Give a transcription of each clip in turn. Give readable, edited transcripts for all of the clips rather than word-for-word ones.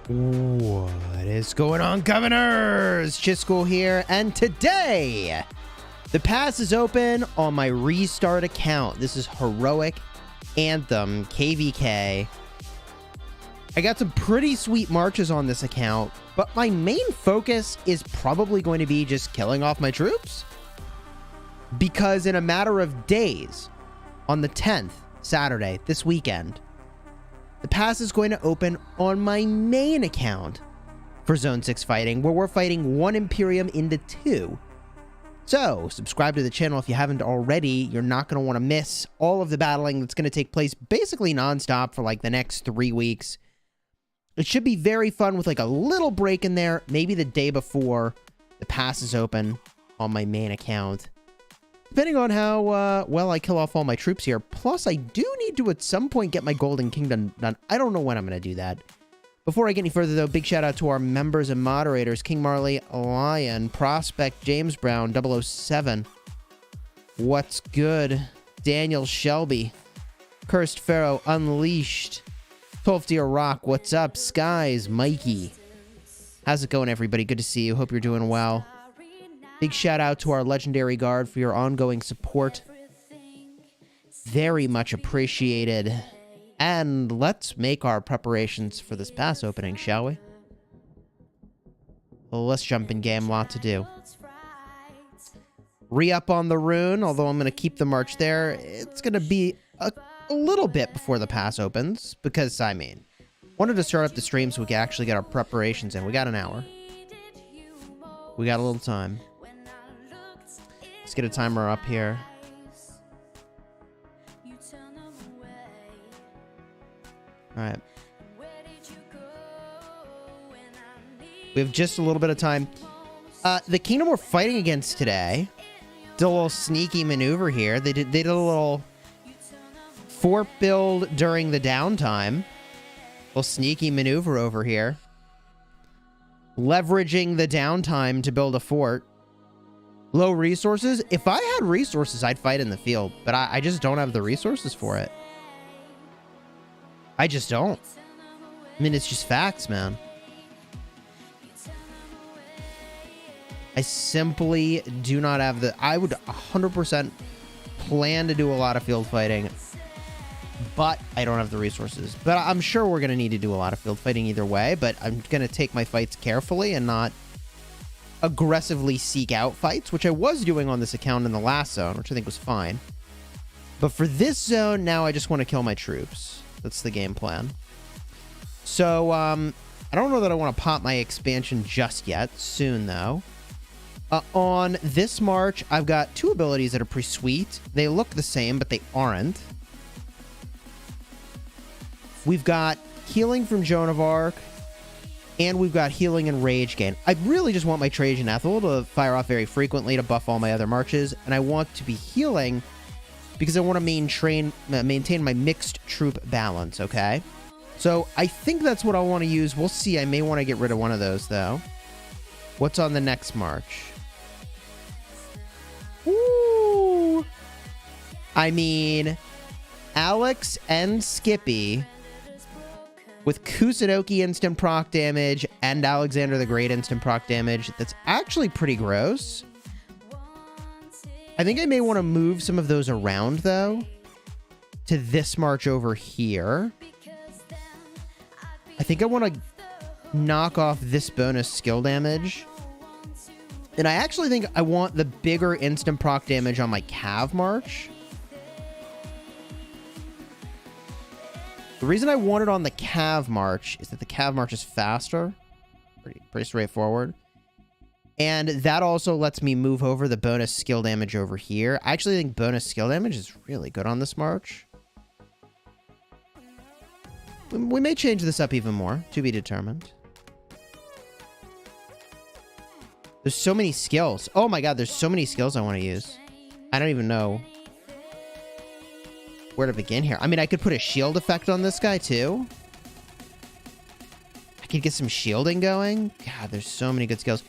What is going on, governors? Chisgule here, and today the pass is open on my restart account. This is Heroic Anthem KvK. I got some pretty sweet marches on this account, but my main focus is probably going to be just killing off my troops. Because in a matter of days, on the 10th, Saturday, this weekend, the pass is going to open on my main account for Zone 6 fighting, where we're fighting 1 Imperium into 2. So, subscribe to the channel if you haven't already. You're not going to want to miss all of the battling that's going to take place basically nonstop for like the next 3 weeks. It should be very fun with like a little break in there, maybe the day before the pass is open on my main account. Depending on how well I kill off all my troops here. Plus, I do need to at some point get my Golden Kingdom done. I don't know when I'm going to do that. Before I get any further, though, big shout out to our members and moderators. King Marley, Lion, Prospect, James Brown, 007. What's good? Daniel Shelby. Cursed Pharaoh, Unleashed. 12 Deer Rock, what's up? Skies, Mikey. How's it going, everybody? Good to see you. Hope you're doing well. Big shout out to our Legendary Guard for your ongoing support. Very much appreciated. And let's make our preparations for this pass opening, shall we? Well, let's jump in game. Lot to do. Re-up on the rune, although I'm going to keep the march there. It's going to be a little bit before the pass opens, because, I mean, wanted to start up the stream so we can actually get our preparations in. We got an hour. We got a little time. Let's get a timer up here. All right. We have just a little bit of time. The kingdom we're fighting against today did a little sneaky maneuver here. They did a little fort build during the downtime. A little sneaky maneuver over here. Leveraging the downtime to build a fort. Low resources. If I had resources, I'd fight in the field, but I just don't have the resources for it. I just don't. I mean, it's just facts, man. I simply do not have the... I would 100% plan to do a lot of field fighting, but I don't have the resources. But I'm sure we're going to need to do a lot of field fighting either way, but I'm going to take my fights carefully and not aggressively seek out fights, which I was doing on this account in the last zone, which I think was fine. But for this zone, now I just want to kill my troops. That's the game plan. So, I don't know that I want to pop my expansion just yet. Soon, though. On this march, I've got 2 abilities that are pretty sweet. They look the same, but they aren't. We've got Healing from Joan of Arc, and we've got Healing and Rage Gain. I really just want my Trajan Ethel to fire off very frequently to buff all my other marches, and I want to be healing because I want to maintain my mixed troop balance, okay? So I think that's what I want to use. We'll see. I may want to get rid of one of those, though. What's on the next march? Ooh! I mean, Alex and Skippy with Kusunoki instant proc damage and Alexander the Great instant proc damage. That's actually pretty gross. I think I may want to move some of those around, though, to this march over here. I think I want to knock off this bonus skill damage. And I actually think I want the bigger instant proc damage on my Cav march. The reason I want it on the Cav march is that the Cav march is faster. Pretty straightforward. And that also lets me move over the bonus skill damage over here. I actually think bonus skill damage is really good on this march. We may change this up even more, to be determined. There's so many skills. Oh my god, there's so many skills I want to use. I don't even know where to begin here. I mean, I could put a shield effect on this guy, too. I could get some shielding going. God, there's so many good skills.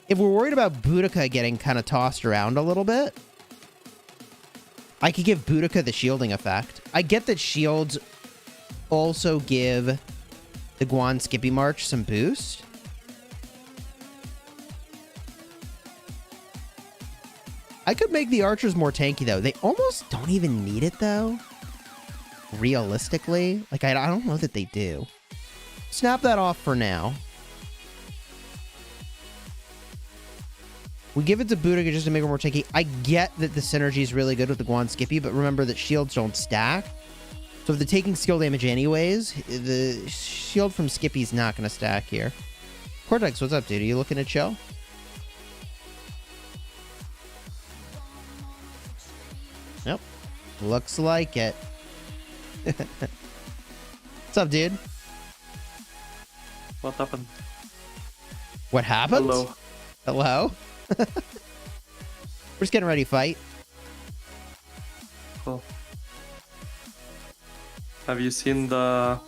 If we're worried about Boudica getting kind of tossed around a little bit, I could give Boudica the shielding effect. I get that shields also give the Guan Skippy March some boost. I could make the archers more tanky, though. They almost don't even need it, though. Realistically. Like, I don't know that they do. Snap that off for now. We give it to Boudica just to make it more tanky. I get that the synergy is really good with the Guan Skippy, but remember that shields don't stack. So if they're taking skill damage anyways, the shield from Skippy's not going to stack here. Cortex, what's up, dude? Are you looking to chill? Nope. Looks like it. What's up, dude? What happened? What happened? Hello. Hello? We're just getting ready to fight. Cool. Have you seen the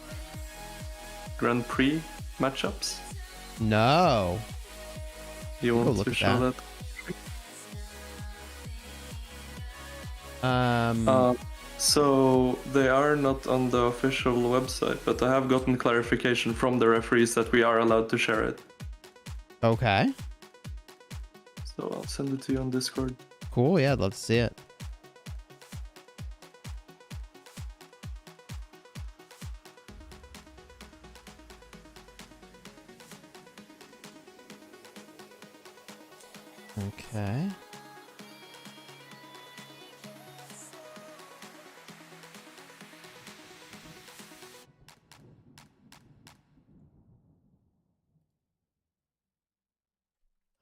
Grand Prix matchups? No. You want to show that? So they are not on the official website, but I have gotten clarification from the referees that we are allowed to share it. Okay. So I'll send it to you on Discord. Cool, yeah, I'd love to see it. Okay.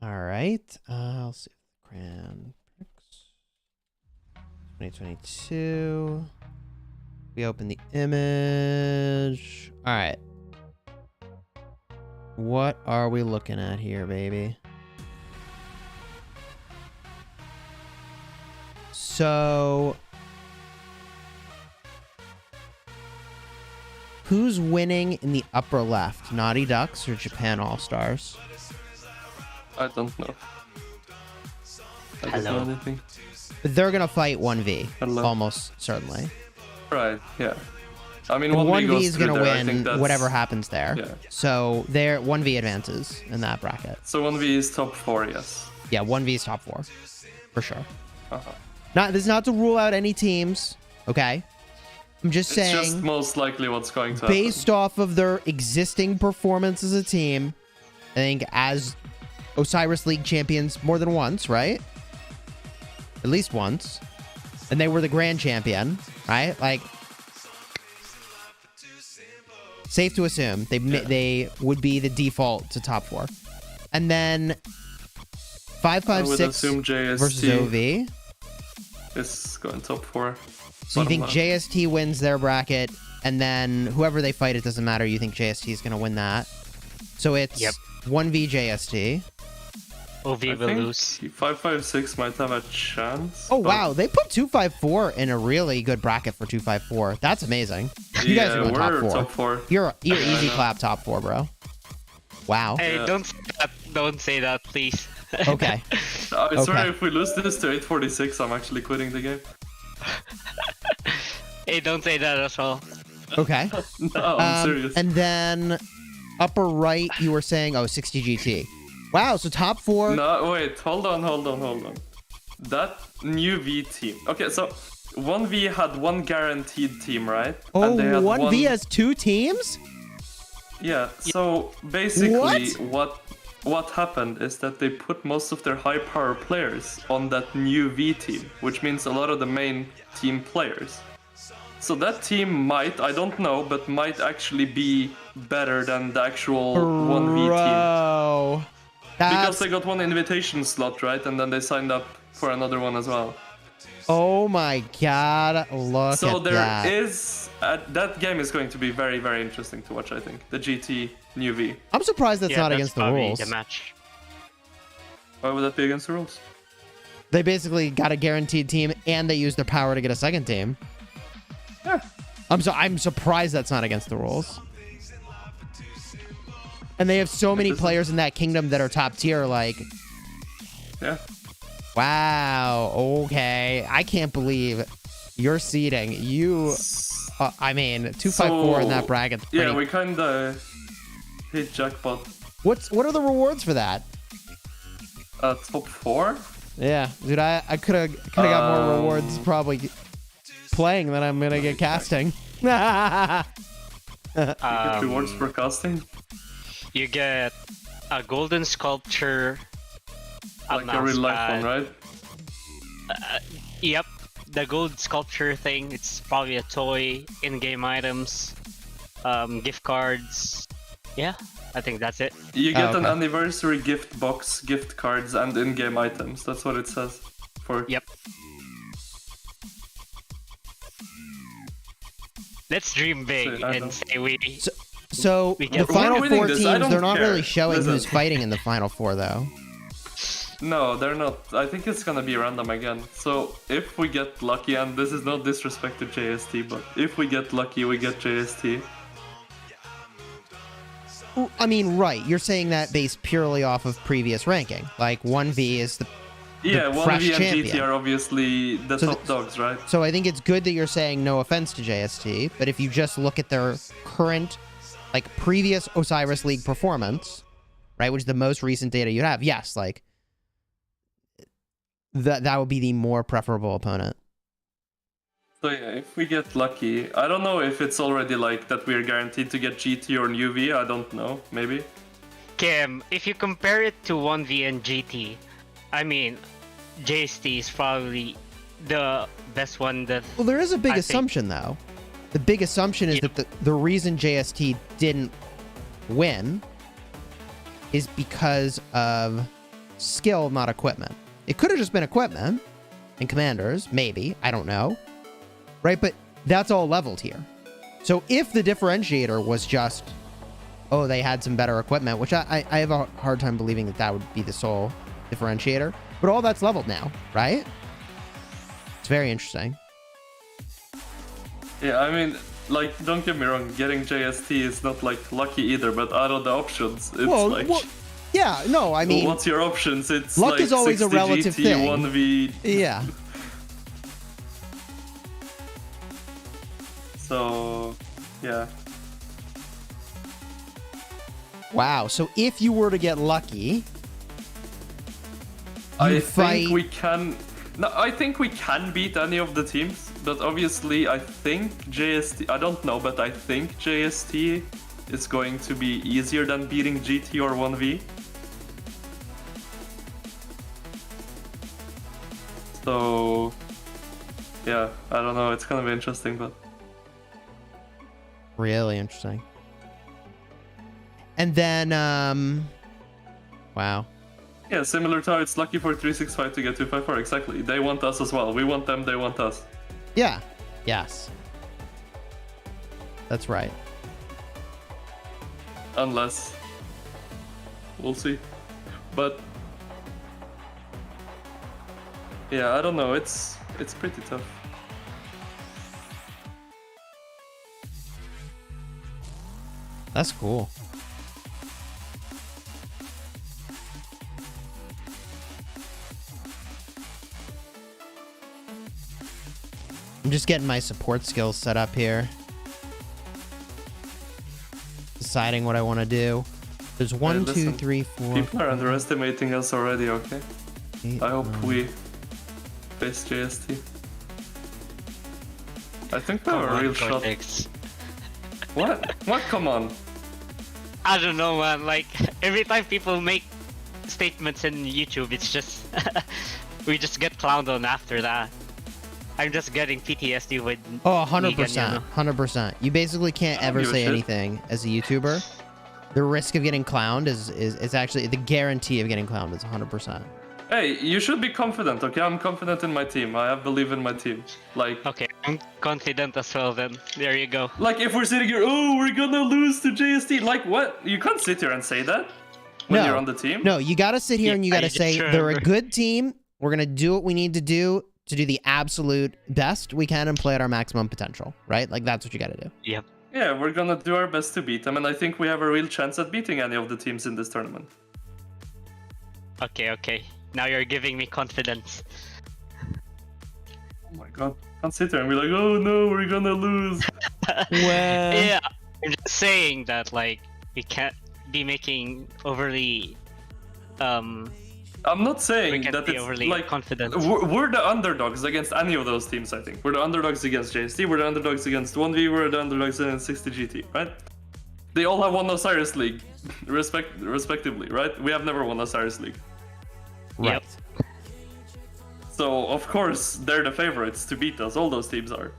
All right. I'll see. Grand Prix 2022. We open the image. All right. What are we looking at here, baby? So, who's winning in the upper left? Naughty Ducks or Japan All-Stars? I don't know. I don't know anything. But they're gonna fight 1v. Hello. Almost certainly. Right, yeah. I mean, And 1v is gonna win there. whatever happens there. Yeah. So there 1v advances in that bracket. So 1v is top 4, yes. Yeah, 1v is top 4. For sure. Uh-huh. This is not to rule out any teams, okay? I'm just It's saying, just most likely what's going to based off of their existing performance as a team, I think as Osiris League champions more than once, right? At least once. And they were the grand champion, right? Like, safe to assume they would be the default to top 4. And then 556 versus OV. Is going top 4. So you think JST wins their bracket, and then whoever they fight, it doesn't matter. You think JST is going to win that. So it's 1v JST. OV will lose. 556 might have a chance. Oh, wow. They put 254 in a really good bracket for 254. That's amazing. You guys are going top 4. You're easy clap top 4, bro. Wow. Hey, don't say that, please. Okay. I swear if we lose this to 846, I'm actually quitting the game. Hey, don't say that as well. Okay. No, I'm serious. And then upper right, you were saying, 60 GT. Wow, so top 4. No, wait, hold on. That new V team. Okay, so 1v had one guaranteed team, right? Oh, and they had 1v has 2 teams? Yeah, so basically what happened is that they put most of their high power players on that new V team, which means a lot of the main team players. So that team might, I don't know, but might actually be better than the actual 1v team. Because they got one invitation slot, right? And then they signed up for another one as well. Oh my god, look so at there that. is that game is going to be very, very interesting to watch, I think. The GT New V. I'm surprised that's not against the rules. The match. Why would that be against the rules? They basically got a guaranteed team and they used their power to get a second team. Yeah. I'm surprised that's not against the rules. And they have so many players in that kingdom that are top tier, like... Yeah. Wow, okay. I can't believe you're seeding. You I mean, 254 in that bracket. Yeah, we kinda hit jackpot. What are the rewards for that? Top 4? Yeah, dude, I could have got more rewards probably playing than I'm gonna get casting. You get rewards for casting? You get a golden sculpture. Like a real life one, right? Yep, the gold sculpture thing. It's probably a toy, in-game items, gift cards. Yeah, I think that's it. You get an anniversary gift box, gift cards, and in-game items. That's what it says. Yep. Let's dream big and say we. So we the get final winning 4 this, teams, I don't they're not care. really showing Listen. who's fighting in the final 4, though. No, they're not. I think it's gonna be random again. So if we get lucky, and this is no disrespect to JST, but if we get lucky, we get JST. I mean, right. You're saying that based purely off of previous ranking. Like, 1v is the Yeah, fresh 1v and champion. GT are obviously the So top dogs, right? So I think it's good that you're saying no offense to JST, but if you just look at their current, like, previous Osiris League performance, right, which is the most recent data you have, yes, like, that would be the more preferable opponent. So yeah, if we get lucky, I don't know if it's already like that we're guaranteed to get GT or UV, I don't know, maybe. Kim, if you compare it to 1v and GT, I mean, JST is probably the best one that... Well, there is a big I assumption, though. The big assumption is that the reason JST didn't win is because of skill, not equipment. It could have just been equipment and commanders, maybe. I don't know. Right? But that's all leveled here. So if the differentiator was just, oh, they had some better equipment, which I have a hard time believing that would be the sole differentiator. But all that's leveled now, right? It's very interesting. Yeah, I mean, like, don't get me wrong, getting JST is not, like, lucky either, but out of the options, it's yeah, no, I mean... what's your options? It's luck like is always 60 a relative GT, thing. 1v... Yeah. So, yeah. Wow, so if you were to get lucky... I think we can... No, I think we can beat any of the teams, but obviously I think JST... I don't know, but I think JST is going to be easier than beating GT or 1v. So... yeah, I don't know, it's gonna be interesting, but... Really interesting. And then, wow. Yeah, similar to how it's lucky for 365 to get 254, exactly. They want us as well. We want them, they want us. Yeah. Yes. That's right. Unless... we'll see. But... yeah, I don't know, it's pretty tough. That's cool. I'm just getting my support skills set up here. Deciding what I want to do. There's 1, 2, 3, 4. People are underestimating us already, okay? 8, I hope 9. we face JST. I think we have a real shot. What? What? Come on. I don't know, man. Like, every time people make statements in YouTube, it's just... we just get clowned on after that. I'm just getting PTSD with... Oh, 100%. 100%. You basically can't ever say anything as a YouTuber. The risk of getting clowned is actually... the guarantee of getting clowned is 100%. Hey, you should be confident, okay? I'm confident in my team. I believe in my team. Like... okay, I'm confident as well then. There you go. Like, if we're sitting here, oh, we're gonna lose to JST. Like, what? You can't sit here and say that when you're on the team. No, you gotta sit here and you gotta say, they're a good team. We're gonna do what we need to do the absolute best we can and play at our maximum potential, right? Like, that's what you gotta do. Yep. Yeah, we're gonna do our best to beat them, and I think we have a real chance at beating any of the teams in this tournament. Okay, okay. Now you're giving me confidence. Oh my god. Can't sit there and be like, oh no, we're gonna lose. Well, Yeah, I'm just saying that like we can't be making overly I'm not we saying can't that be it's overly like confident. we're the underdogs against any of those teams. I think we're the underdogs against JST. We're the underdogs against 1v. We're the underdogs against 60GT. Right? They all have won Osiris League, respectively. Right? We have never won Osiris League. right. So of course they're the favorites to beat us. All those teams are.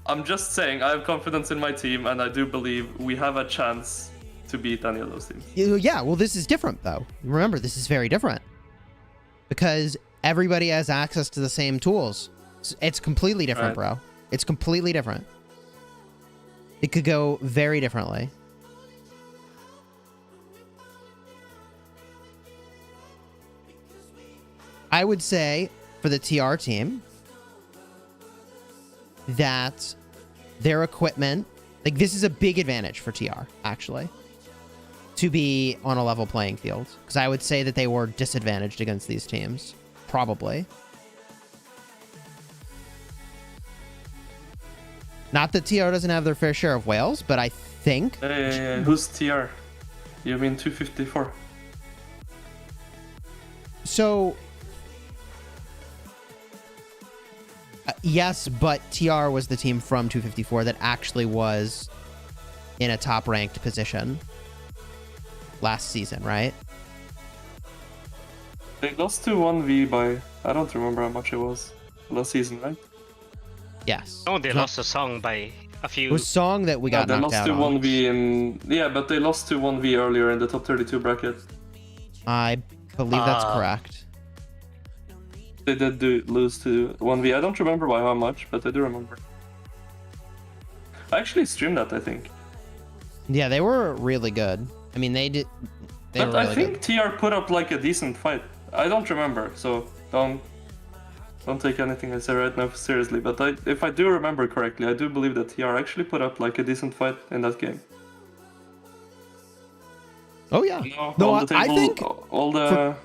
I'm just saying I have confidence in my team, and I do believe we have a chance to beat any of those teams. Yeah, well, this is different, though. Remember, this is very different. Because everybody has access to the same tools. It's completely different, Right. bro. It's completely different. It could go very differently. I would say, for the TR team, that their equipment, like, this is a big advantage for TR, actually, to be on a level playing field. Because I would say that they were disadvantaged against these teams. Probably. Not that TR doesn't have their fair share of whales, but I think... Who's TR? You mean 254? So... yes, but TR was the team from 254 that actually was in a top-ranked position last season, right? They lost to 1v by, I don't remember how much it was last season, right? Yes. Oh, they It lost a song by a few. was Song that we got they knocked lost out to on. 1v in, yeah, but they lost to 1v earlier in the top 32 bracket. I believe that's correct. They did lose to 1v. I don't remember by how much, but I do remember. I actually streamed that, I think. Yeah, they were really good. I mean, they did... They But were really I think good. TR put up like a decent fight. I don't remember, so don't take anything I say right now seriously. But if I do remember correctly, I do believe that TR actually put up like a decent fight in that game. Oh, yeah. No, No, on the I table, think all the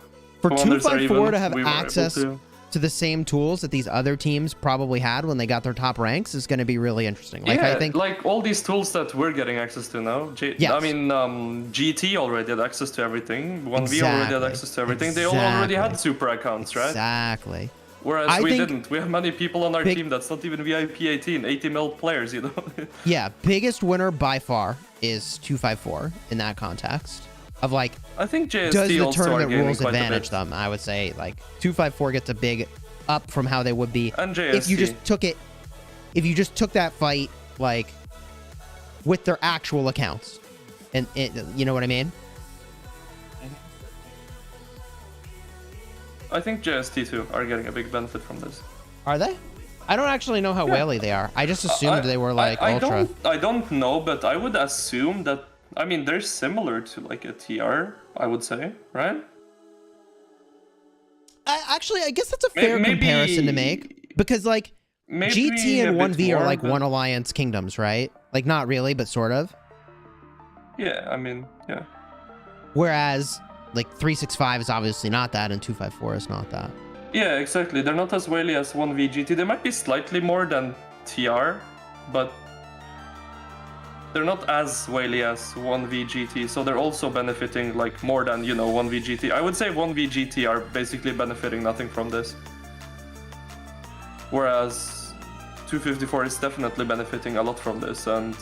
for commanders are 254 even. to have We were able access to the same tools that these other teams probably had when they got their top ranks is going to be really interesting. Like, yeah, I think... like all these tools that we're getting access to now. Yes. I mean, GT already had access to everything. 1v already had Exactly. access to everything. They all already had Exactly. super accounts, right? Exactly. Whereas I we think didn't. We have many people on our big- team that's not even VIP 18, 80 mil players, you know? Yeah, biggest winner by far is 254 in that context. Of like, I think JST does the also are tournament gaining rules quite a advantage bit. them? I would say like 254 gets a big up from how they would be And if you JST. just took it. If you just took that fight like with their actual accounts, and you know what I mean? I think JST too are getting a big benefit from this. Are they? I don't actually know how whaley they are. I just assumed they were like ultra. I don't know, but I would assume that. I mean, they're similar to like a TR, I would say, right? Actually, I guess that's a fair comparison to make because like Maybe GT and a bit 1V are more, like but- one alliance kingdoms, right? Like not really, but sort of. Yeah, I mean, yeah. Whereas like 365 is obviously not that, and 254 is not that. Yeah, exactly. They're not as whaley as 1v GT. They might be slightly more than TR, but they're not as whaley as 1v GT, so they're also benefiting like more than, 1v GT. I would say 1v GT are basically benefiting nothing from this. Whereas 254 is definitely benefiting a lot from this, and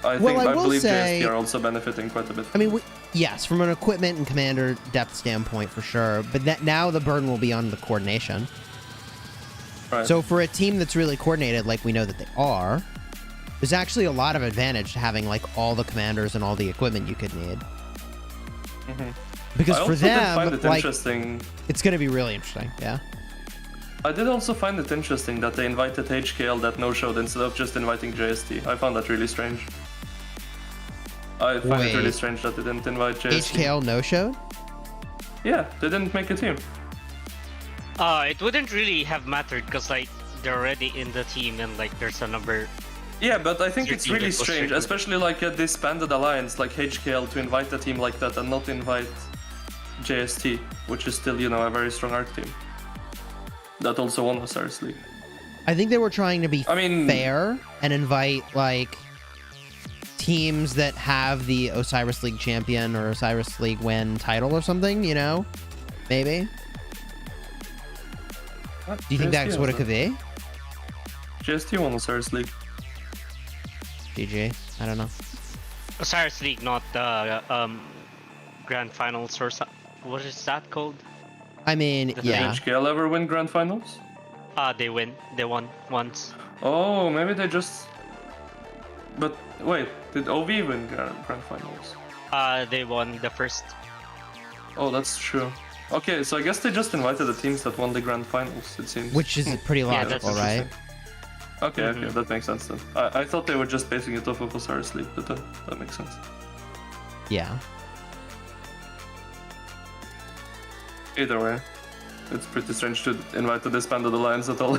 I will believe say- JST are also benefiting quite a bit. I mean, yes, from an equipment and commander depth standpoint for sure, but now the burden will be on the coordination. Right. So for a team that's really coordinated, like we know that they are, there's actually a lot of advantage to having like all the commanders and all the equipment you could need. Because I for also did find them, it like, interesting. it's going to be really interesting. Yeah. I did also find it interesting that they invited HKL that no-showed instead of just inviting JST. I found that really strange. I find it really Wait. strange that they didn't invite JST. HKL no-showed? Yeah, they didn't make a team. It wouldn't really have mattered because like they're already in the team and like there's a number. Yeah, but I think it's 13 really that was strange, triggered. especially like a disbanded alliance like HKL to invite a team like that and not invite JST, which is still, a very strong ARC team. That also won Osiris League. I think they were trying to be mean, fair and invite, like, teams that have the Osiris League champion or Osiris League win title or something, you know? Maybe. Do you think that's what it could be? JST won Osiris League. GG. I don't know. Osiris League, not the Grand Finals or something. What is that called? I mean, yeah. Did HKL ever win Grand Finals? They win. They won once. Oh, maybe they just... But wait, did OV win Grand Finals? They won the first. Oh, that's true. Okay, so I guess they just invited the teams that won the Grand Finals, it seems. Which is pretty logical, right? Okay, okay, that makes sense then. I thought they were just basing it off of Osiris League, but that makes sense. Yeah. Either way, it's pretty strange to invite the disbanded alliance at all.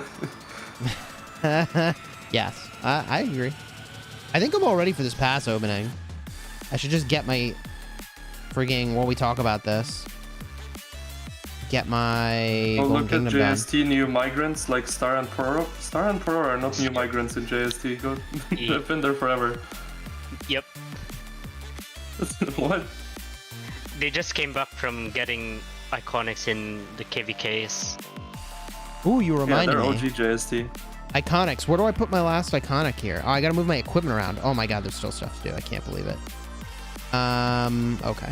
Yes, I agree. I think I'm all ready for this pass opening. I should just get my frigging, while we talk about this, get my Oh, Golden look at Kingdom done. JST new migrants like Star and Poro. Star and Poro are not new migrants in JST. They've been there forever. Yep. What? They just came back from getting iconics in the KvKs. Ooh, you Yeah, reminded they're me. OG JST. Iconics. Where do I put my last iconic here? Oh, I gotta move my equipment around. Oh my god, there's still stuff to do. I can't believe it. Okay.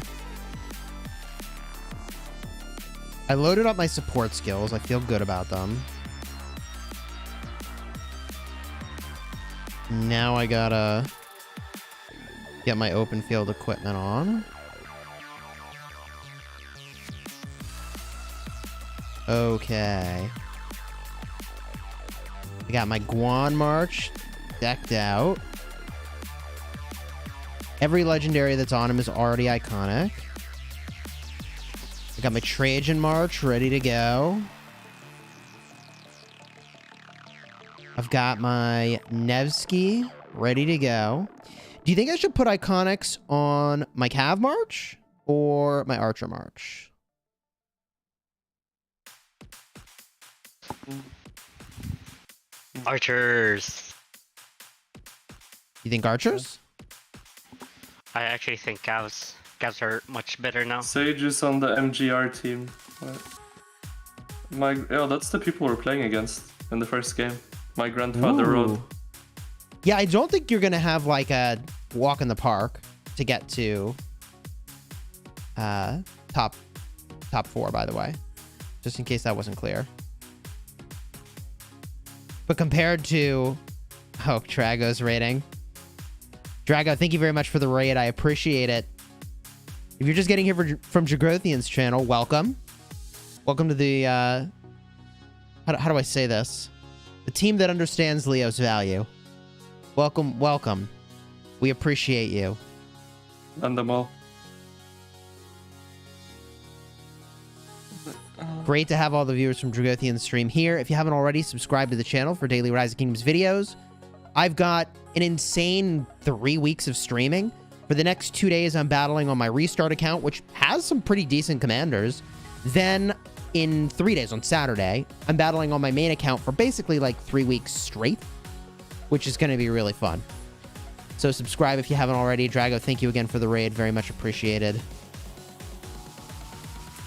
I loaded up my support skills. I feel good about them. Now I gotta get my open field equipment on. Okay. I got my Guan March decked out. Every legendary that's on him is already iconic. I got my Trajan March ready to go. I've got my Nevsky ready to go. Do you think I should put iconics on my Cav March or my Archer March? Archers. You think Archers? I actually think Cavs. Cavs are much better now. Sage is on the MGR team. Oh, that's the people we're playing against in the first game. My grandfather Ooh. rode. Yeah, I don't think you're going to have like a walk in the park to get to top 4, by the way. Just in case that wasn't clear. But compared to... Oh, Drago's rating. Drago, thank you very much for the raid. I appreciate it. If you're just getting here from Jagrothian's channel, welcome. Welcome to the... How do I say this? The team that understands Leo's value. Welcome, welcome. We appreciate you. And them all. Great to have all the viewers from Dragothian's stream here. If you haven't already, subscribe to the channel for daily Rise of Kingdoms videos. I've got an insane 3 weeks of streaming. For the next 2 days, I'm battling on my restart account, which has some pretty decent commanders. Then, in 3 days, on Saturday, I'm battling on my main account for basically like 3 weeks straight, which is going to be really fun. So subscribe if you haven't already. Drago, thank you again for the raid. Very much appreciated.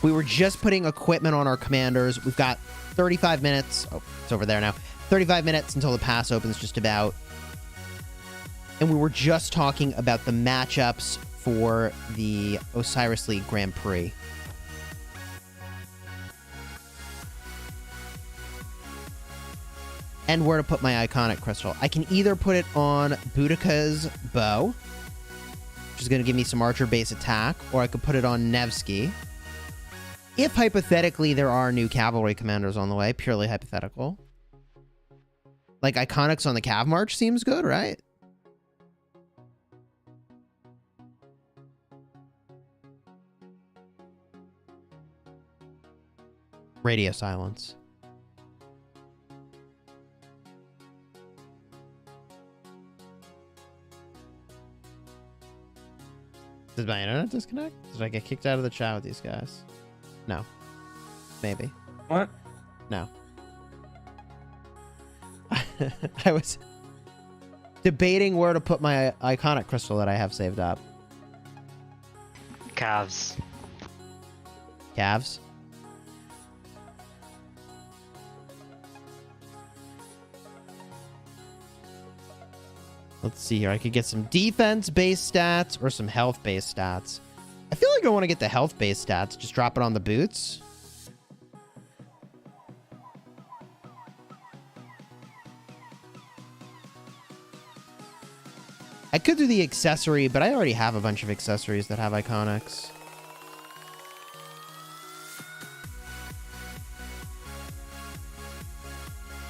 We were just putting equipment on our commanders. We've got 35 minutes. Oh, it's over there now. 35 minutes until the pass opens, just about. And we were just talking about the matchups for the Osiris League Grand Prix. And where to put my iconic crystal. I can either put it on Boudica's bow, which is going to give me some archer base attack, or I could put it on Nevsky. If hypothetically there are new cavalry commanders on the way, purely hypothetical. Like iconics on the Cav March seems good, right? Radio silence. Did my internet disconnect? Did I get kicked out of the chat with these guys? No. Maybe. What? No. I was debating where to put my iconic crystal that I have saved up. Calves. Calves? Let's see here. I could get some defense-based stats or some health-based stats. I feel like I want to get the health-based stats. Just drop it on the boots. I could do the accessory, but I already have a bunch of accessories that have iconics.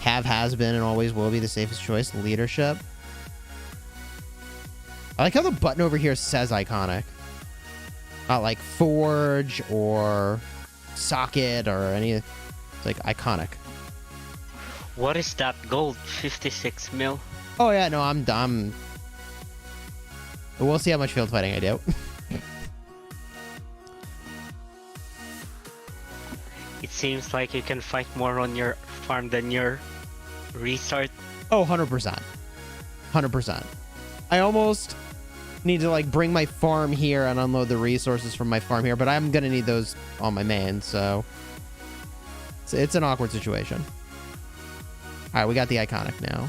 Has been and always will be the safest choice. Leadership. I like how the button over here says iconic. Not like forge or socket or any. It's like iconic. What is that gold? 56 mil? Oh yeah, no, I'm dumb. We'll see how much field fighting I do. It seems like you can fight more on your farm than your restart. Oh, 100%. 100%. I almost need to like bring my farm here and unload the resources from my farm here, but I'm gonna need those on my main, so it's an awkward situation. All right, we got the iconic now.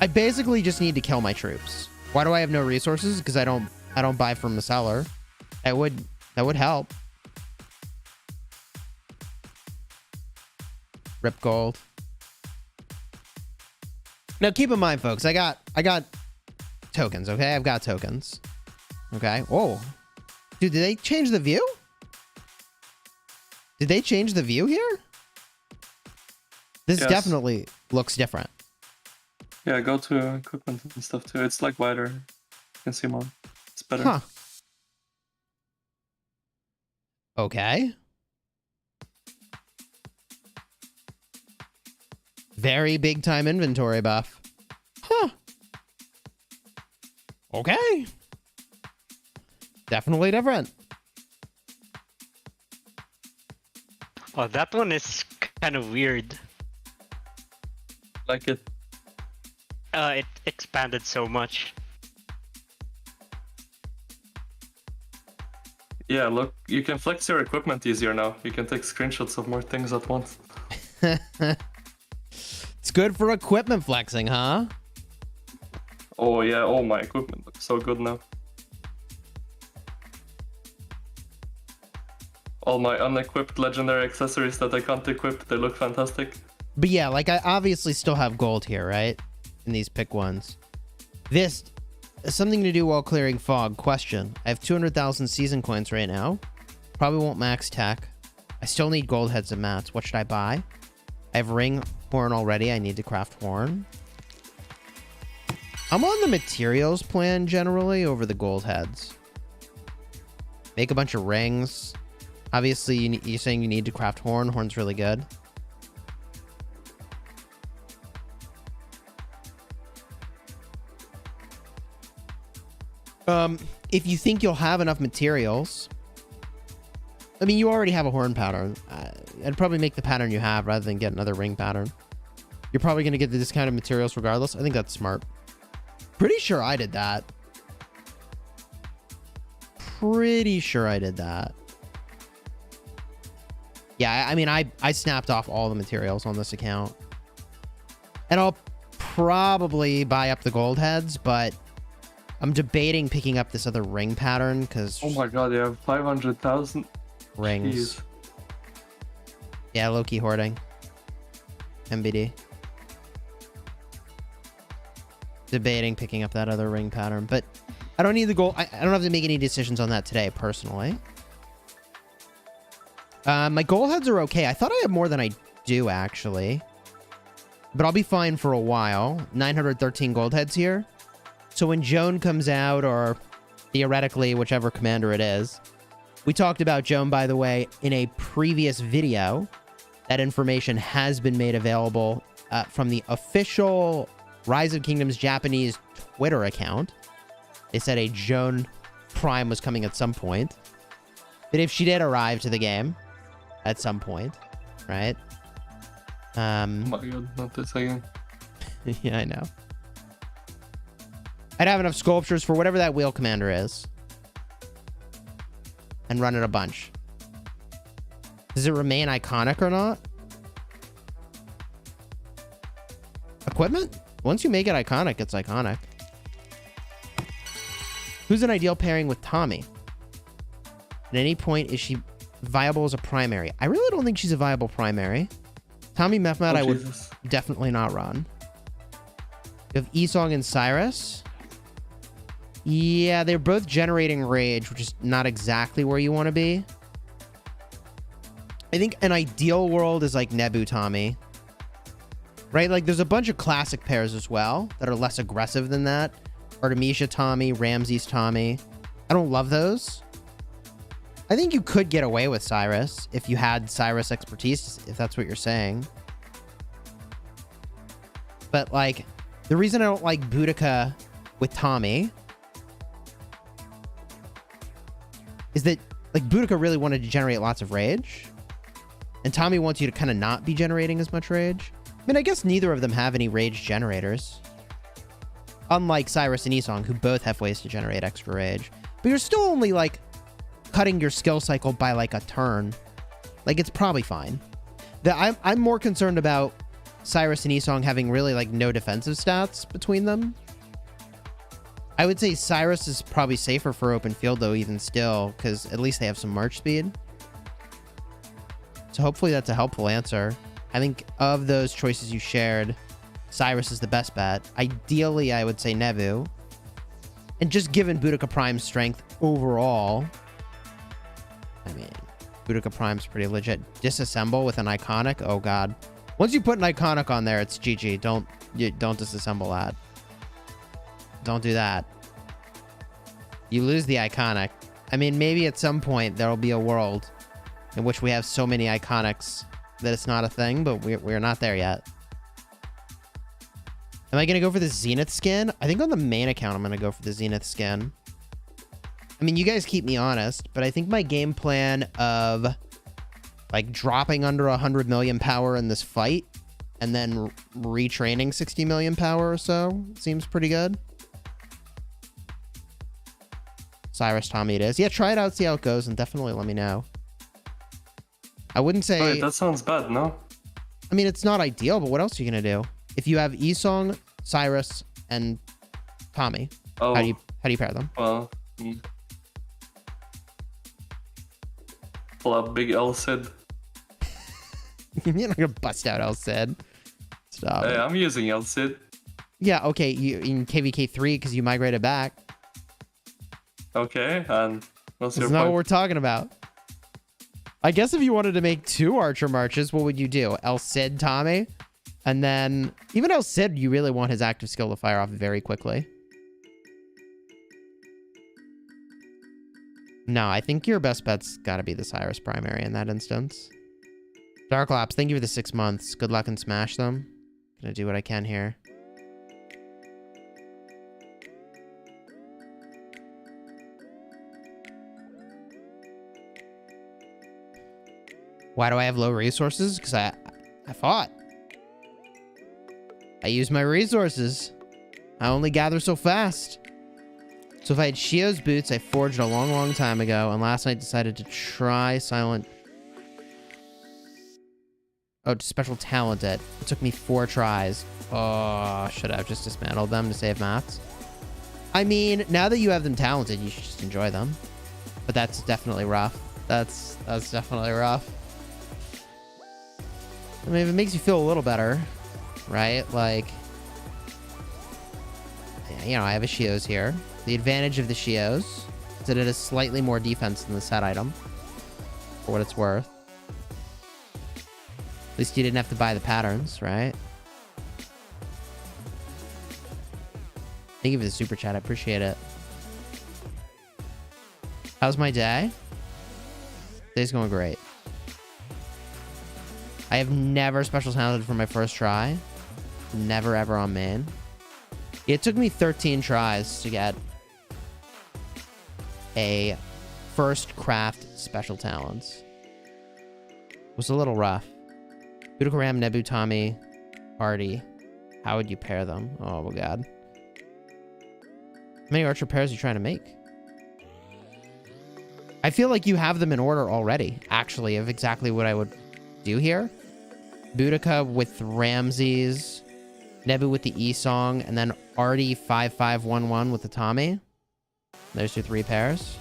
I basically just need to kill my troops. Why do I have no resources? Because I don't buy from the seller. That would help. Rip gold. Now keep in mind, folks, I got tokens, okay? I've got tokens. Okay. Oh. Dude, did they change the view? Did they change the view here? This definitely looks different. Yeah, go to equipment and stuff too. It's like wider. You can see more. It's better. Huh. Okay. Very big time inventory buff. Huh. Okay. Definitely different. Oh, that one is kind of weird. Like it. It expanded so much. Yeah, look, you can flex your equipment easier now. You can take screenshots of more things at once. It's good for equipment flexing, huh? Oh yeah, oh my equipment looks so good now. All my unequipped legendary accessories that I can't equip, they look fantastic. But yeah, like I obviously still have gold here, right? In these pick ones. This is something to do while clearing fog. Question. I have 200,000 season coins right now. Probably won't max tech. I still need gold heads and mats. What should I buy? I have ring horn already. I need to craft horn. I'm on the materials plan generally over the gold heads. Make a bunch of rings. Obviously, you're saying you need to craft horn. Horn's really good. If you think you'll have enough materials, I mean, you already have a horn pattern. I'd probably make the pattern you have rather than get another ring pattern. You're probably going to get the discounted materials regardless. I think that's smart. Pretty sure I did that. Pretty sure I did that. Yeah, I mean, I snapped off all the materials on this account. And I'll probably buy up the gold heads, but I'm debating picking up this other ring pattern because... Oh my god, you have 500,000 rings. Jeez. Yeah, low-key hoarding. MBD. Debating picking up that other ring pattern, but I don't need the gold. I don't have to make any decisions on that today, personally. My gold heads are okay. I thought I had more than I do, actually. But I'll be fine for a while. 913 gold heads here. So when Joan comes out, or theoretically, whichever commander it is, we talked about Joan, by the way, in a previous video. That information has been made available from the official Rise of Kingdoms Japanese Twitter account. They said a Joan Prime was coming at some point. But if she did arrive to the game at some point, right? Oh my god, not this again. Yeah, I know. I'd have enough sculptures for whatever that wheel commander is. And run it a bunch. Does it remain iconic or not? Equipment? Once you make it iconic, it's iconic. Who's an ideal pairing with Tommy? At any point, is she viable as a primary? I really don't think she's a viable primary. Tommy Mehmet, I would definitely not run. You have Esong and Cyrus. Yeah, they're both generating rage, which is not exactly where you want to be. I think an ideal world is like Nebu Tommy. Right? Like, there's a bunch of classic pairs as well that are less aggressive than that. Artemisia Tommy, Ramses Tommy. I don't love those. I think you could get away with Cyrus if you had Cyrus expertise, if that's what you're saying. But, like, the reason I don't like Boudica with Tommy is that, like, Boudica really wanted to generate lots of rage. And Tommy wants you to kind of not be generating as much rage. I mean, I guess neither of them have any rage generators. Unlike Cyrus and Esong, who both have ways to generate extra rage. But you're still only, like, cutting your skill cycle by, like, a turn. Like, it's probably fine. I'm more concerned about Cyrus and Esong having really, like, no defensive stats between them. I would say Cyrus is probably safer for open field, though, even still, because at least they have some march speed. So hopefully that's a helpful answer. I think of those choices you shared, Cyrus is the best bet. Ideally, I would say Nebu. And just given Boudica Prime's strength overall, I mean, Boudica Prime's pretty legit. Disassemble with an iconic? Oh, God. Once you put an iconic on there, it's GG. Don't disassemble that. Don't do that. You lose the iconic. I mean, maybe at some point there will be a world in which we have so many iconics that it's not a thing, but we're not there yet. Am I going to go for the Zenith skin? I think on the main account, I'm going to go for the Zenith skin. I mean, you guys keep me honest, but I think my game plan of, like, dropping under 100 million power in this fight and then retraining 60 million power or so seems pretty good. Cyrus Tommy it is. Yeah, try it out, see how it goes, and definitely let me know. I wouldn't say... Wait, that sounds bad, no? I mean, it's not ideal, but what else are you going to do? If you have Esong, Cyrus, and Tommy, how do you pair them? Well... Pull up big El Cid. You're not going to bust out El Cid. Stop. Hey, I'm using El Cid. Yeah, okay, you in KvK 3 because you migrated back. Okay, and what's your That's not what we're talking about. I guess if you wanted to make 2 archer marches, what would you do? El Cid, Tommy? And then, even El Cid, you really want his active skill to fire off very quickly. No, I think your best bet's got to be the Cyrus primary in that instance. Darklops, thank you for the 6 months. Good luck and smash them. Gonna do what I can here. Why do I have low resources? Because I fought. I use my resources. I only gather so fast. So if I had Shio's boots, I forged a long, long time ago, and last night decided to try silent... Oh, special talent it. It took me 4 tries. Oh, should I have just dismantled them to save mats? I mean, now that you have them talented, you should just enjoy them. But that's definitely rough. That's definitely rough. I mean, if it makes you feel a little better, right? Like, you know, I have a Shio's here. The advantage of the Shio's is that it has slightly more defense than the set item, for what it's worth. At least you didn't have to buy the patterns, right? Thank you for the super chat. I appreciate it. How's my day? Today's going great. I have never special talented for my first try. Never ever on main. It took me 13 tries to get a first craft special talents. It was a little rough. Boudica Ram, Nebu, Tommy, Artie. How would you pair them? Oh my god. How many archer pairs are you trying to make? I feel like you have them in order already, actually, of exactly what I would do here. Boudica with Ramses, Nebu with the E-Song, and then Artie 5511 with the Tommy. There's your 3 pairs.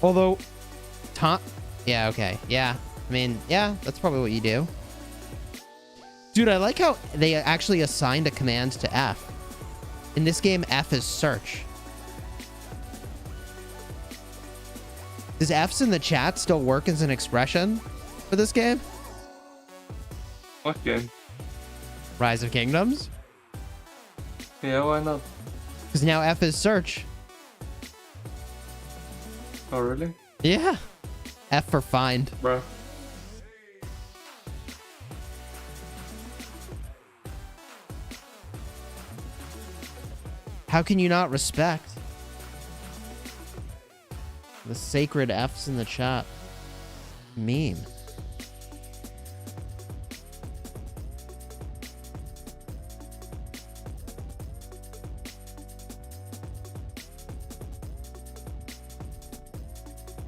Although, yeah, okay, yeah. I mean, yeah, that's probably what you do. Dude, I like how they actually assigned a command to F. In this game, F is search. Does F's in the chat still work as an expression for this game? What game? Rise of Kingdoms? Yeah, why not? Because now F is search. Oh, really? Yeah. F for find. Bro. How can you not respect the sacred F's in the chat? Meme.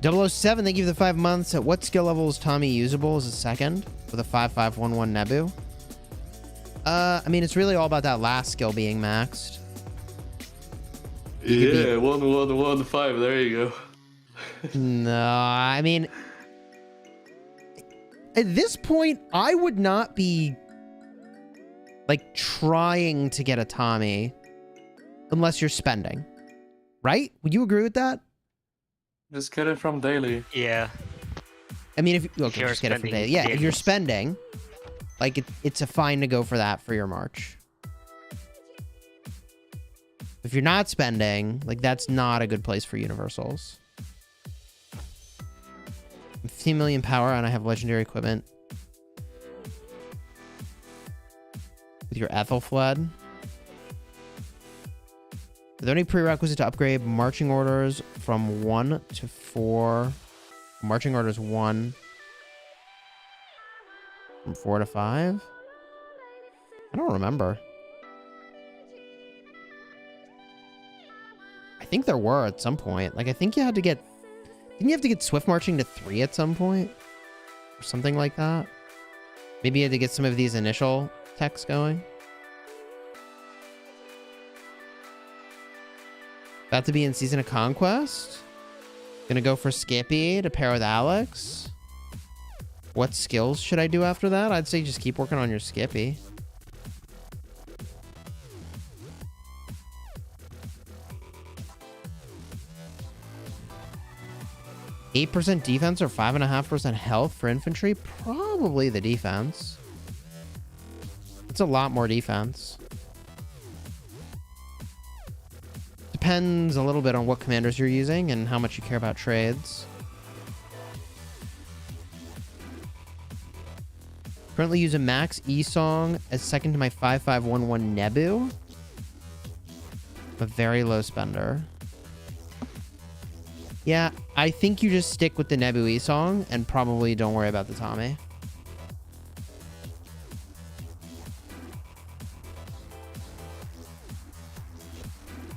.007, thank you for the 5 months. At what skill level is Tommy usable as a second with a 5511 Nebu? I mean, it's really all about that last skill being maxed. Yeah, 1115, there you go. No, I mean, at this point, I would not be like trying to get a Tommy unless you're spending, right? Would you agree with that? Just get it from daily. Yeah. I mean, if If okay, you're just get it from spending daily. Yeah, if you're dailies. spending, like it's a fine to go for that for your March. If you're not spending, like that's not a good place for universals. 15 million power and I have legendary equipment. With your Ethelfled. Are there any prerequisites to upgrade marching orders from 1 to 4? Marching orders 1. From 4 to 5? I don't remember. I think there were at some point. Like, I think you had to get... Didn't you have to get Swift Marching to 3 at some point? Or something like that? Maybe you had to get some of these initial techs going? About to be in Season of Conquest? Gonna go for Skippy to pair with Alex? What skills should I do after that? I'd say just keep working on your Skippy. %8 defense or 5.5% health for infantry? Probably the defense. It's a lot more defense. Depends a little bit on what commanders you're using and how much you care about trades. Currently use a max E-Song as second to my 5511 Nebu. I'm a very low spender. Yeah, I think you just stick with the Nebu E-Song and probably don't worry about the Tommy.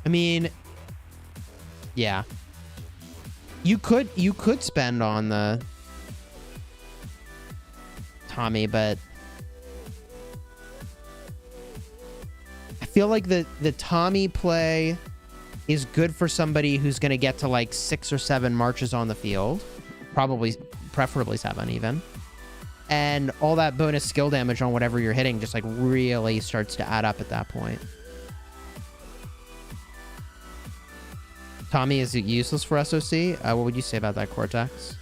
I mean, yeah. You could spend on the Tommy, but I feel like the Tommy play is good for somebody who's going to get to like 6 or 7 marches on the field. Preferably 7 even. And all that bonus skill damage on whatever you're hitting just like really starts to add up at that point. Tommy is useless for SOC. What would you say about that, Cortex?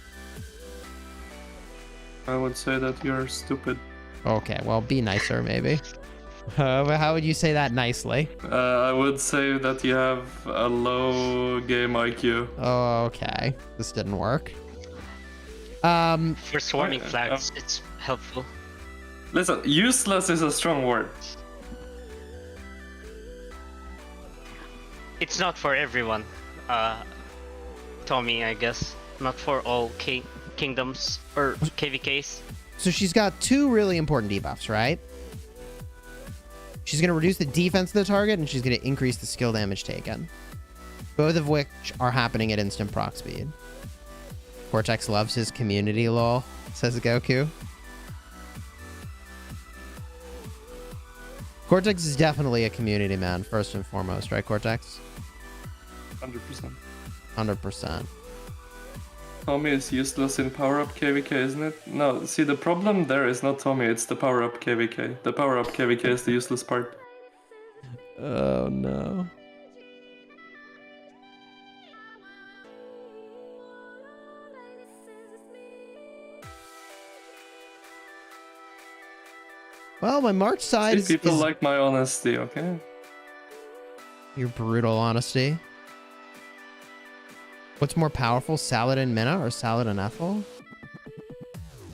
I would say that you're stupid. Okay, well, be nicer maybe. How would you say that nicely? I would say that you have a low game IQ. Okay, this didn't work. For swarming flags, it's helpful. Listen, useless is a strong word. It's not for everyone. Tommy, I guess. Not for all kingdoms or KvKs. So she's got 2 really important debuffs, right? She's going to reduce the defense of the target, and she's going to increase the skill damage taken. Both of which are happening at instant proc speed. Cortex loves his community, lol, says Goku. Cortex is definitely a community man, first and foremost, right, Cortex? 100%. 100%. Tommy is useless in power-up KvK, isn't it? No, see, the problem there is not Tommy, it's the power-up KvK. The power-up KvK is the useless part. Oh, no. Well, my March side is... People like my honesty, okay? Your brutal honesty. What's more powerful, Saladin Minna or Saladin Ethel?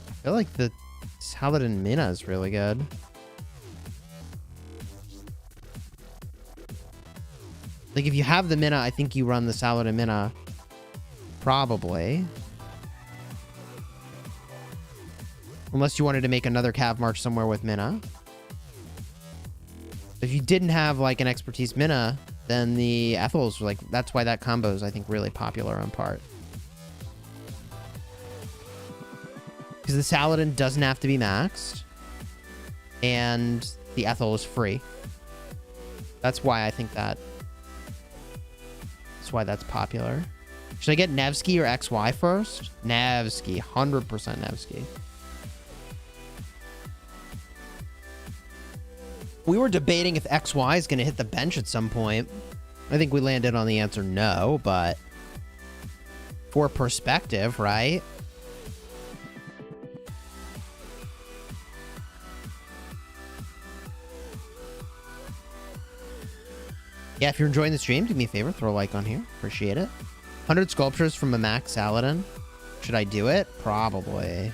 I feel like the Saladin Minna is really good. Like, if you have the Minna, I think you run the Saladin Minna. Probably. Unless you wanted to make another Cav March somewhere with Minna. If you didn't have, like, an expertise Minna, then the Ethels, like, that's why that combo is, I think, really popular on part. Because the Saladin doesn't have to be maxed. And the Ethel is free. That's why I think that... That's why that's popular. Should I get Nevsky or XY first? Nevsky. 100% Nevsky. We were debating if XY is going to hit the bench at some point. I think we landed on the answer no, but for perspective, right? Yeah, if you're enjoying the stream, do me a favor, throw a like on here. Appreciate it. 100 sculptures from a max Saladin. Should I do it? Probably.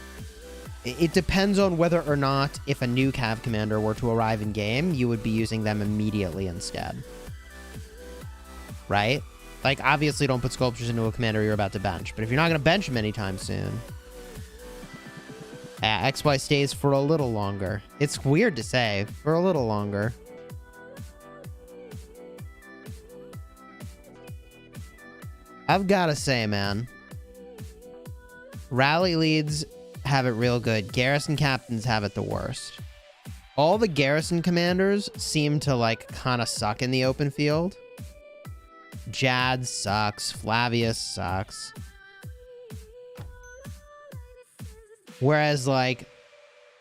It depends on whether or not, if a new Cav commander were to arrive in game, you would be using them immediately instead. Right? Like, obviously don't put sculptures into a commander you're about to bench, but if you're not going to bench him anytime soon... XY stays for a little longer. It's weird to say, for a little longer. I've got to say, man, rally leads have it real good. Garrison captains have it the worst. All the garrison commanders seem to, like, kind of suck in the open field. Jad sucks. Flavius sucks. Whereas, like,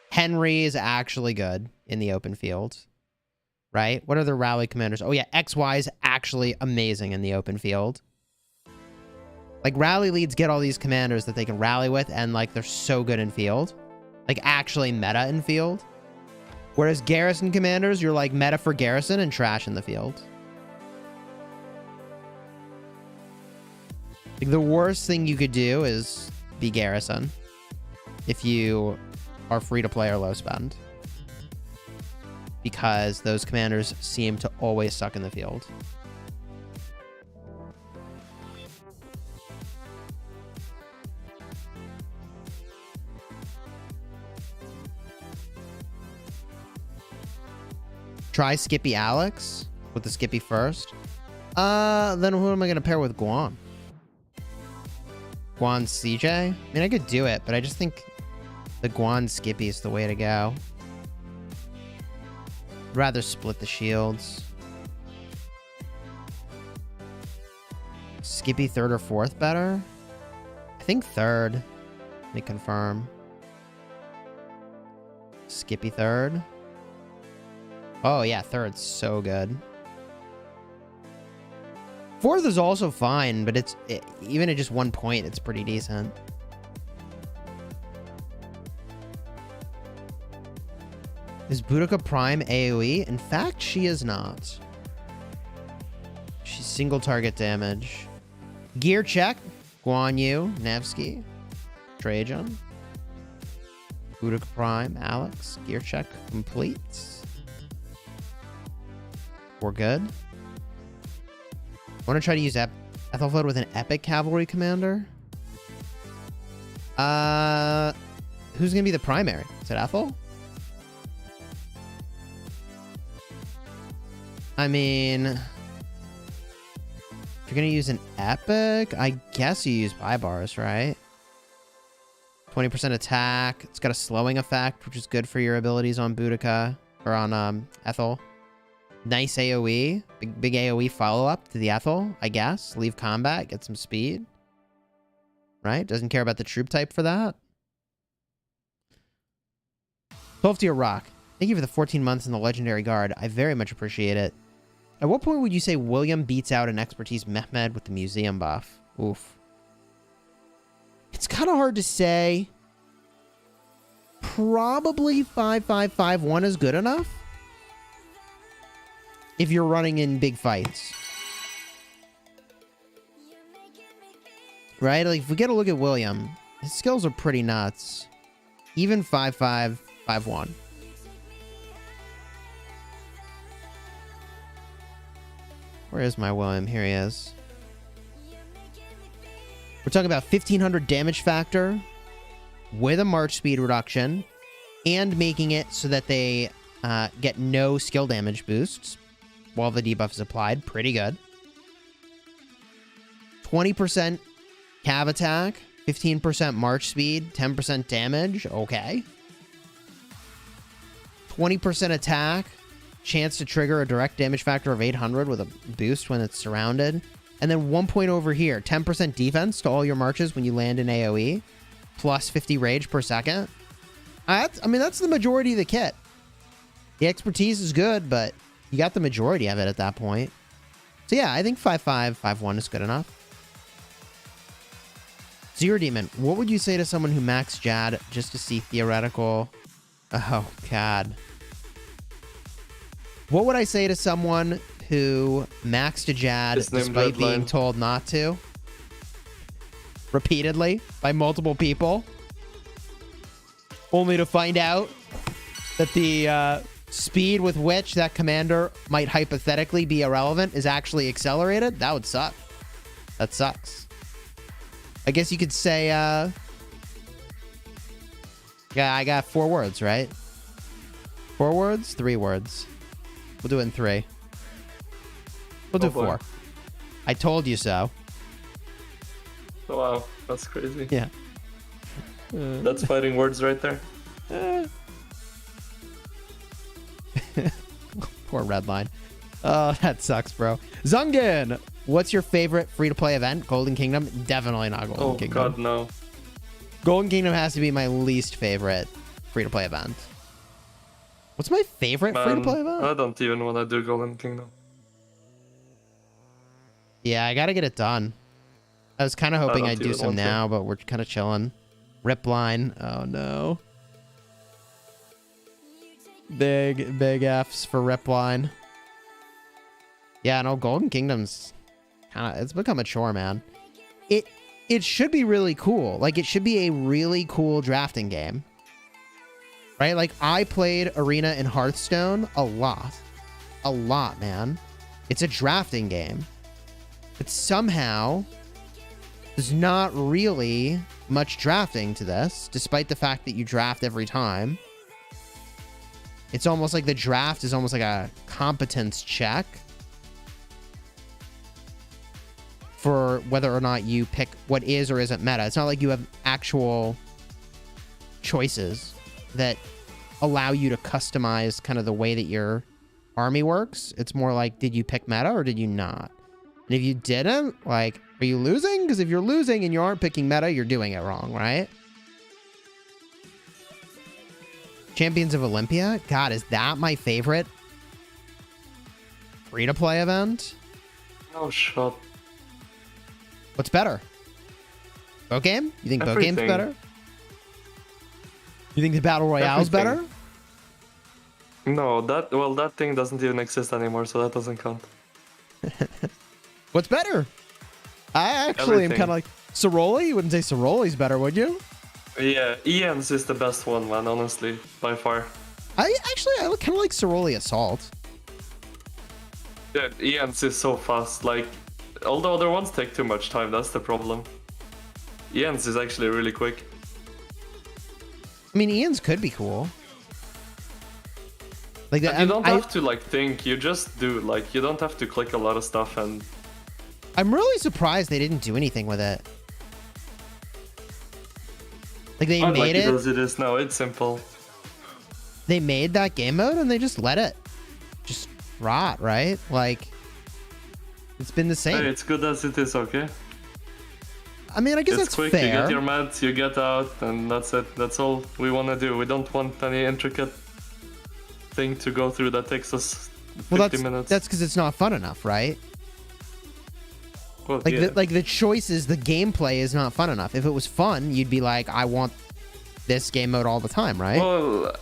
Henry is actually good in the open field. Right? What are the rally commanders? Oh, yeah, XY is actually amazing in the open field. Like, rally leads get all these commanders that they can rally with, and, like, they're so good in field. Like, actually meta in field. Whereas garrison commanders, you're, like, meta for garrison and trash in the field. Like, the worst thing you could do is be garrison. If you are free to play or low spend. Because those commanders seem to always suck in the field. Try Skippy Alex with the Skippy first. Then who am I going to pair with Guan? Guan CJ? I mean, I could do it, but I just think the Guan Skippy is the way to go. I'd rather split the shields. Skippy third or fourth better? I think third. Let me confirm. Skippy third. Oh, yeah, third's so good. Fourth is also fine, but even at just 1 point, it's pretty decent. Is Boudica Prime AoE? In fact, she is not. She's single target damage. Gear check. Guan Yu, Nevsky, Trajan. Boudica Prime, Alex. Gear check complete. We're good. I want to try to use Ethelflaed with an epic cavalry commander. Who's gonna be the primary? Is it Ethel? I mean, if you're gonna use an epic, I guess you use Bybars, right? 20% attack. It's got a slowing effect, which is good for your abilities on Boudica or on Ethel. Nice AoE. Big AoE follow-up to the Ethel, I guess. Leave combat, get some speed. Right? Doesn't care about the troop type for that. 12 tier rock. Thank you for the 14 months in the Legendary Guard. I very much appreciate it. At what point would you say William beats out an expertise Mehmed with the museum buff? Oof. It's kind of hard to say. Probably 5551 is good enough. If you're running in big fights. Right? Like, if we get a look at William, his skills are pretty nuts. Even 5551. Where is my William? Here he is. We're talking about 1500 damage factor with a march speed reduction and making it so that they get no skill damage boosts while the debuff is applied. Pretty good. 20% cav attack, 15% march speed, 10% damage. Okay. 20% attack, chance to trigger a direct damage factor of 800 with a boost when it's surrounded. And then 1 point over here, 10% defense to all your marches when you land in AoE, plus 50 rage per second. I mean, that's the majority of the kit. The expertise is good, but you got the majority of it at that point. So yeah, I think 5551 is good enough. Zero Demon, what would you say to someone who maxed Jad just to see theoretical... Oh, God. What would I say to someone who maxed a Jad despite being told not to? Repeatedly by multiple people. Only to find out that the speed with which that commander might hypothetically be irrelevant is actually accelerated? That would suck. That sucks. I guess you could say, yeah, I got 4 words, right? 4 words? 3 words. We'll do it in 3. We'll do 4. I told you so. Oh, wow, that's crazy. Yeah. That's fighting words right there. Poor Redline. Oh, that sucks, bro. Zungen, what's your favorite free-to-play event? Golden Kingdom? Definitely not Golden Kingdom. Oh, God, no. Golden Kingdom has to be my least favorite free-to-play event. What's my favorite free-to-play event? I don't even want to do Golden Kingdom. Yeah, I gotta get it done. I was kind of hoping I'd do some now, but we're kind of chilling. Ripline. Oh, no. Big F's for Ripline. Yeah, no, Golden Kingdom's kind of... It's become a chore, man. It should be really cool. Like, it should be a really cool drafting game. Right? Like, I played Arena in Hearthstone a lot. A lot, man. It's a drafting game. But somehow, there's not really much drafting to this, despite the fact that you draft every time. It's almost like the draft is almost like a competence check for whether or not you pick what is or isn't meta. It's not like you have actual choices that allow you to customize kind of the way that your army works. It's more like, did you pick meta or did you not? And if you didn't, like, are you losing? Because if you're losing and you aren't picking meta, you're doing it wrong, right? Champions of Olympia? God, is that my favorite free-to-play event? No shot. What's better? Boat game? You think boat game's better? You think the Battle Royale's better? No, that thing doesn't even exist anymore, so that doesn't count. What's better? I actually am kind of like Ceroli. You wouldn't say Ceroli's better, would you? Yeah, Ian's is the best one, man, honestly, by far. I kind of like Ceroli Assault. Yeah, Ian's is so fast. Like, all the other ones take too much time. That's the problem. Ian's is actually really quick. I mean, Ian's could be cool. Like you don't have to like think. You just do. Like you don't have to click a lot of stuff. And I'm really surprised they didn't do anything with it. Like they made it as it is now. It's simple. They made that game mode and they just let it just rot, right? Like it's been the same. Hey, it's good as it is. Okay. I mean, I guess it's that's quick. fair. You get your mats, you get out, and that's it. That's all we want to do. We don't want any intricate thing to go through that takes us 50 minutes. That's because it's not fun enough, right? Well, like, yeah. the choices, the gameplay is not fun enough. If it was fun, you'd be like, I want this game mode all the time, right? Well,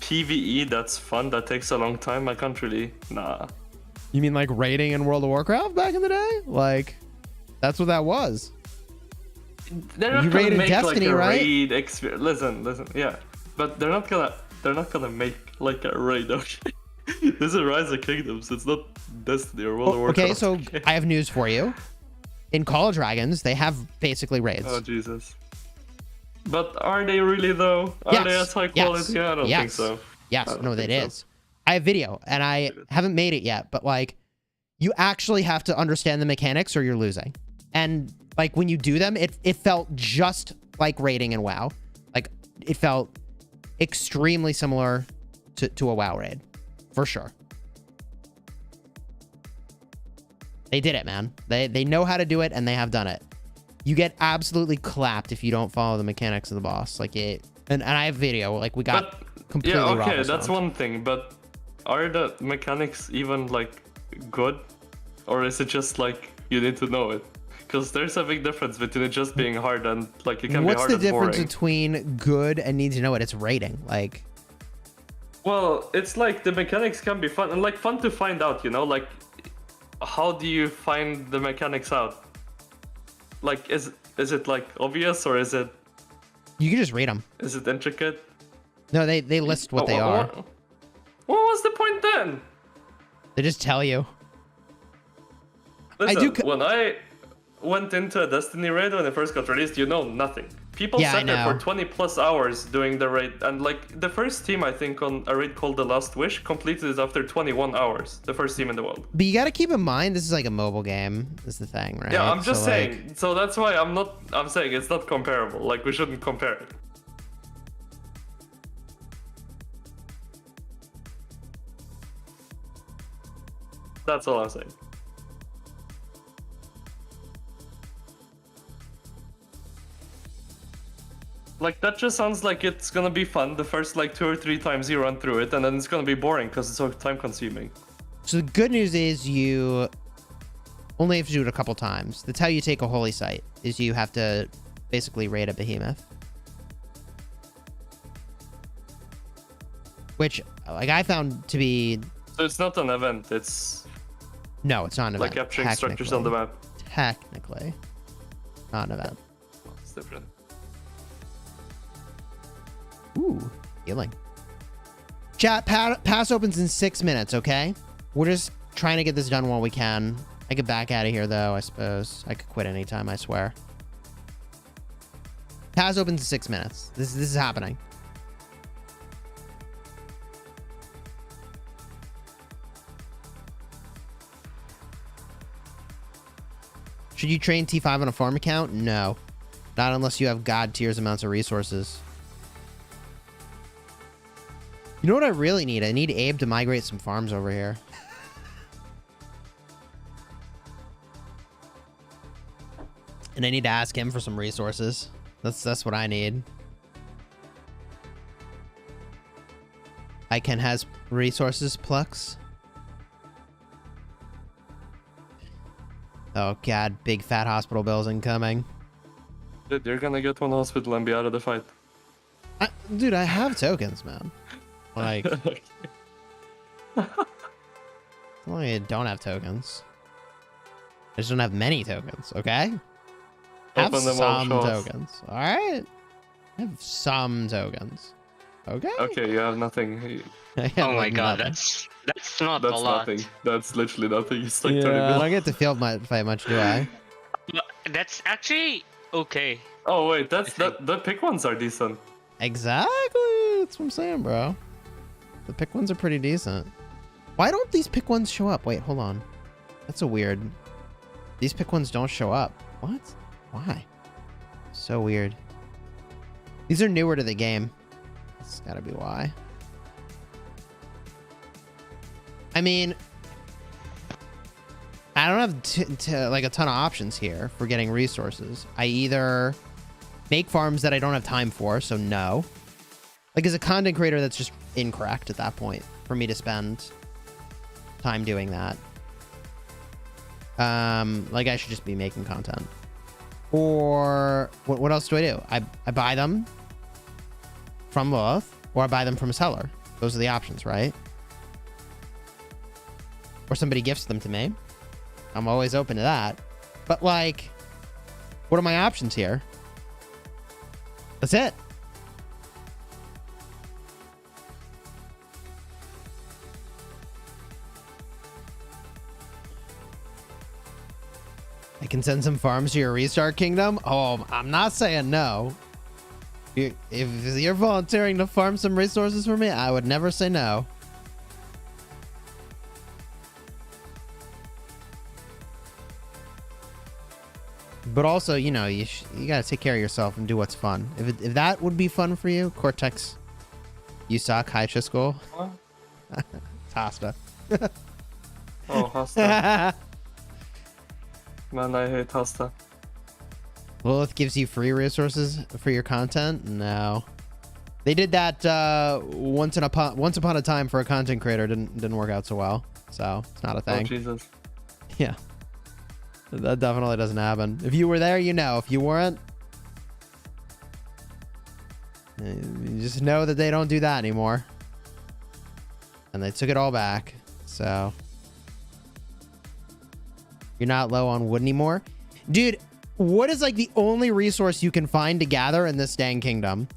PvE, that's fun. That takes a long time. I can't really. Nah. You mean like raiding in World of Warcraft back in the day? Like, that's what that was. They're not you gonna raided make Destiny, like a right? raid experience. Listen, yeah, but they're not gonna make like a raid. Okay, this is Rise of Kingdoms. It's not Destiny or World of Warcraft. Okay, so I have news for you. In Call of Dragons, they have basically raids. Oh Jesus! But are they really though? Are they as high quality? I don't think so. Yes, no, that is. I have video, and I haven't made it yet, but like, you actually have to understand the mechanics, or you're losing. And like when you do them, it felt just like raiding in WoW. Like it felt extremely similar to a WoW raid, for sure. They did it, man. They know how to do it, and they have done it. You get absolutely clapped if you don't follow the mechanics of the boss. Like it, and I have video. Like we got completely yeah, okay, raw that's one thing. But are the mechanics even like good, or is it just like you need to know it? Because there's a big difference between it just being hard and like it can be hard and boring. What's the difference between good and need to know it? It's rating, like. Well, it's like the mechanics can be fun and like fun to find out, you know, like how do you find the mechanics out? Like is it like obvious or is it? You can just read them. Is it intricate? No, they list what they are. What was the point then? They just tell you. Listen, when I went into a Destiny raid when it first got released, you know nothing. People sat there for 20 plus hours doing the raid, and like the first team I think on a raid called The Last Wish completed it after 21 hours. The first team in the world. But you got to keep in mind this is like a mobile game. Is the thing, right? Yeah, I'm just saying. Like... So that's why I'm saying it's not comparable. Like we shouldn't compare it. That's all I'm saying. Like, that just sounds like it's gonna be fun the first, like, 2 or 3 times you run through it, and then it's gonna be boring because it's so time-consuming. So the good news is you only have to do it a couple times. That's how you take a holy site, is you have to basically raid a behemoth. Which, like, I found to be... So it's not an event, it's... No, it's not an event. Like capturing structures on the map. Technically. Not an event. Oh, it's different. Ooh, healing. Chat, pass opens in 6 minutes, okay? We're just trying to get this done while we can. I could back out of here, though, I suppose. I could quit anytime, I swear. Pass opens in 6 minutes. This is happening. Should you train T5 on a farm account? No. Not unless you have god tiers amounts of resources. You know what I really need? I need Abe to migrate some farms over here. And I need to ask him for some resources. That's what I need. Iken has resources, Plux. Oh god, big fat hospital bills incoming. Dude, you're gonna get one hospital and be out of the fight. Dude, I have tokens, man. Like, I don't have tokens. I just don't have many tokens, okay? I have some tokens, alright? I have some tokens, okay? Okay, you have nothing. Oh my god, that's That's not That's a lot. nothing. That's literally nothing. It's like 30 Yeah, I mil. don't get to field fight much, do I? But that's actually okay. Oh wait, that's I think. the pick ones are decent. Exactly. That's what I'm saying, bro. The pick ones are pretty decent. Why don't these pick ones show up? Wait, hold on. That's a weird. These pick ones don't show up. What? Why? So weird. These are newer to the game. That's gotta be why. I mean, I don't have like a ton of options here for getting resources. I either make farms that I don't have time for, so no. Like, as a content creator, that's just incorrect at that point for me to spend time doing that. Like, I should just be making content. Or what else do I do? I buy them from both, or I buy them from a seller. Those are the options, right? Or somebody gifts them to me. I'm always open to that. But, like, what are my options here? That's it. I can send some farms to your restart kingdom. Oh, I'm not saying no. If you're volunteering to farm some resources for me, I would never say no. But also, you know, you gotta take care of yourself and do what's fun. If that would be fun for you, Cortex, you suck. Hi, Chisgule. What? Hasta. Oh, Hasta. Man, I hate Hasta. Lilith gives you free resources for your content? No. They did that once upon a time for a content creator. Didn't work out so well. So it's not a thing. Oh, Jesus. Yeah. That definitely doesn't happen. If you were there, you know. If you weren't, you just know that they don't do that anymore. And they took it all back. So you're not low on wood anymore. Dude, what is like the only resource you can find to gather in this dang kingdom?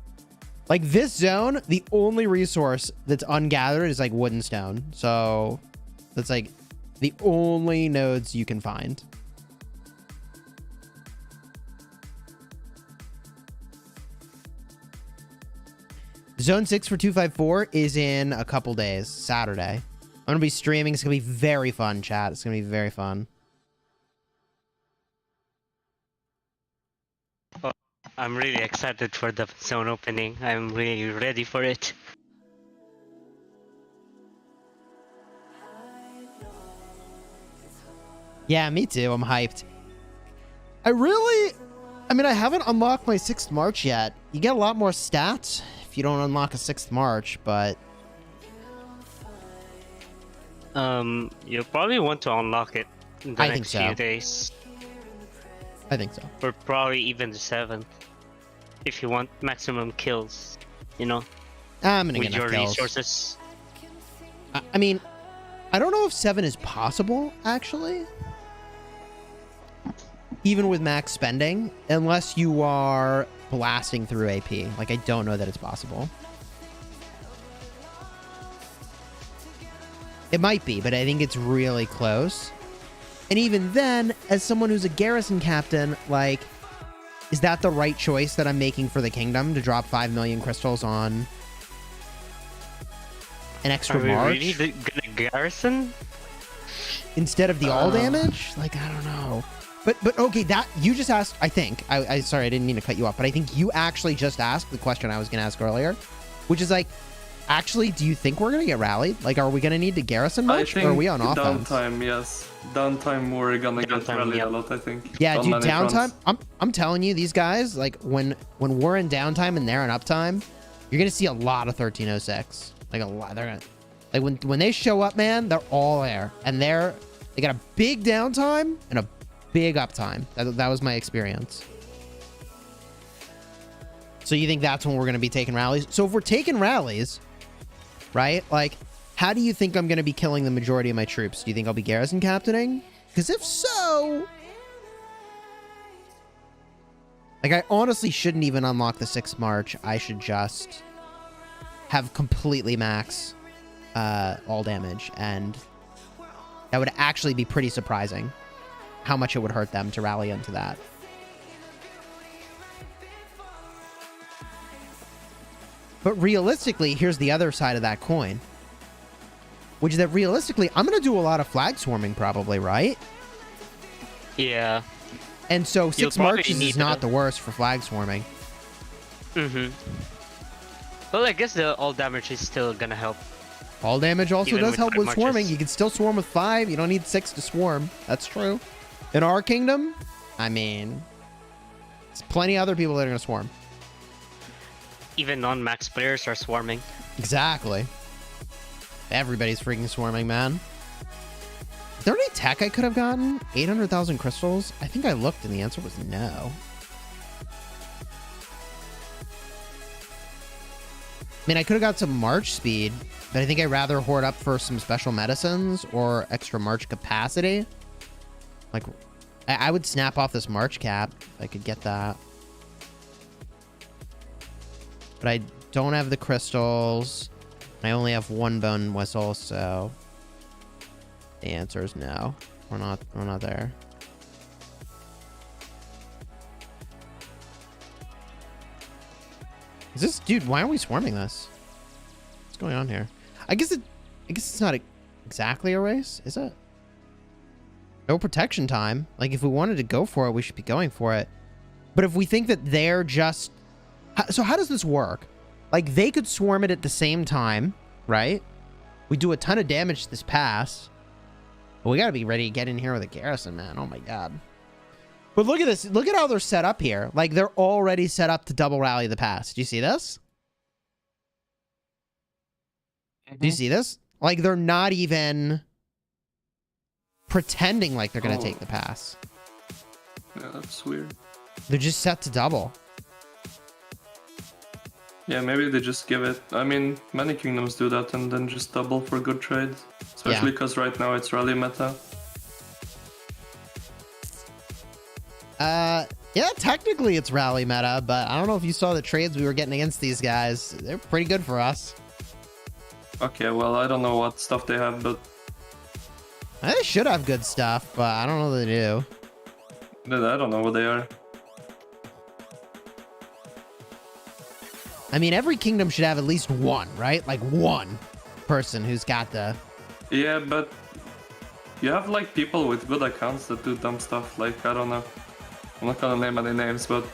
Like this zone, the only resource that's ungathered is like wood and stone. So that's like the only nodes you can find. Zone 6 for 254 is in a couple days, Saturday. I'm going to be streaming. It's going to be very fun, chat. It's going to be very fun. Oh, I'm really excited for the zone opening. I'm really ready for it. Yeah, me too. I'm hyped. I mean, I haven't unlocked my 6th March yet. You get a lot more stats if you don't unlock a 6th March, but... You'll probably want to unlock it in the next few days. I think so. Or probably even the 7th. If you want maximum kills, you know? I'm gonna with get your kills. resources. I mean, I don't know if 7 is possible, actually. Even with max spending, unless you are blasting through AP. Like, I don't know that it's possible. It might be, but I think it's really close. And even then, as someone who's a garrison captain, like, is that the right choice that I'm making for the kingdom to drop 5 million crystals on an extra March? Are we really gonna garrison? Instead of the all damage? Like, I don't know. But okay, that you just asked, I think. I sorry, I didn't mean to cut you off, but I think you actually just asked the question I was going to ask earlier, which is like, actually, do you think we're going to get rallied? Like, are we going to need to garrison much, or are we on offense? Downtime, yes. Downtime, we're gonna get rallied a lot, I think. Yeah, dude, downtime. Fronts. I'm telling you, these guys, like, when we're in downtime and they're in uptime, you're going to see a lot of 1306. Like, a lot. They're gonna, like, when they show up, man, they're all there, and they got a big downtime and a big uptime. That was my experience. So you think that's when we're going to be taking rallies? So if we're taking rallies, right? Like, how do you think I'm going to be killing the majority of my troops? Do you think I'll be garrison captaining? Because if so... Like, I honestly shouldn't even unlock the 6th March. I should just have completely max all damage, and that would actually be pretty surprising how much it would hurt them to rally into that. But realistically, here's the other side of that coin, which is that realistically, I'm going to do a lot of flag swarming probably, right? Yeah. And so 6 marches is not the the worst for flag swarming. Mm-hmm. Well, I guess the all damage is still gonna help. All damage also Even does with help 5 with swarming. marches. You can still swarm with 5. You don't need 6 to swarm. That's true. In our kingdom, I mean, there's plenty of other people that are going to swarm. Even non-max players are swarming. Exactly. Everybody's freaking swarming, man. Is there any tech I could have gotten? 800,000 crystals? I think I looked and the answer was no. I mean, I could have got some march speed, but I think I'd rather hoard up for some special medicines or extra march capacity. Like, I would snap off this march cap if I could get that. But I don't have the crystals. I only have 1 bone whistle, so the answer is no. We're not there. Is this dude, why are we swarming this? What's going on here? I guess it's not exactly a race, is it? No protection time. Like, if we wanted to go for it, we should be going for it. But if we think that they're just... So how does this work? Like, they could swarm it at the same time, right? We do a ton of damage this pass. But we gotta be ready to get in here with a garrison, man. Oh my god. But look at this. Look at how they're set up here. Like, they're already set up to double rally the pass. Do you see this? Do you see this? Like, they're not even pretending like they're going to take the pass. Yeah, that's weird. They're just set to double. Yeah, maybe they just give it. I mean, many kingdoms do that and then just double for good trades. Especially because right now it's rally meta. Yeah, technically it's rally meta, but I don't know if you saw the trades we were getting against these guys. They're pretty good for us. Okay, well, I don't know what stuff they have, but... They should have good stuff, but I don't know that they do. I don't know what they are. I mean, every kingdom should have at least one, right? Like, one person who's got the... Yeah, but... You have, like, people with good accounts that do dumb stuff, like, I don't know. I'm not gonna name any names, but...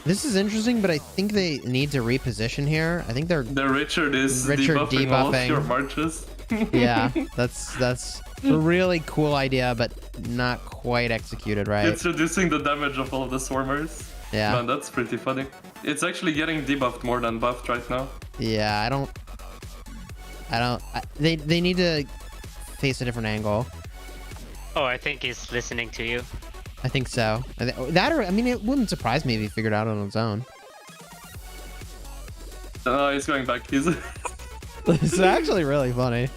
This is interesting, but I think they need to reposition here. I think they're... The Richard is debuffing all of your marches. Yeah, that's a really cool idea, but not quite executed right. It's reducing the damage of all of the swarmers. Yeah. Man, that's pretty funny. It's actually getting debuffed more than buffed right now. Yeah, they need to face a different angle. Oh, I think he's listening to you. I think so. I mean, it wouldn't surprise me if he figured it out on his own. He's going back. He's... It's actually really funny.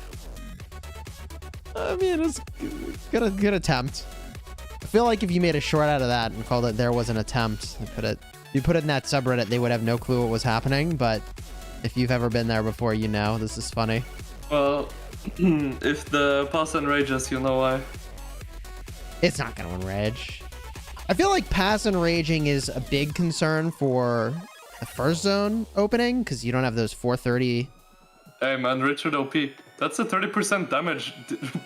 I mean, it's good attempt. I feel like if you made a short out of that and called it "There Was an Attempt," you put it in that subreddit, they would have no clue what was happening. But if you've ever been there before, you know this is funny. Well, if the pass enrages, you know why. It's not going to enrage. I feel like pass enraging is a big concern for the first zone opening because you don't have those 430. Hey man, Richard OP. That's a 30% damage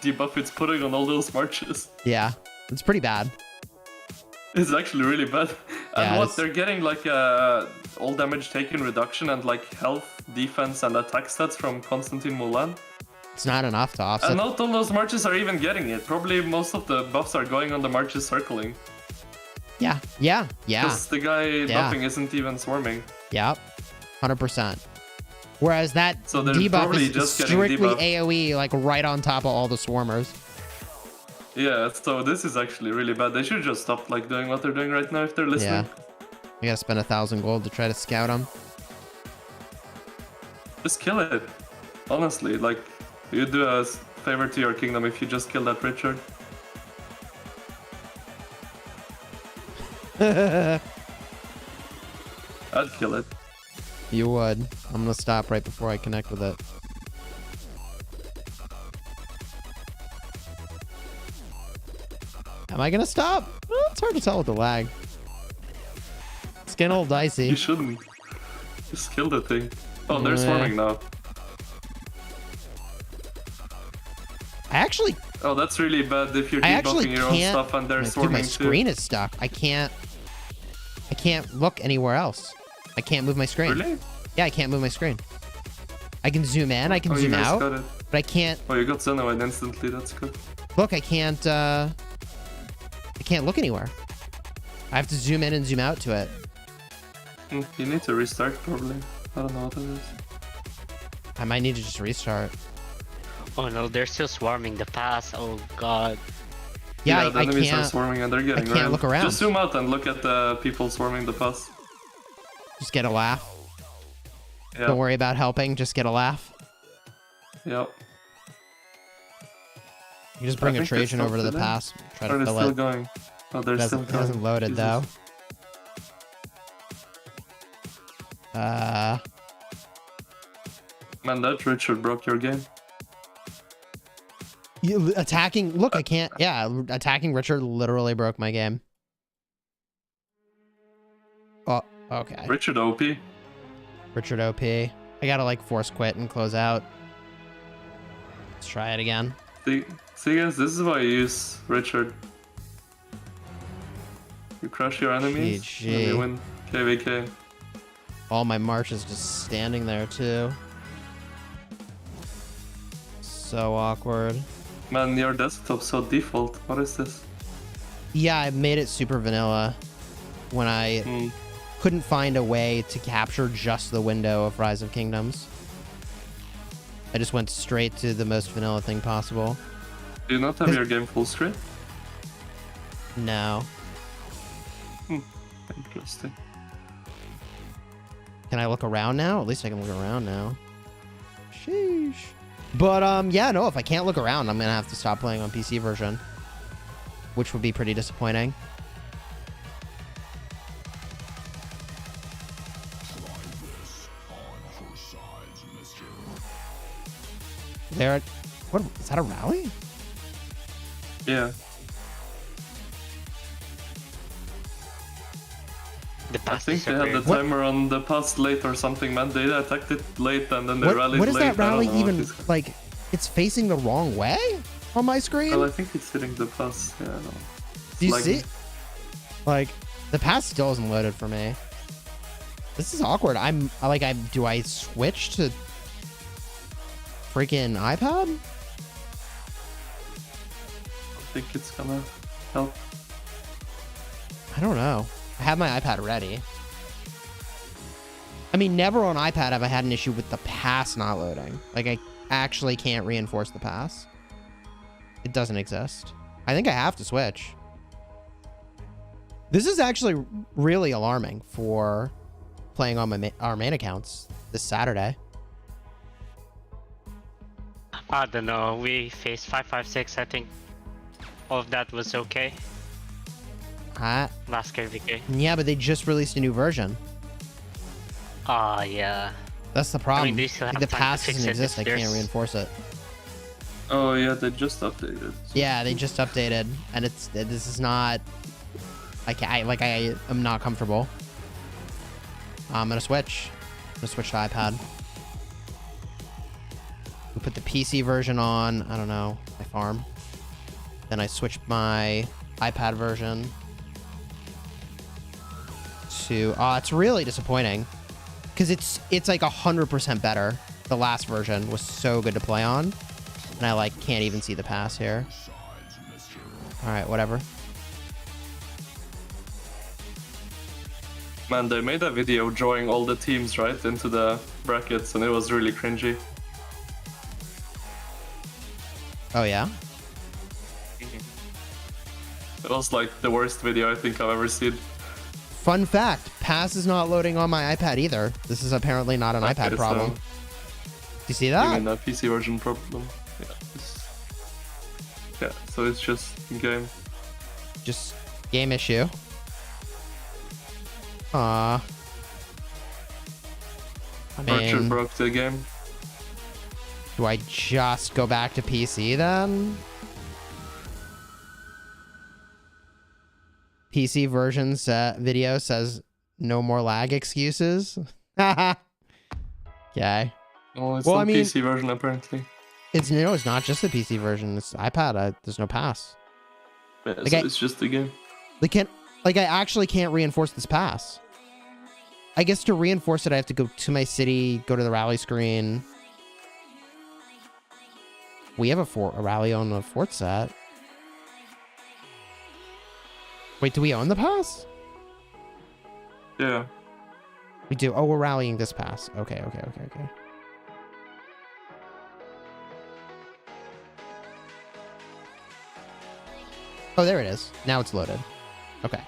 debuff it's putting on all those marches. Yeah, it's pretty bad. It's actually really bad. And Yeah, they're getting like all damage taken reduction and like health, defense, and attack stats from Constantine Mulan. It's not enough to offset. And not all those marches are even getting it. Probably most of the buffs are going on the marches circling. Yeah. Because the guy buffing isn't even swarming. Yep, 100%. Whereas that So they're debuff probably is just getting strictly debuffed. AoE, like right on top of all the swarmers. Yeah, so this is actually really bad. They should just stop like doing what they're doing right now if they're listening. Yeah. You gotta spend 1,000 gold to try to scout them. Just kill it. Honestly, like, you do a favor to your kingdom if you just kill that Richard. I'd kill it. You would. I'm gonna stop right before I connect with it. Am I gonna stop? Well, it's hard to tell with the lag. It's getting a little dicey. You shouldn't. Just kill the thing. Oh, they're swarming now. I actually... Oh, that's really bad if you're debuffing your own stuff and they're swarming my too. screen is stuck. I can't look anywhere else. I can't move my screen. Really? Yeah, I can't move my screen. I can zoom in, I can zoom out, got it. but I can't... Oh, you got Xenoid instantly, that's good. Look, I can't look anywhere. I have to zoom in and zoom out to it. You need to restart, probably. I don't know what it is. I might need to just restart. Oh no, they're still swarming the pass. Oh god. Yeah, the I enemies are can't... swarming and they're getting I can't look around. Just zoom out and look at the people swarming the pass. Just get a laugh. Yeah. Don't worry about helping, just get a laugh. Yep. You just bring a Trajan over to the pass. Try to fill still it. going. Oh, they're still It going. hasn't loaded, though. Man, that Richard broke your game. You, attacking... Look, I can't... Yeah, attacking Richard literally broke my game. Oh, okay. Richard OP. Richard OP. I gotta, like, force quit and close out. Let's try it again. See guys, this is why you use Richard. You crush your enemies, GG. and you win KvK. All my March is just standing there, too. So awkward. Man, your desktop's so default. What is this? Yeah, I made it super vanilla when I couldn't find a way to capture just the window of Rise of Kingdoms. I just went straight to the most vanilla thing possible. Do you not have your game full screen? No. Interesting. Can I look around now? At least I can look around now. Sheesh. But, yeah, no, if I can't look around, I'm gonna have to stop playing on PC version. Which would be pretty disappointing. There... What? Is that a rally? Yeah. The I pass think they had the disappeared. timer on the pass late or something, man. They attacked it late and then they rallied What is late. that rally I don't know what even... is- Like, it's facing the wrong way on my screen? Well, I think it's hitting the pass. Yeah, I know. Do you lagging. see? Like, the pass still isn't loaded for me. This is awkward. Do I switch to freaking iPad? I think it's gonna help. I don't know. I have my iPad ready. I mean, never on iPad have I had an issue with the pass not loading. Like, I actually can't reinforce the pass. It doesn't exist. I think I have to switch. This is actually really alarming for playing on our main accounts this Saturday. I don't know. We faced 556. I think all of that was okay. Last KvK. Yeah, but they just released a new version. Yeah. That's the problem. they still have the time to pass fix doesn't it exist. I if can't there's- reinforce it. Oh yeah, they just updated. Yeah, they just updated, and this is not. I am not comfortable. I'm gonna switch. I'm gonna switch to iPad. We put the PC version on. I don't know. I farm. Then I switch my iPad version to. It's really disappointing because it's like 100% better. The last version was so good to play on, and I like can't even see the pass here. All right, whatever. Man, they made a video drawing all the teams right into the brackets, and it was really cringy. Oh yeah. It was like the worst video I think I've ever seen. Fun fact: pass is not loading on my iPad either. This is apparently not an iPad problem. Do you see You that? mean a PC version problem? Yeah, so it's just game. Just game issue. I Archer mean, broke the game. do I just go back to PC then? PC version's video says no more lag excuses. Okay. Well, it's Well, on I mean- PC version apparently. It's not just the PC version. It's iPad. There's no pass. Yeah, Like so I- it's just a game. I actually can't reinforce this pass. I guess to reinforce it, I have to go to my city, go to the rally screen. We have a rally on the fort set. Wait, do we own the pass? Yeah. We do. Oh, we're rallying this pass. Okay. Oh, there it is. Now it's loaded. Okay.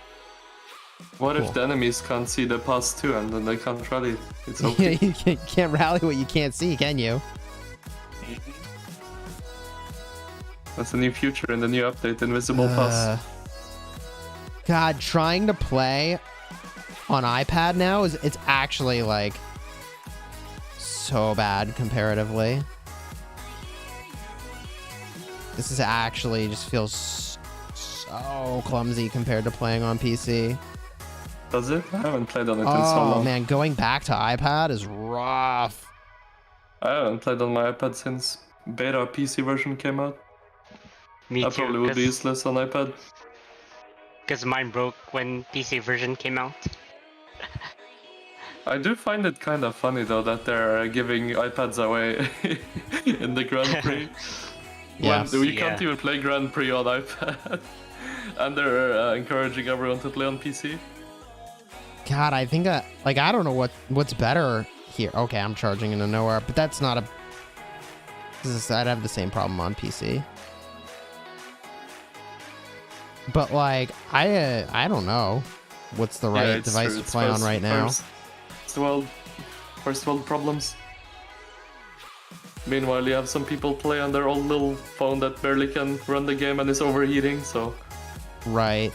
What Cool. if the enemies can't see the pass too, and then they can't rally? It's Yeah, okay. you can't rally what you can't see, can you? That's a new feature in the new update, Invisible Pass. God, trying to play on iPad now it's actually like so bad comparatively. This is actually just feels so clumsy compared to playing on PC. Does it? I haven't played on it in so long. Oh man, going back to iPad is rough. I haven't played on my iPad since beta PC version came out. Me That too. probably would be useless on iPad. Because mine broke when PC version came out. I do find it kind of funny though that they're giving iPads away in the Grand Prix. Yes. When we can't even play Grand Prix on iPad. And they're encouraging everyone to play on PC. God, I think I don't know what's better here. Okay, I'm charging into nowhere, but that's not a. I'd have the same problem on PC. But like, I don't know what's the right device to play on right now. First world problems. Meanwhile, you have some people play on their old little phone that barely can run the game and is overheating. So. Right.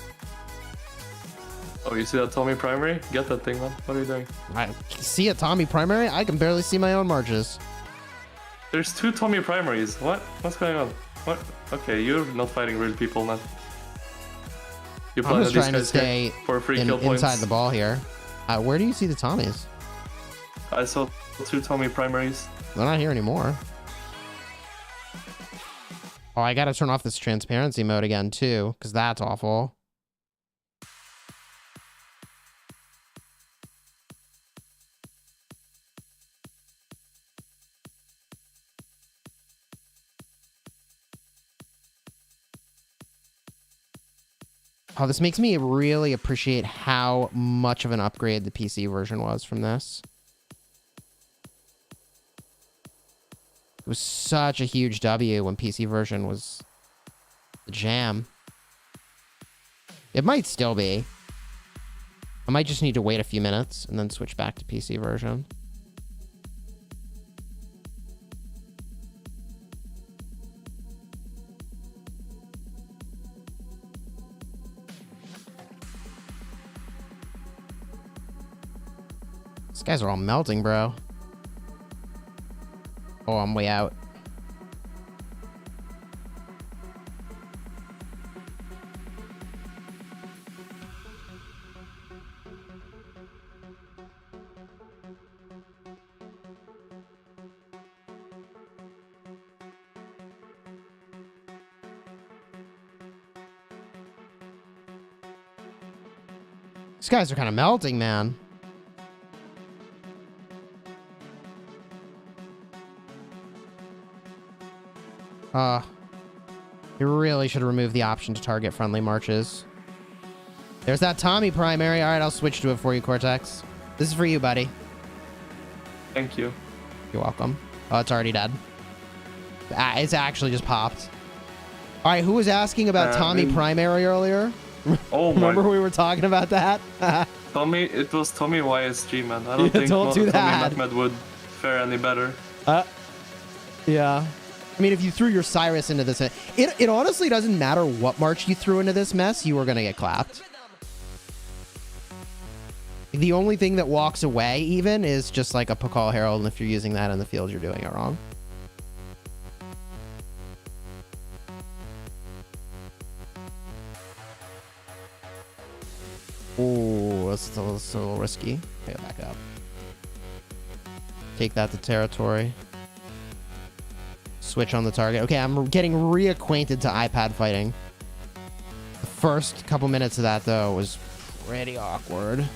Oh, you see that Tommy primary? Get that thing, man. What are you doing? I see a Tommy primary. I can barely see my own marches. There's 2 Tommy primaries. What? What's going on? What? Okay, you're not fighting real people, man. You I'm just trying to these guys stay here for free kill points. inside the ball here. Where do you see the Tommies? I saw 2 Tommy primaries. They're not here anymore. Oh, I gotta turn off this transparency mode again too, because that's awful. Oh, this makes me really appreciate how much of an upgrade the PC version was from this. It was such a huge W when PC version was the jam. It might still be. I might just need to wait a few minutes and then switch back to PC version. These guys are all melting, bro. Oh, I'm way out. These guys are kind of melting, man. You really should remove the option to target friendly marches. There's that Tommy primary. All right, I'll switch to it for you, Cortex. This is for you, buddy. Thank you. You're welcome. Oh, it's already dead. It's actually just popped. All right, who was asking about Tommy primary earlier? Oh Remember my. we were talking about that? Tommy, it was Tommy YSG, man. I don't think don't do that. Tommy Mehmed would fare any better. Yeah. I mean, if you threw your Cyrus into this, it honestly doesn't matter what march you threw into this mess, you were going to get clapped. The only thing that walks away even is just like a Pakal Herald, and if you're using that in the field, you're doing it wrong. Oh, that's a little risky. Okay, back up. Take that to territory. Switch on the target. Okay, I'm getting reacquainted to iPad fighting. The first couple minutes of that, though, was pretty awkward.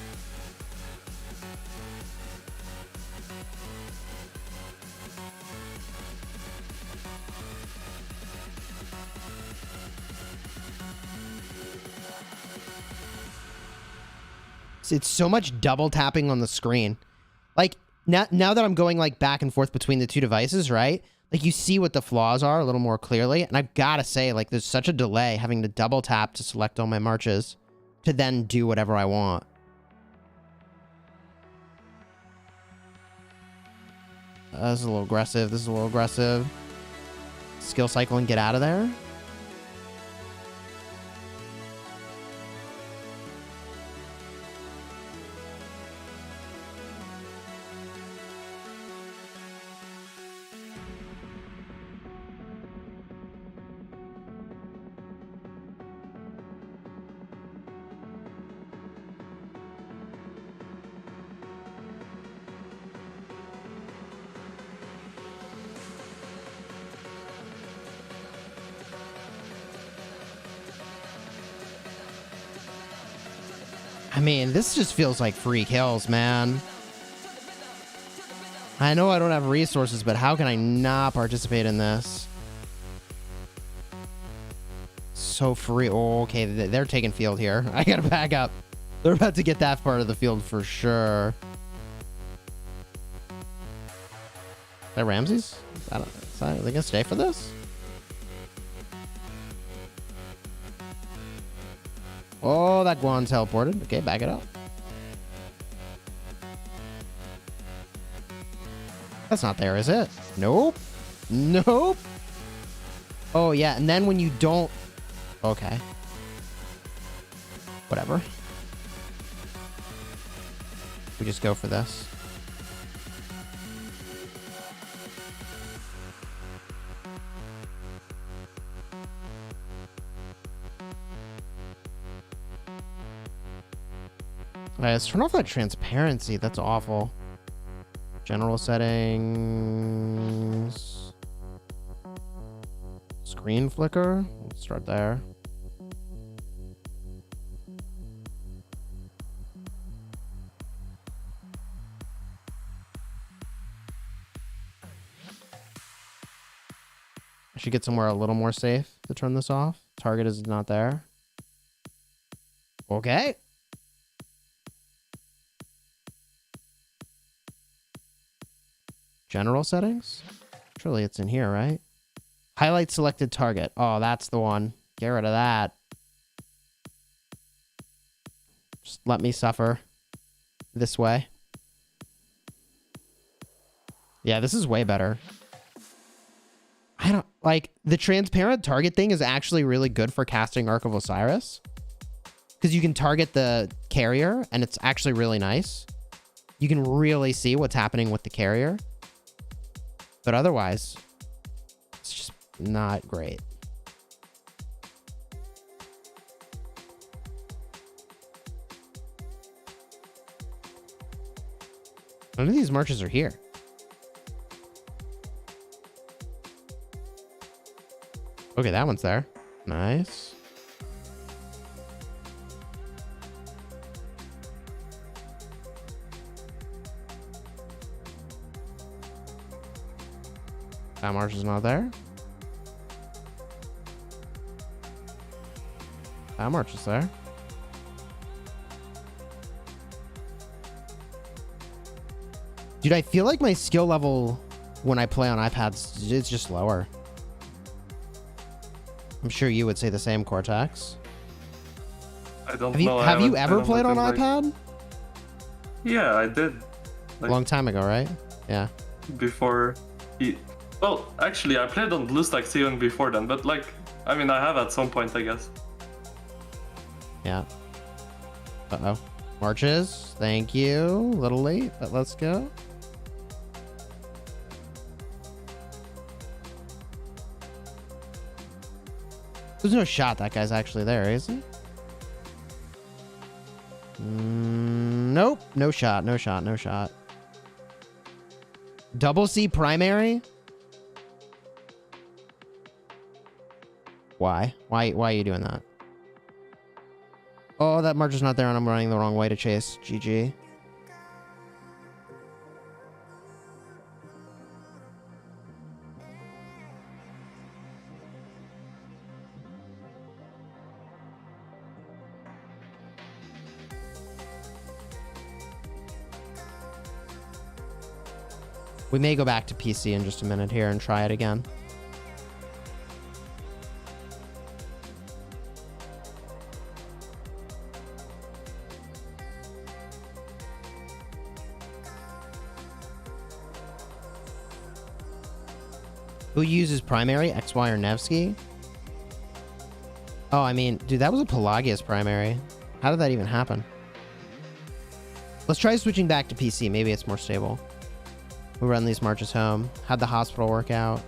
It's so much double tapping on the screen. Like, now that I'm going, like, back and forth between the two devices, right? Like, you see what the flaws are a little more clearly. And I've got to say, like, there's such a delay having to double tap to select all my marches to then do whatever I want. This is a little aggressive. This is a little aggressive. Skill cycle and get out of there. I mean, this just feels like free kills, man. I know I don't have resources, but how can I not participate in this? So free. Oh, okay, they're taking field here. I gotta back up. They're about to get that part of the field for sure. Is that Ramses? Are they gonna stay for this? Oh, that Guan teleported. Okay, back it up. That's not there, is it? Nope. Nope. Oh, yeah, and then when you don't... Okay. Whatever. We just go for this. Alright, let's turn off that transparency. That's awful. General settings. Screen flicker. Let's start there. I should get somewhere a little more safe to turn this off. Target is not there. Okay. General settings? Surely it's in here, right? Highlight selected target. Oh, that's the one. Get rid of that. Just let me suffer this way. Yeah, this is way better. I don't like the transparent target thing is actually really good for casting Ark of Osiris because you can target the carrier and it's actually really nice. You can really see what's happening with the carrier. But otherwise, it's just not great. None of these marches are here. Okay, that one's there. Nice. That march is not there. That march is there. Dude, I feel like my skill level when I play on iPads is just lower. I'm sure you would say the same, Cortex. I don't know. Have you ever played on iPad? Yeah, I did. Like, a long time ago, right? Yeah. Before he... Well, actually, I played on BlueStack Xeon before then, but like, I mean, I have at some point, I guess. Yeah. Uh-oh. Marches. Thank you. A little late, but let's go. There's no shot that guy's actually there, is he? Nope. No shot. No shot. No shot. Double C primary? Why? Why are you doing that? Oh, that march is not there and I'm running the wrong way to chase. GG. We may go back to PC in just a minute here and try it again. Who uses primary? XY or Nevsky? Oh, I mean, dude, that was a Pelagius primary. How did that even happen? Let's try switching back to PC. Maybe it's more stable. We'll run these marches home. How'd the hospital work out?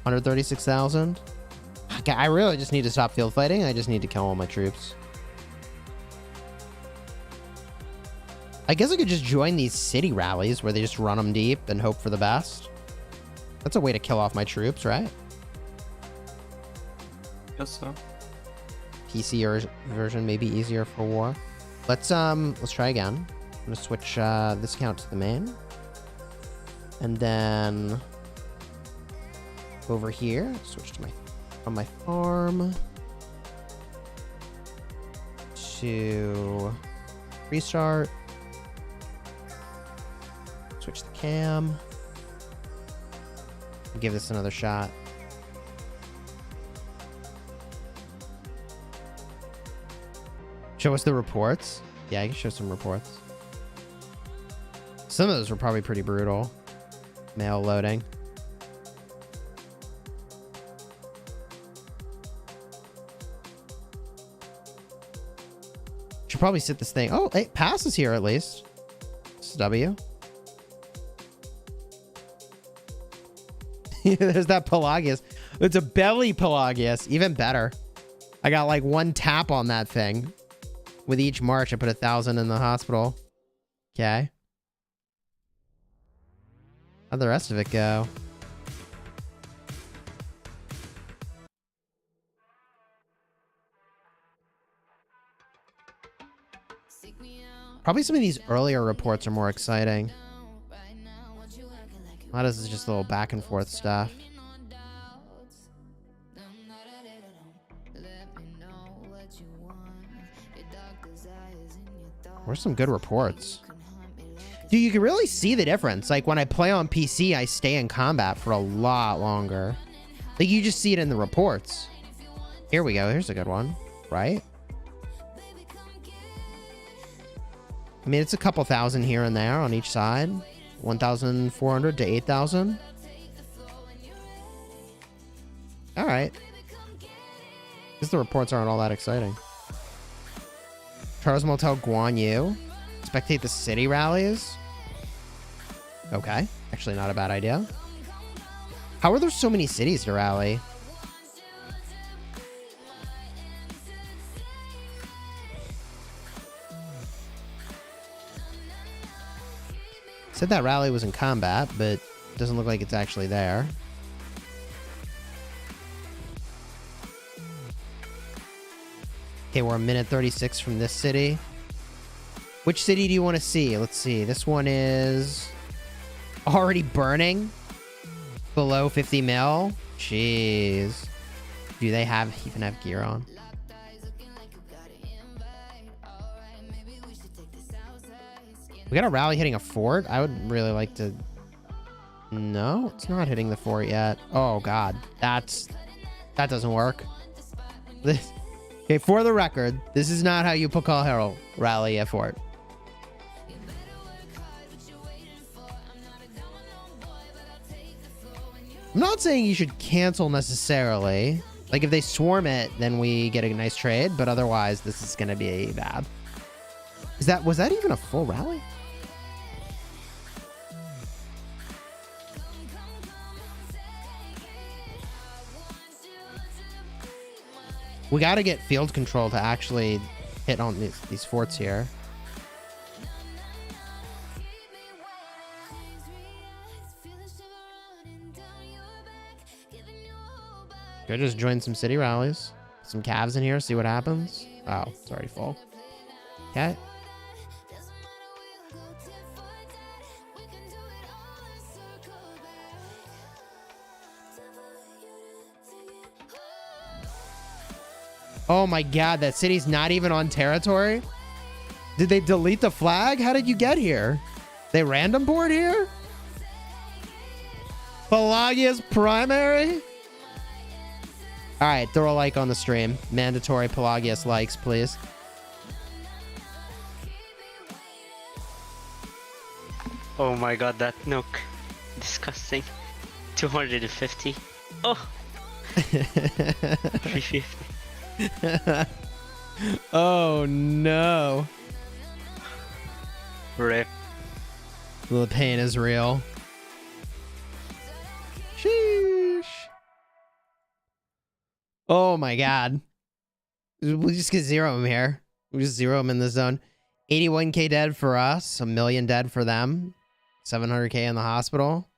136,000? Okay, I really just need to stop field fighting. I just need to kill all my troops. I guess I could just join these city rallies where they just run them deep and hope for the best. That's a way to kill off my troops, right? Guess so. PC version may be easier for war. Let's try again. I'm gonna switch this account to the main. And then over here, switch to from my farm to restart. Switch the cam. Give this another shot. Show us the reports. Yeah, I can show some reports. Some of those were probably pretty brutal. Mail loading. Should probably sit this thing. Oh, hey, pass is here at least. This is W. There's that Pelagius. It's a belly Pelagius. Even better. I got like one tap on that thing. With each march, I put 1,000 in the hospital. Okay. How'd the rest of it go? Probably some of these earlier reports are more exciting. A lot of this is just a little back and forth stuff. Where's some good reports? Dude, you can really see the difference. Like, when I play on PC, I stay in combat for a lot longer. Like, you just see it in the reports. Here we go. Here's a good one. Right? I mean, it's a couple thousand here and there on each side. 1,400 to 8,000. All right. Because the reports aren't all that exciting. Charles Motel Guan Yu. Spectate the city rallies. Okay. Actually, not a bad idea. How are there so many cities to rally? Said that rally was in combat, but it doesn't look like it's actually there. Okay, we're a minute 36 from this city. Which city do you want to see? Let's see. This one is already burning. Below 50 mil. Jeez. Do they even have gear on? We got a rally hitting a fort. I would really like to... No, it's not hitting the fort yet. Oh, God. That doesn't work. Okay, for the record, this is not how you Pakal Herald rally a fort. I'm not saying you should cancel necessarily. Like, if they swarm it, then we get a nice trade. But otherwise, this is going to be bad. Was that even a full rally? We got to get field control to actually hit on these forts here. Could just join some city rallies. Some calves in here, see what happens. Oh, it's already full. Okay. Oh my god, that city's not even on territory? Did they delete the flag? How did you get here? They random board here? Pelagia's primary? Alright, throw a like on the stream. Mandatory Pelagius likes, please. Oh my god, that nuke. Disgusting. 250. Oh! 350. Oh no. Rip. The pain is real. Sheesh. Oh my god. We'll just get zero him here. We'll just zero him in the zone. 81k dead for us. 1 million dead for them. 700k in the hospital.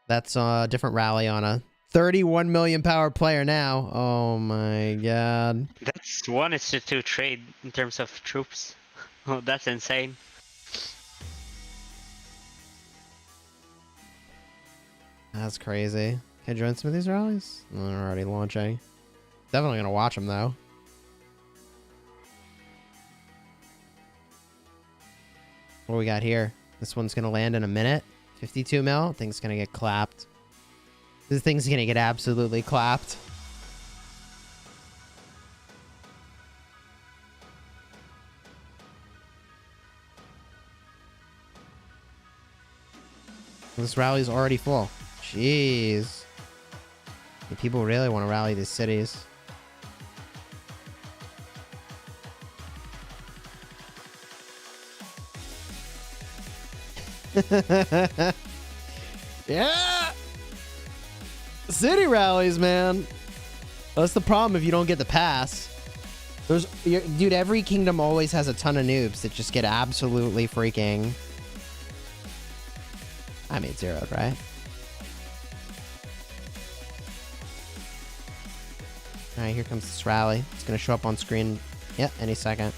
That's a different rally on a 31 million power player now. Oh my god. That's 1:2 trade in terms of troops. Oh, that's insane. That's crazy. Can I join some of these rallies? Oh, they're already launching. Definitely gonna watch them though. What do we got here? This one's gonna land in a minute. 52 mil. Thing's gonna get clapped. This thing's gonna get absolutely clapped. This rally's already full. Jeez. People really want to rally these cities. Yeah! City rallies, man. That's the problem if you don't get the pass. Dude, every kingdom always has a ton of noobs that just get absolutely freaking... I made zeroed, right? Alright, here comes this rally. It's gonna show up on screen, yep, any second.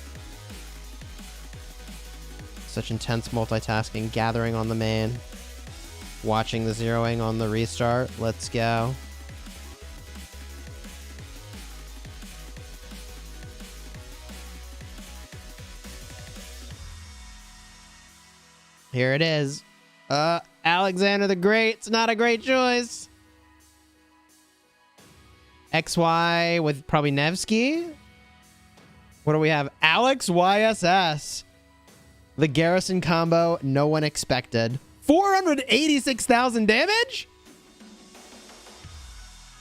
Such intense multitasking, gathering on the main. Watching the zeroing on the restart. Let's go. Here it is. Alexander the Great. It's not a great choice. XY with probably Nevsky. What do we have? Alex YSS. The garrison combo no one expected. 486,000 damage?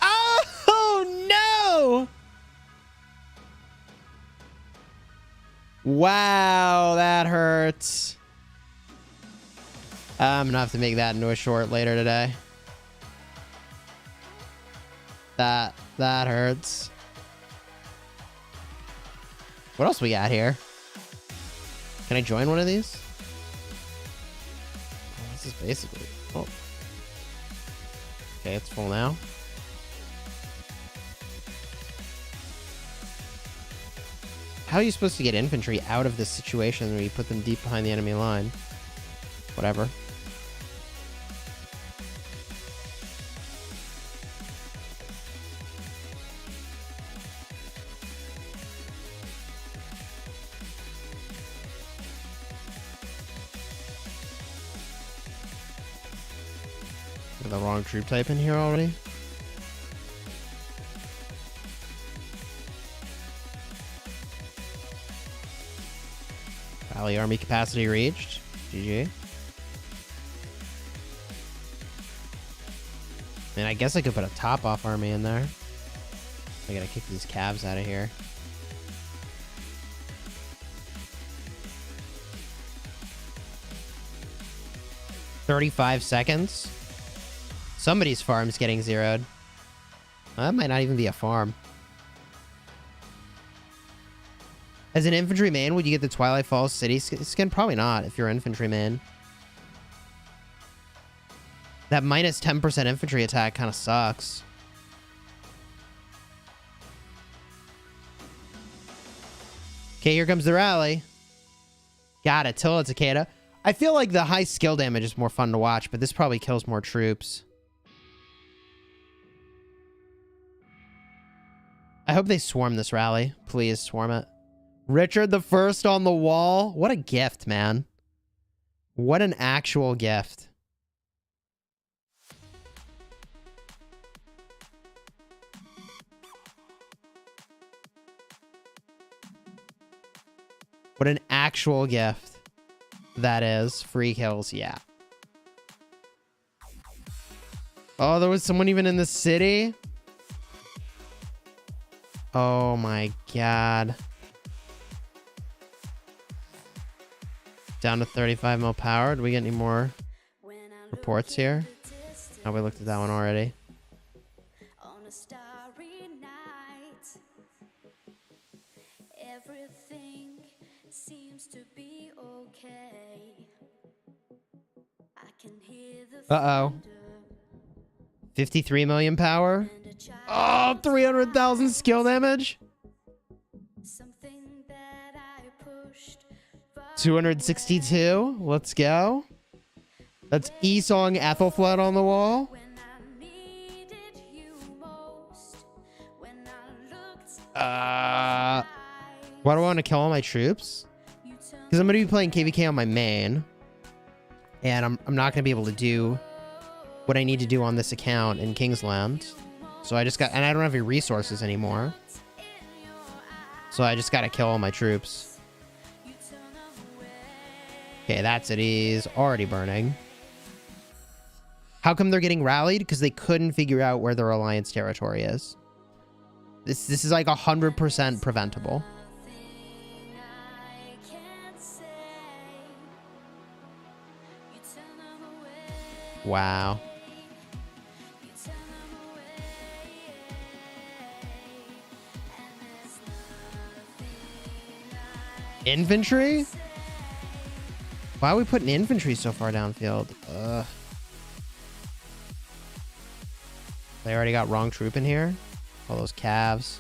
Oh no! Wow, that hurts. I'm gonna have to make that into a short later today. That hurts. What else we got here? Can I join one of these? Oh, this is basically... Oh. Okay, it's full now. How are you supposed to get infantry out of this situation where you put them deep behind the enemy line? Whatever. The wrong troop type in here already. Rally army capacity reached. GG. And I guess I could put a top off army in there. I gotta kick these calves out of here. $35 Somebody's farm's getting zeroed. That might not even be a farm. As an infantryman, would you get the Twilight Falls City skin? Probably not if you're an infantryman. That minus 10% infantry attack kind of sucks. Okay, here comes the rally. Got it. Till it's a Takeda. I feel like the high skill damage is more fun to watch, but this probably kills more troops. I hope they swarm this rally. Please swarm it. Richard the First on the wall. What a gift, man. What an actual gift. What an actual gift that is. Free kills, yeah. Oh, there was someone even in the city? Oh my god. Down to 35 mil power. Do we get any more reports here? Oh, we looked at that one already. Uh-oh. 53 million power. Oh, 300,000 skill damage. 262. Let's go. That's Esong Ethelfled on the wall. Why do I want to kill all my troops? Because I'm going to be playing KvK on my main. And I'm not going to be able to do what I need to do on this account in Kingsland. So I just got... And I don't have any resources anymore. So I just got to kill all my troops. Okay, that's it. He's already burning. How come they're getting rallied? Because they couldn't figure out where their alliance territory is. This is like 100% preventable. Wow. Infantry? Why are we putting infantry so far downfield? Ugh. They already got wrong troop in here. All those calves.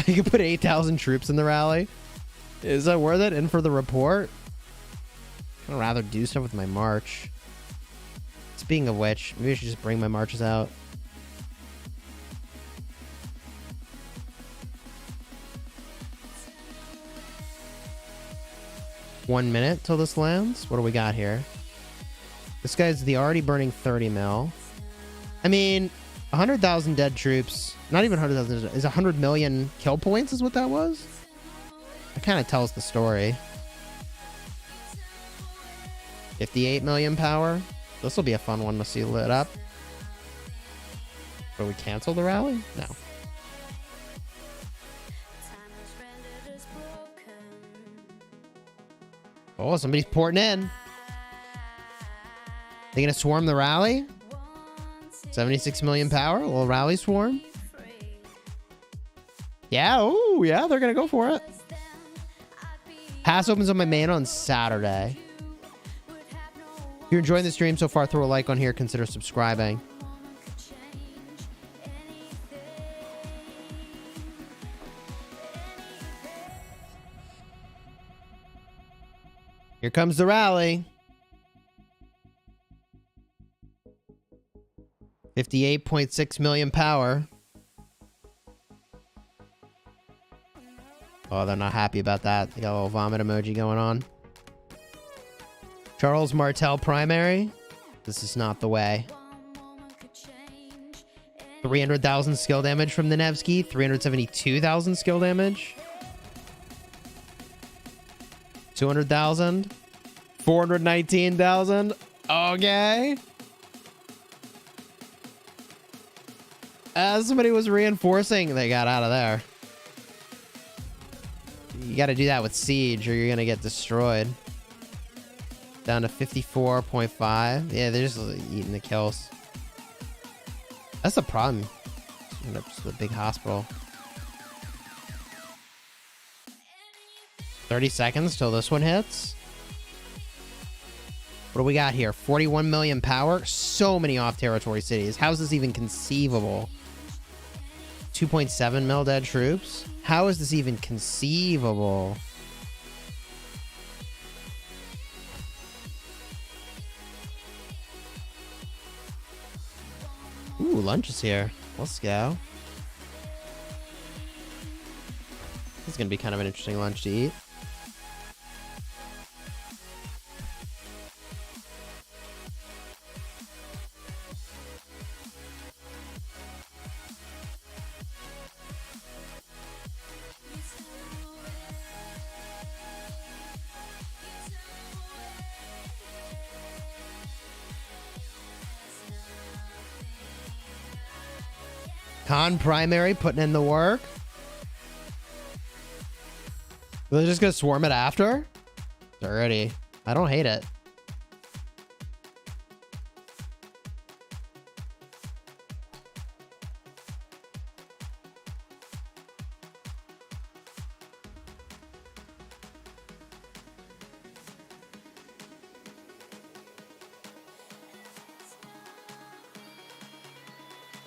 You could put 8,000 troops in the rally. Is that worth it? And for the report? I'd rather do stuff with my march. Speaking of which, maybe I should just bring my marches out. One minute till this lands. What do we got here? This guy's already burning 30 mil. I mean, 100,000 dead troops. Not even 100,000. Is 100 million kill points is what that was? That kind of tells the story. 58 million power. This will be a fun one to see lit up. But we cancel the rally? No. Oh, somebody's porting in. They gonna swarm the rally? 76 million power, a little rally swarm. Yeah, oh yeah, they're gonna go for it. Pass opens on my main on Saturday. If you're enjoying the stream so far, throw a like on here, consider subscribing. Here comes the rally. 58.6 million power. Oh, they're not happy about that. They got a little vomit emoji going on. Charles Martel primary. This is not the way. 300,000 skill damage from the Nevsky. 372,000 skill damage. 200,000. 419,000. Okay. As somebody was reinforcing, they got out of there. You got to do that with siege or you're going to get destroyed. Down to 54.5. Yeah, they're just eating the kills. That's the problem. End up just with a big hospital. 30 seconds till this one hits. What do we got here? 41 million power. So many off-territory cities. How is this even conceivable? 2.7 mil dead troops. How is this even conceivable? Ooh, lunch is here. Let's go. This is going to be kind of an interesting lunch to eat. Con primary putting in the work. They're just gonna swarm it after? Already. I don't hate it.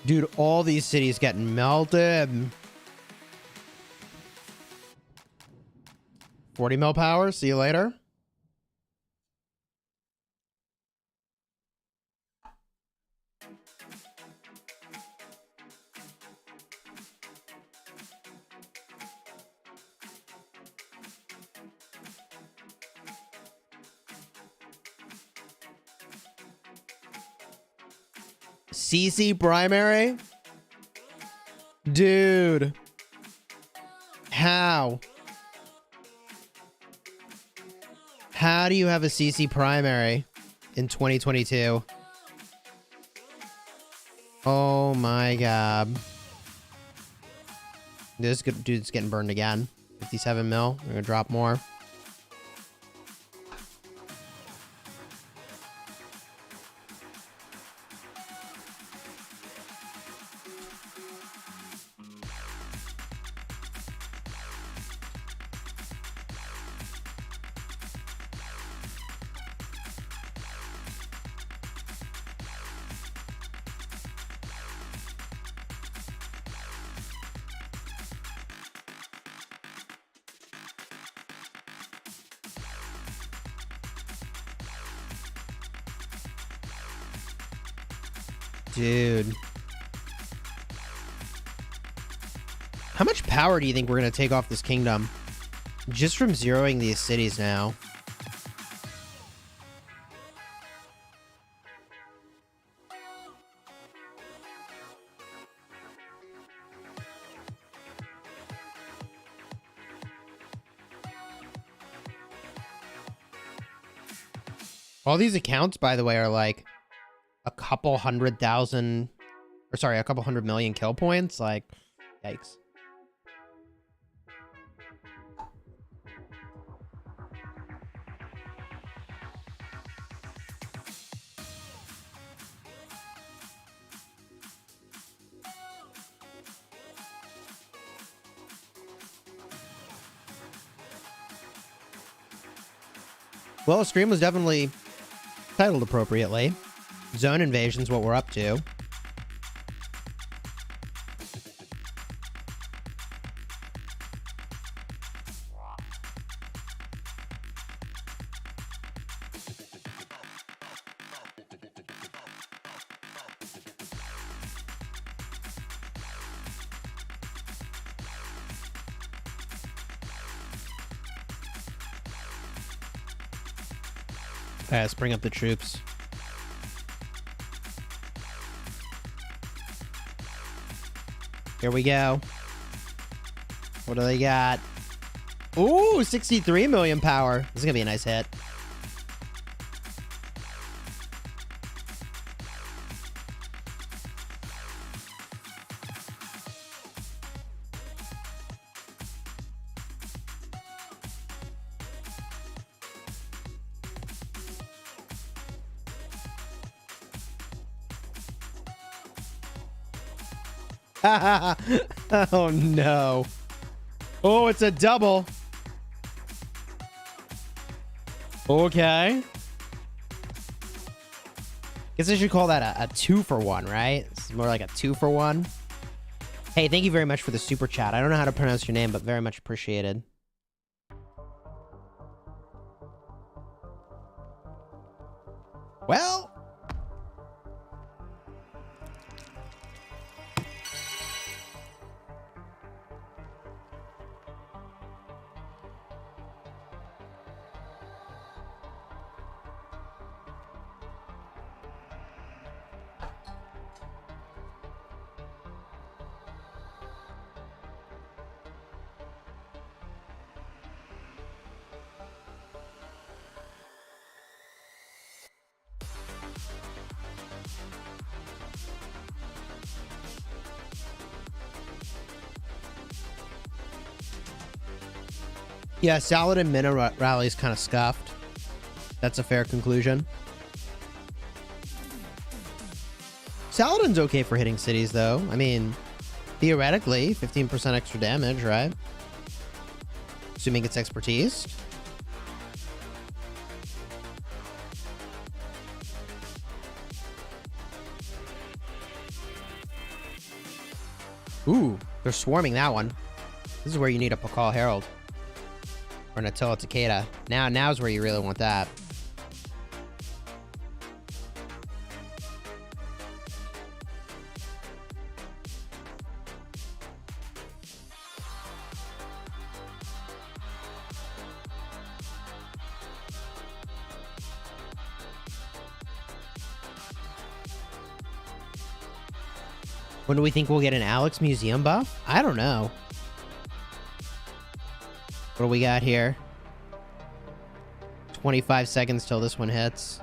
Dude, all these cities getting melted. 40 mil power. See you later. CC primary? Dude. How? How do you have a CC primary in 2022? Oh my god. This dude's getting burned again. 57 mil. We're gonna drop more. Dude. How much power do you think we're going to take off this kingdom? Just from zeroing these cities now. All these accounts, by the way, are like a couple 100,000, or sorry, a couple 100 million kill points. Like, yikes. Well, stream was definitely titled appropriately. Zone invasion's what we're up to. Okay, let's bring up the troops. Here we go. What do they got? Ooh, 63 million power. This is gonna be a nice hit. Oh, no. Oh, it's a double. Okay. Guess I should call that a 2-for-1, right? It's more like a 2-for-1. Hey, thank you very much for the super chat. I don't know how to pronounce your name, but very much appreciated. Well... Yeah, Saladin Mina rally is kind of scuffed. That's a fair conclusion. Saladin's okay for hitting cities, though. I mean, theoretically, 15% extra damage, right? Assuming it's expertise. Ooh, they're swarming that one. This is where you need a Pakal Herald. Or an Attila Takeda. Now's where you really want that. When do we think we'll get an Alex Museum buff? I don't know. What do we got here? 25 seconds till this one hits.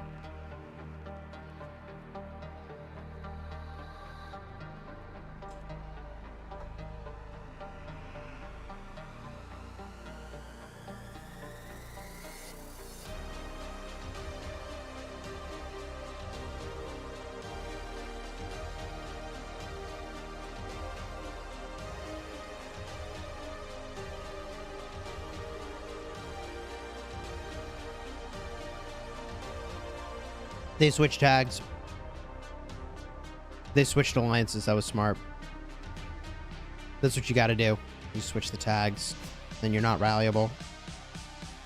They switched tags. They switched alliances. That was smart. That's what you got to do. You switch the tags. Then you're not rallyable.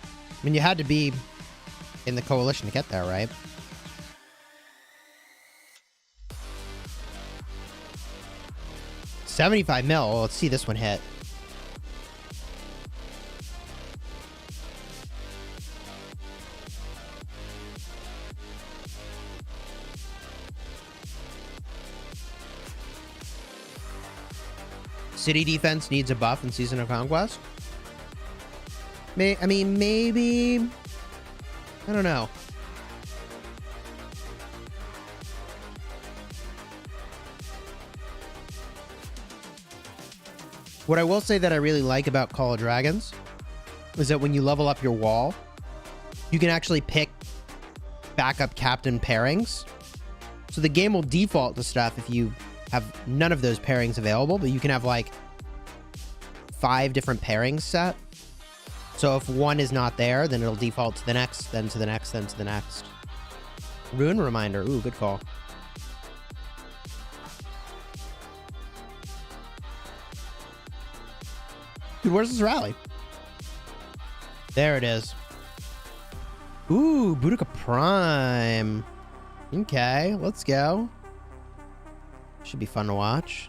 I mean, you had to be in the coalition to get there, right? $75 mil. Well, let's see this one hit. City defense needs a buff in Season of Conquest. I mean, maybe... I don't know. What I will say that I really like about Call of Dragons is that when you level up your wall, you can actually pick backup captain pairings. So the game will default to stuff if you have none of those pairings available, but you can have like 5 different pairings set. So if one is not there, then it'll default to the next, then to the next, then to the next. Rune Reminder. Ooh, good call. Dude, where's this rally? There it is. Ooh, Boudica Prime. Okay, let's go. Should be fun to watch.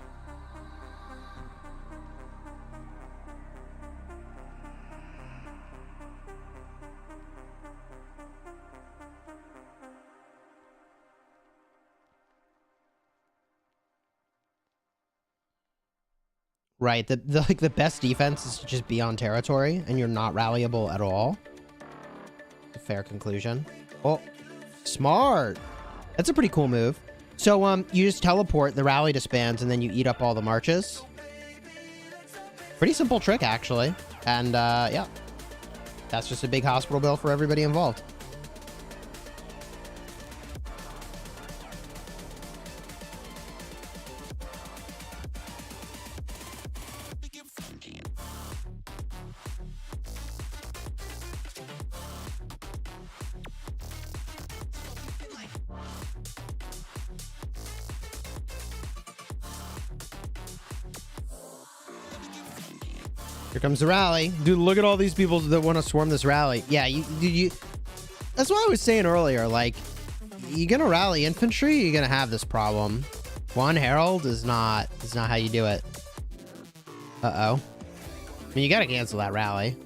Right, the best defense is to just be on territory, and you're not rallyable at all. A fair conclusion. Oh, smart. That's a pretty cool move. So, you just teleport, the rally disbands, and then you eat up all the marches. Pretty simple trick, actually. And, yeah. That's just a big hospital bill for everybody involved. Here comes the rally. Dude, look at all these people that want to swarm this rally. Yeah, you that's what I was saying earlier. Like, you're gonna rally infantry, you're gonna have this problem. One herald is not how you do it. Uh-oh. I mean, you gotta cancel that rally.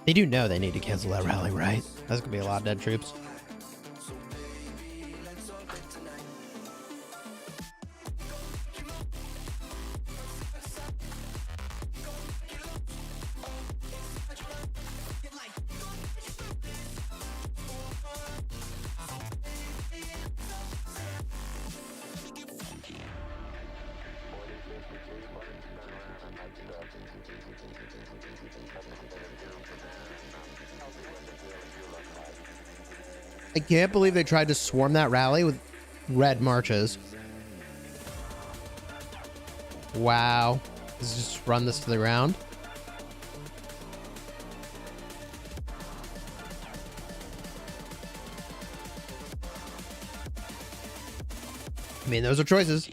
They do know they need to cancel that rally, right? That's gonna be a lot of dead troops. I can't believe they tried to swarm that rally with red marches. Wow. Let's just run this to the ground. I mean, those are choices.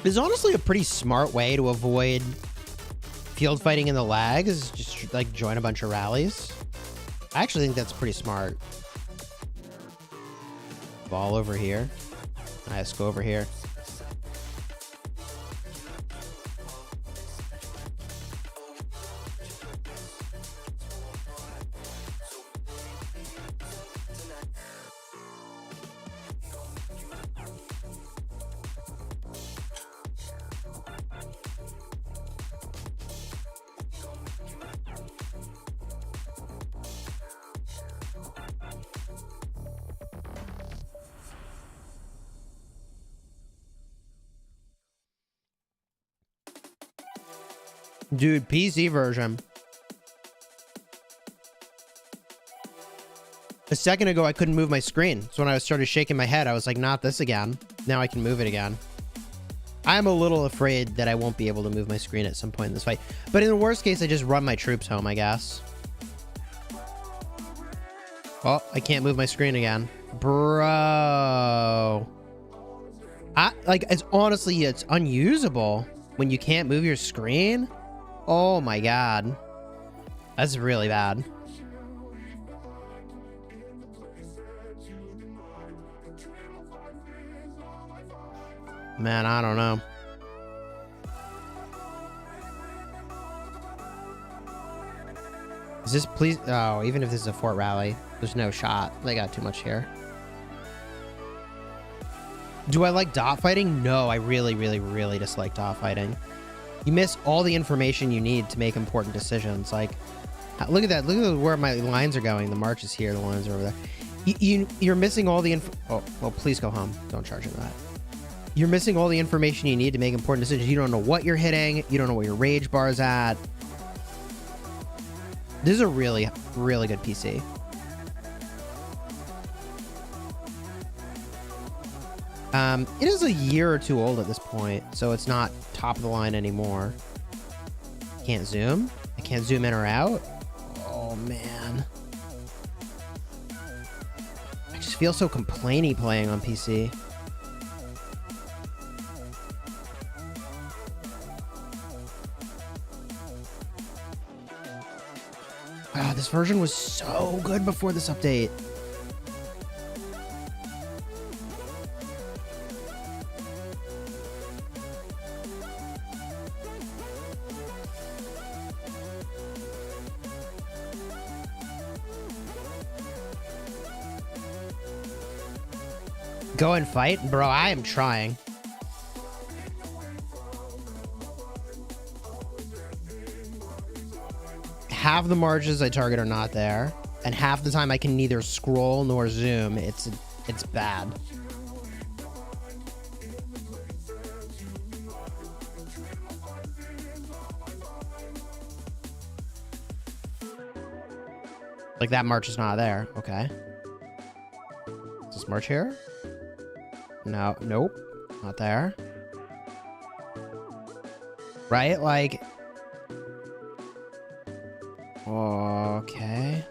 It's honestly a pretty smart way to avoid field fighting in the lag, is just like join a bunch of rallies. I actually think that's pretty smart. Ball over here. Nice, go over here. Dude, PC version. A second ago, I couldn't move my screen. So when I started shaking my head, I was like, not this again. Now I can move it again. I'm a little afraid that I won't be able to move my screen at some point in this fight. But in the worst case, I just run my troops home, I guess. Oh, I can't move my screen again. Bro. It's honestly, it's unusable when you can't move your screen. Oh my god. That's really bad. Man, I don't know. Is this please? Oh, even if this is a fort rally, there's no shot. They got too much here. Do I like dot fighting? No, I really, really, really dislike dot fighting. You miss all the information you need to make important decisions. Like, look at that. Look at where my lines are going. The march is here. The lines are over there. You're missing all the info. Oh, well, please go home. Don't charge him that. You're missing all the information you need to make important decisions. You don't know what you're hitting. You don't know what your rage bar is at. This is a really, really good PC. It is a year or two old at this point, so it's not top of the line anymore. Can't zoom. I can't zoom in or out. Oh, man. I just feel so complainy playing on PC. Wow, this version was so good before this update. Go and fight? Bro, I am trying. Half the marches I target are not there, and half the time I can neither scroll nor zoom. It's bad. Like, that march is not there. Okay. Is this march here? No, nope. Not there. Right? Like... Okay.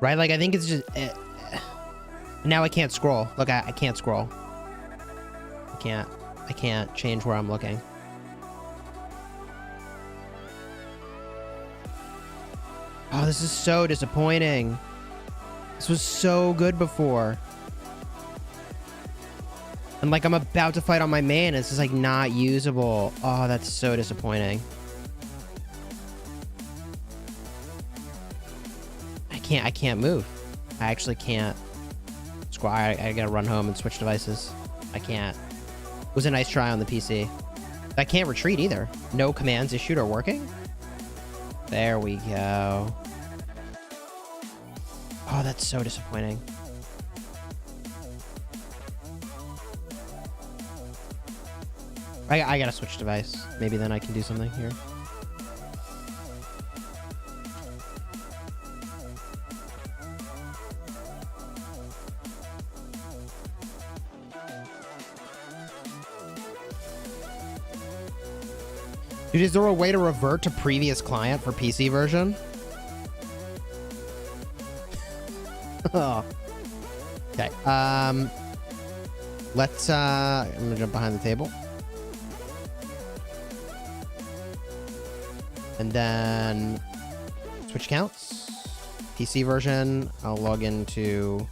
Right? Like, I think it's just... Now I can't scroll. Look, I can't scroll. I can't change where I'm looking. Oh, this is so disappointing. This was so good before. And like I'm about to fight on my main, it's just like not usable. Oh, that's so disappointing. I can't move. I actually can't. I gotta run home and switch devices. I can't. It was a nice try on the PC. I can't retreat either. No commands issued or working. There we go. Oh, that's so disappointing. I gotta switch device. Maybe then I can do something here. Dude, is there a way to revert to previous client for PC version? Oh. Okay. Let's I'm gonna jump behind the table. And then switch accounts. PC version. I'll log into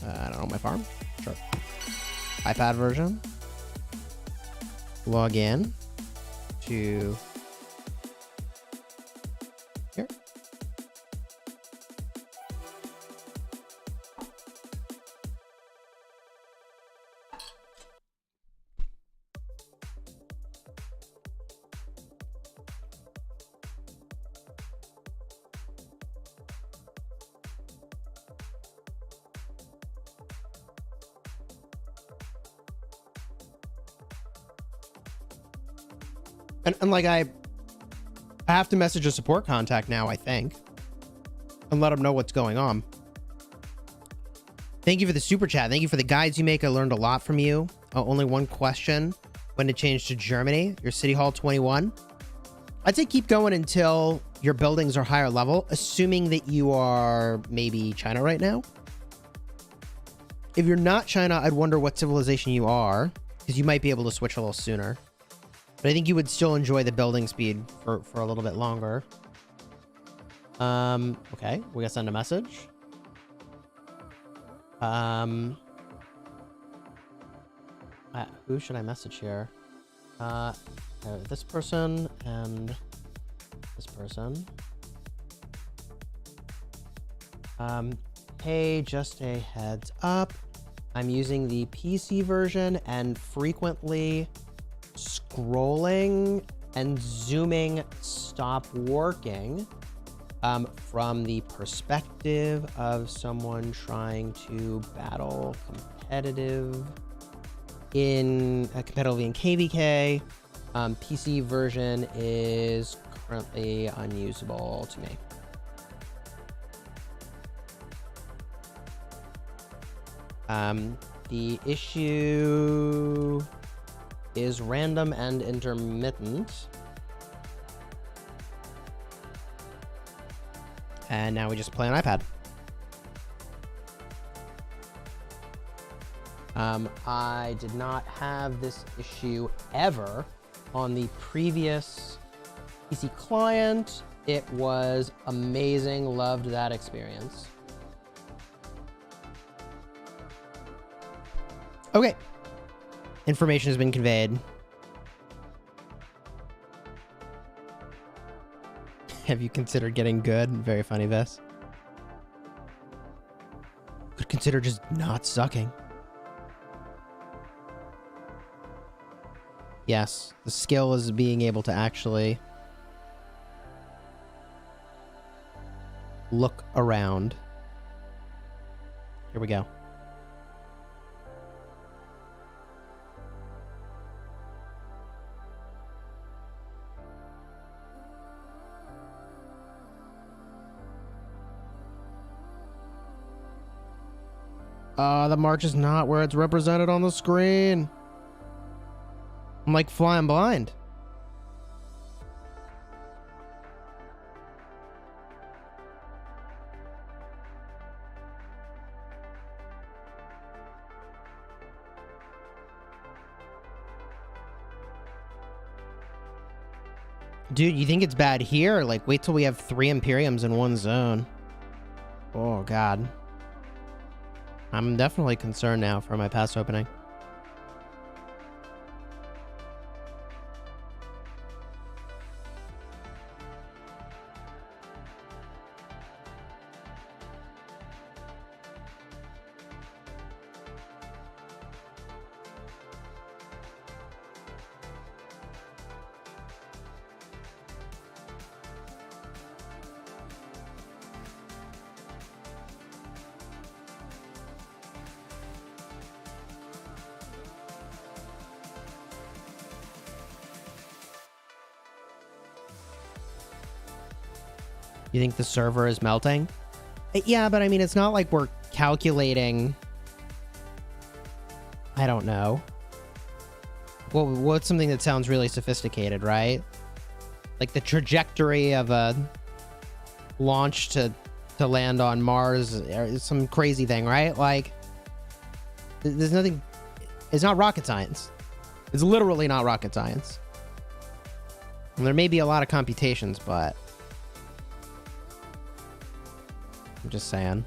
I don't know, my farm. Sure. iPad version. Log in to here. And like I have to message a support contact now, I think, and let them know what's going on. Thank you for the super chat. Thank you for the guides you make. I learned a lot from you. Only one question: when to change to Germany? Your City Hall 21. I'd say keep going until your buildings are higher level, assuming that you are maybe China right now. If you're not China, I'd wonder what civilization you are, because you might be able to switch a little sooner. But I think you would still enjoy the building speed for a little bit longer. Okay, we gotta send a message. Who should I message here? This person and this person. Hey, just a heads up. I'm using the PC version and frequently scrolling and zooming stop working from the perspective of someone trying to battle competitively in KvK. PC version is currently unusable to me. The issue is random and intermittent. And now we just play on iPad. I did not have this issue ever on the previous PC client. It was amazing. Loved that experience. Okay. Information has been conveyed. Have you considered getting good? Very funny, Vess. Could consider just not sucking. Yes, the skill is being able to actually look around. Here we go. The march is not where it's represented on the screen. I'm like flying blind. Dude, you think it's bad here? Like, wait till we have 3 Imperiums in one zone. Oh, God. I'm definitely concerned now for my pass opening. You think the server is melting? Yeah, but I mean, it's not like we're calculating... I don't know. Well, what's something that sounds really sophisticated, right? Like the trajectory of a launch to land on Mars is some crazy thing, right? Like, there's nothing... It's not rocket science. It's literally not rocket science. And there may be a lot of computations, but... I'm just saying.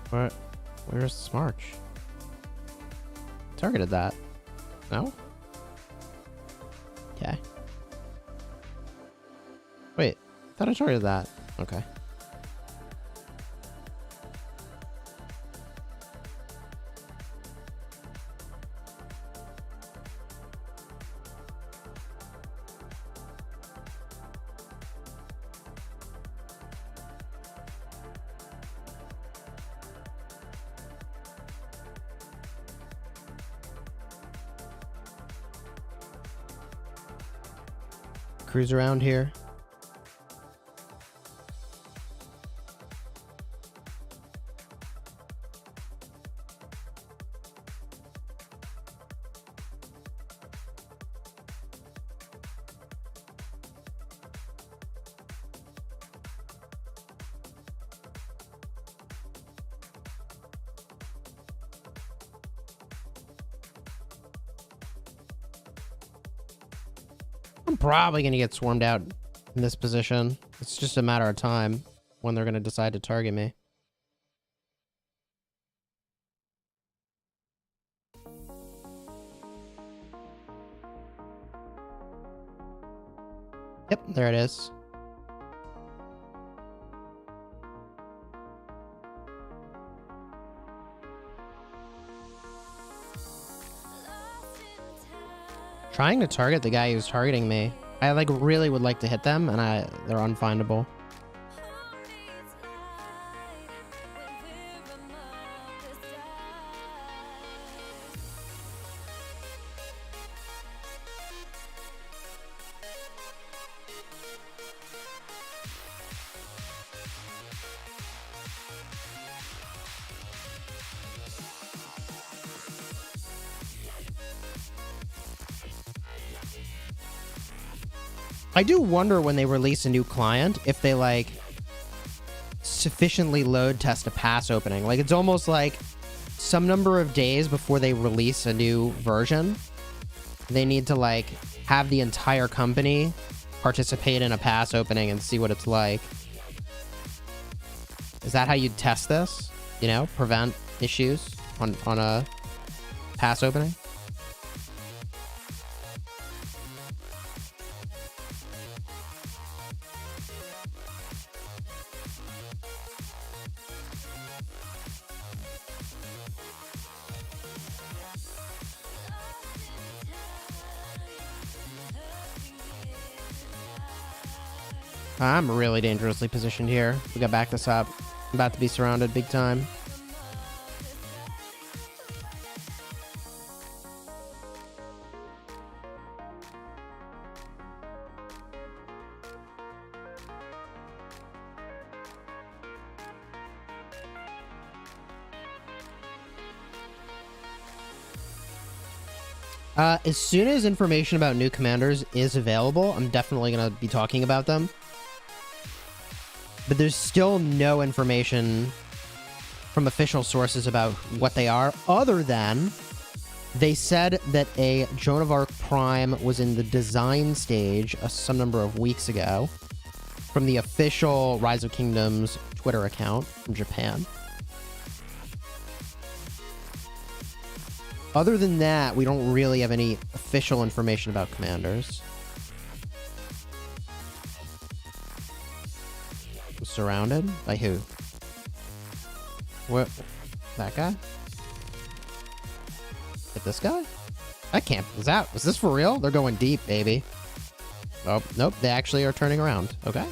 What? Where's this march? Targeted that. No? Okay. Wait. I thought I targeted that. Okay. Cruise around here. I'm probably going to get swarmed out in this position. It's just a matter of time when they're going to decide to target me. Yep, there it is. Trying to target the guy who's targeting me. I like really would like to hit them, and they're unfindable. I do wonder when they release a new client if they like sufficiently load test a pass opening. Like it's almost like some number of days before they release a new version, they need to like have the entire company participate in a pass opening and see what it's like. Is that how you test this? You know, prevent issues on a pass opening? I'm really dangerously positioned here. We gotta back this up. I'm about to be surrounded big time. As soon as information about new commanders is available, I'm definitely going to be talking about them. But there's still no information from official sources about what they are, other than they said that a Joan of Arc Prime was in the design stage some number of weeks ago from the official Rise of Kingdoms Twitter account from Japan. Other than that, we don't really have any official information about commanders. Surrounded? By who? What? That guy? Hit this guy? That camp is out. Was this for real? They're going deep, baby. Oh, nope. They actually are turning around. Okay.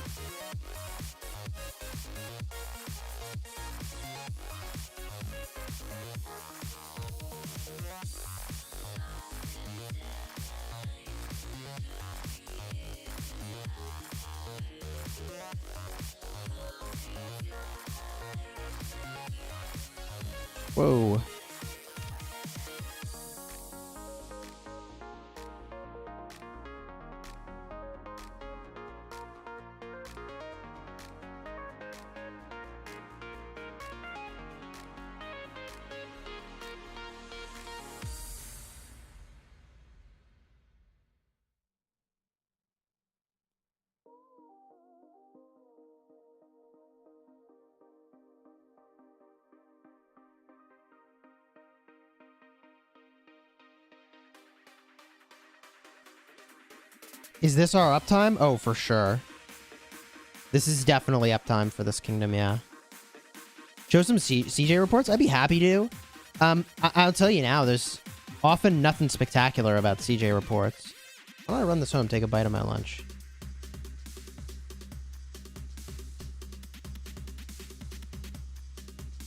Whoa. Is this our uptime? Oh, for sure. This is definitely uptime for this kingdom, yeah. Show some CJ reports? I'd be happy to. I'll tell you now, there's often nothing spectacular about CJ reports. Why don't I run this home, take a bite of my lunch?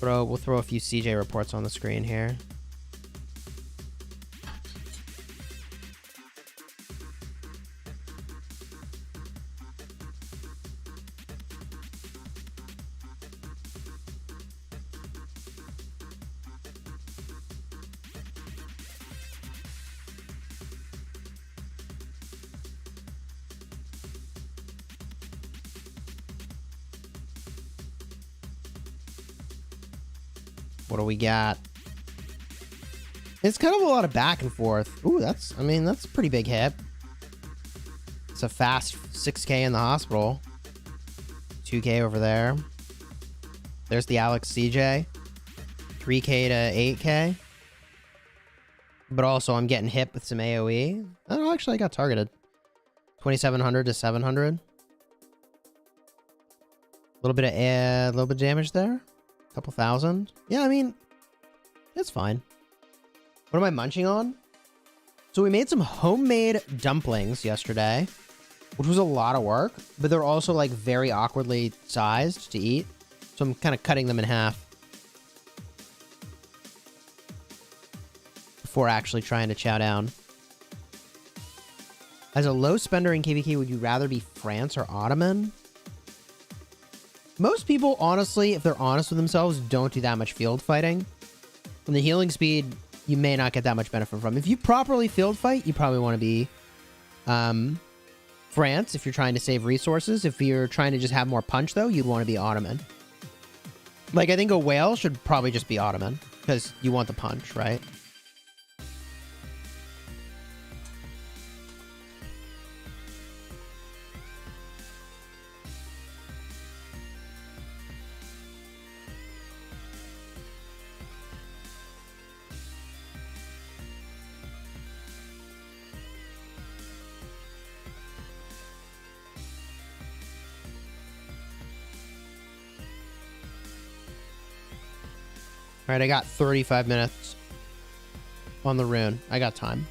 We'll throw a few CJ reports on the screen here. What do we got? It's kind of a lot of back and forth. Ooh, that's a pretty big hit. It's a fast 6K in the hospital. 2K over there. There's the Alex CJ. 3K to 8K. But also, I'm getting hit with some AoE. Oh, actually, I got targeted. 2,700 to 700. A little bit of damage there. Couple thousand. Yeah, I mean, it's fine. What am I munching on? So we made some homemade dumplings yesterday, which was a lot of work, but they're also like very awkwardly sized to eat. So I'm kind of cutting them in half before actually trying to chow down. As a low spender in KvK, would you rather be France or Ottoman? Most people, honestly, if they're honest with themselves, don't do that much field fighting. From the healing speed, you may not get that much benefit from. If you properly field fight, you probably want to be France if you're trying to save resources. If you're trying to just have more punch, though, you'd want to be Ottoman. Like, I think a whale should probably just be Ottoman, because you want the punch, right? All right, I got 35 minutes on the rune. I got time.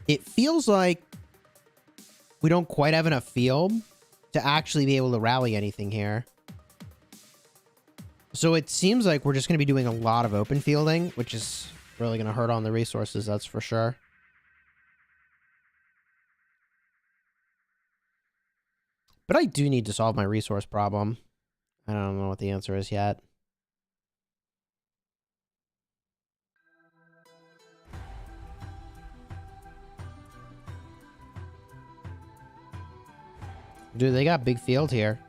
It feels like we don't quite have enough field to actually be able to rally anything here. So it seems like we're just going to be doing a lot of open fielding, which is really going to hurt on the resources, that's for sure. But I do need to solve my resource problem. I don't know what the answer is yet. Dude, they got big field here.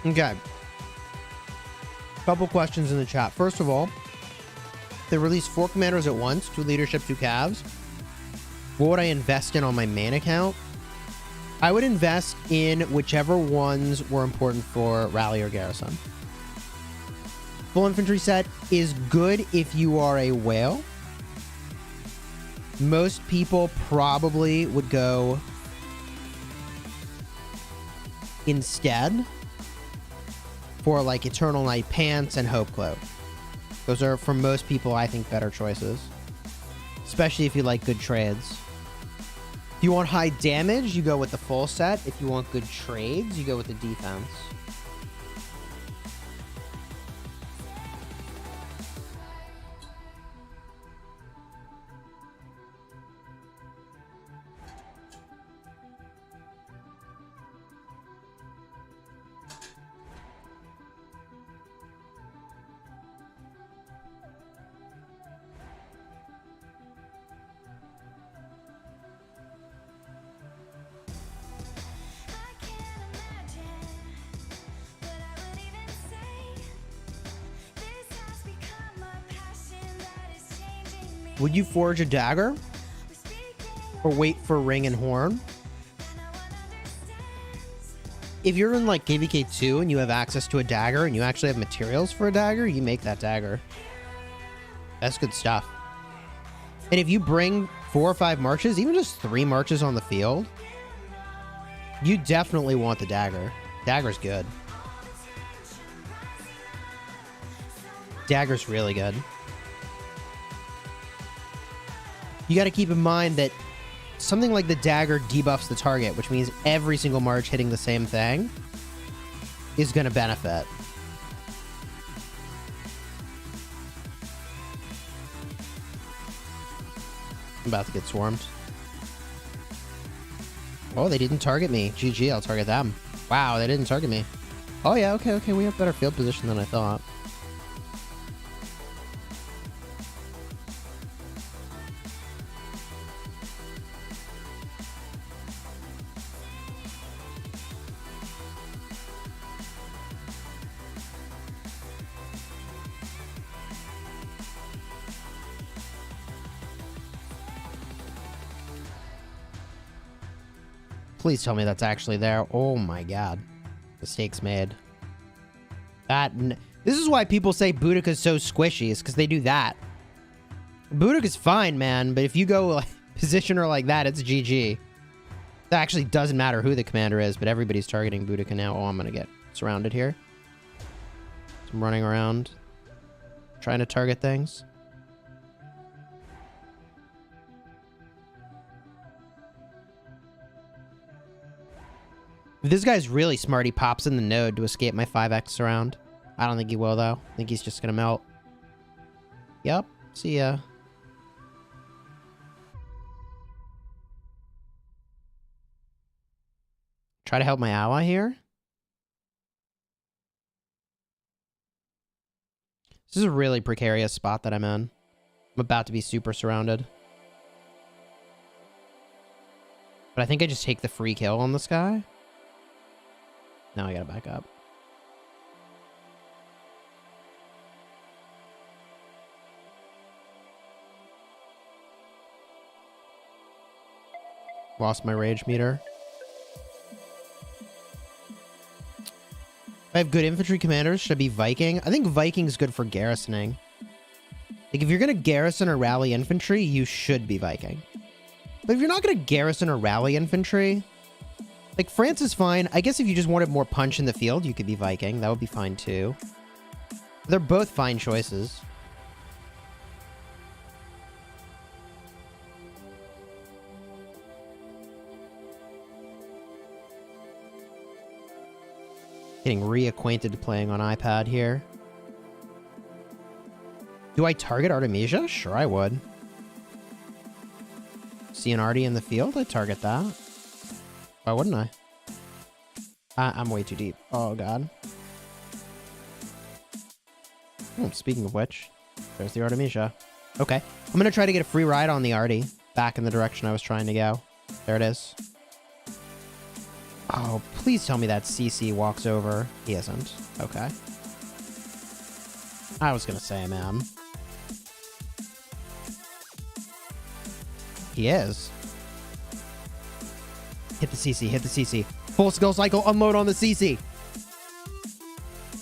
Okay. Couple questions in the chat. First of all, they released 4 commanders at once, 2 leadership, 2 calves. What would I invest in on my main account? I would invest in whichever ones were important for rally or garrison. Full infantry set is good if you are a whale. Most people probably would go instead for like Eternal Night Pants and Hope Cloak. Those are, for most people, I think, better choices. Especially if you like good trades. If you want high damage, you go with the full set. If you want good trades, you go with the defense. Would you forge a dagger? Or wait for ring and horn? If you're in like KvK 2 and you have access to a dagger and you actually have materials for a dagger, you make that dagger. That's good stuff. And if you bring 4 or 5 marches, even just 3 marches on the field, you definitely want the dagger. Dagger's good. Dagger's really good. You got to keep in mind that something like the dagger debuffs the target, which means every single march hitting the same thing is going to benefit. I'm about to get swarmed. Oh, they didn't target me. GG, I'll target them. Wow, they didn't target me. Oh yeah, okay, we have better field position than I thought. Please tell me that's actually there. Oh my god. Mistakes made. This is why people say Boudica's so squishy, is because they do that. Boudica's fine, man, but if you go like, positioner like that, it's GG. It actually doesn't matter who the commander is, but everybody's targeting Boudica now. Oh, I'm gonna get surrounded here. So I'm running around, trying to target things. If this guy's really smart, he pops in the node to escape my 5x around. I don't think he will, though. I think he's just gonna melt. Yep. See ya. Try to help my ally here. This is a really precarious spot that I'm in. I'm about to be super surrounded. But I think I just take the free kill on this guy. Now I gotta back up. Lost my rage meter. If I have good infantry commanders, should I be Viking? I think Viking's good for garrisoning. Like, if you're gonna garrison or rally infantry, you should be Viking. But if you're not gonna garrison or rally infantry, like, France is fine. I guess if you just wanted more punch in the field, you could be Viking. That would be fine, too. They're both fine choices. Getting reacquainted to playing on iPad here. Do I target Artemisia? Sure, I would. See an Artie in the field? I'd target that. Why wouldn't I? I'm way too deep. Oh, God. Oh, speaking of which, there's the Artemisia. Okay. I'm going to try to get a free ride on the Artie back in the direction I was trying to go. There it is. Oh, please tell me that CC walks over. He isn't. Okay. I was going to say, man. He is. Hit the CC, hit the CC. Full skill cycle, unload on the CC.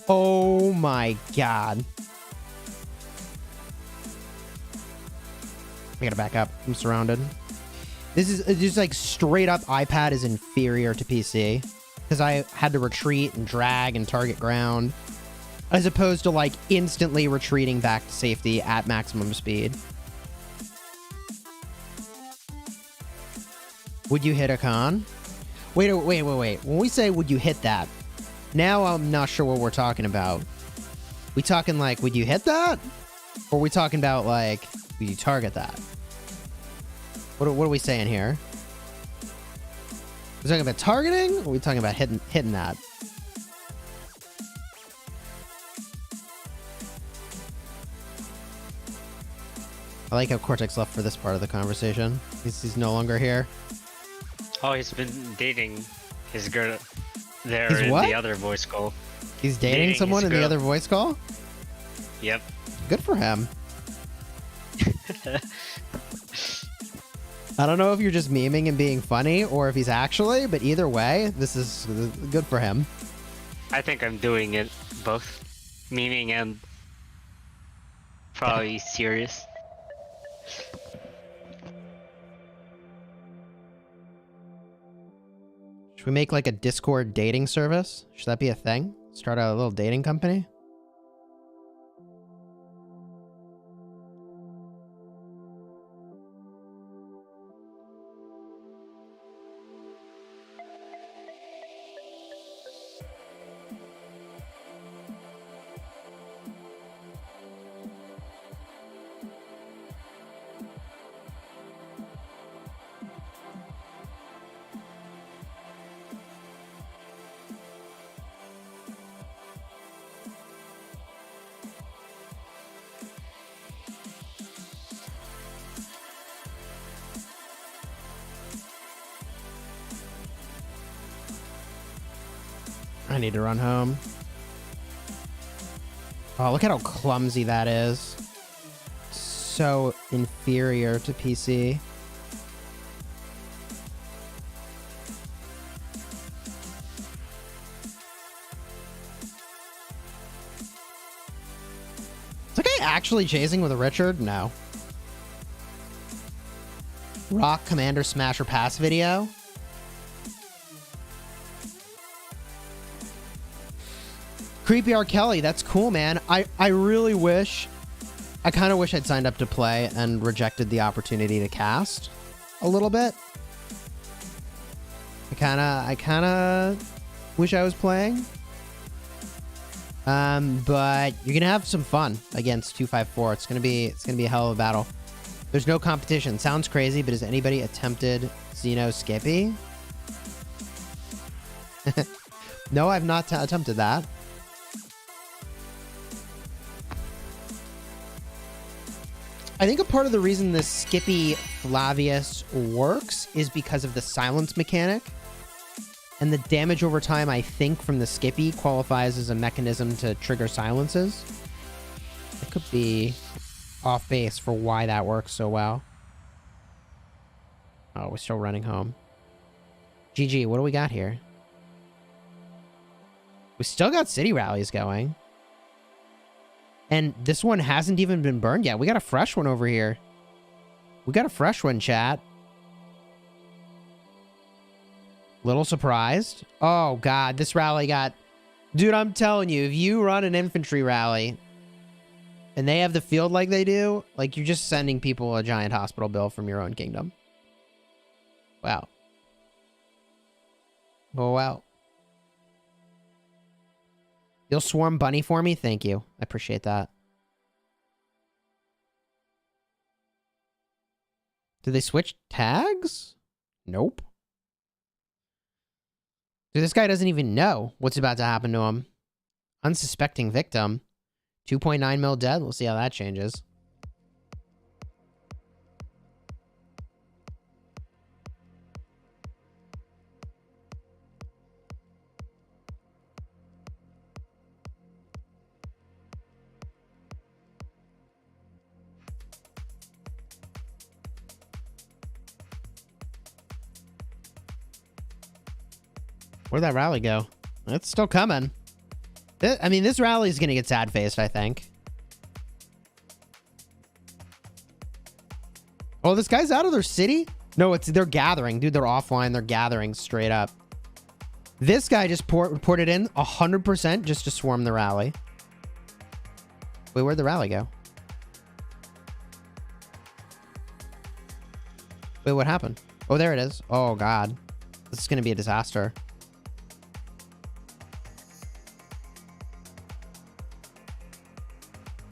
Oh my God. I gotta back up. I'm surrounded. This is just like straight up iPad is inferior to PC. Because I had to retreat and drag and target ground. As opposed to like instantly retreating back to safety at maximum speed. Would you hit a con? Wait. When we say would you hit that, now I'm not sure what we're talking about. We talking like, would you hit that? Or are we talking about like, would you target that? What are we saying here? We're talking about targeting? Or are we talking about hitting that? I like how Cortex left for this part of the conversation. He's no longer here. Oh, he's been dating his girl there He's in what? the other voice call. He's dating someone his in the girl. other voice call? Yep. Good for him. I don't know if you're just memeing and being funny or if he's actually, but either way, this is good for him. I think I'm doing it both. Memeing and probably serious. Should we make like a Discord dating service? Should that be a thing? Start a little dating company? I need to run home. Oh, look at how clumsy that is. So inferior to PC. Is that guy actually chasing with a Richard? No. Rock Commander Smasher Pass video? Creepy R. Kelly, that's cool, man. I really wish... I kind of wish I'd signed up to play and rejected the opportunity to cast a little bit. I kind of wish I was playing. But you're gonna have some fun against 254. It's gonna be a hell of a battle. There's no competition. Sounds crazy, but has anybody attempted Xeno Skippy? No, I've not attempted that. I think a part of the reason this Skippy Flavius works is because of the silence mechanic. And the damage over time, I think, from the Skippy qualifies as a mechanism to trigger silences. It could be off base for why that works so well. Oh, we're still running home. GG, what do we got here? We still got city rallies going. And this one hasn't even been burned yet. We got a fresh one over here. We got a fresh one, chat. Little surprised. Oh, God. This rally got... Dude, I'm telling you, if you run an infantry rally and they have the field like they do, like, you're just sending people a giant hospital bill from your own kingdom. Wow. Oh, wow. You'll swarm bunny for me? Thank you. I appreciate that. Did they switch tags? Nope. Dude, this guy doesn't even know what's about to happen to him. Unsuspecting victim. 2.9 mil dead. We'll see how that changes. Where'd that rally go? It's still coming. I mean, this rally is going to get sad-faced, I think. Oh, this guy's out of their city? No, they're gathering. Dude, they're offline. They're gathering straight up. This guy just ported in 100% just to swarm the rally. Wait, where'd the rally go? Wait, what happened? Oh, there it is. Oh, God. This is going to be a disaster.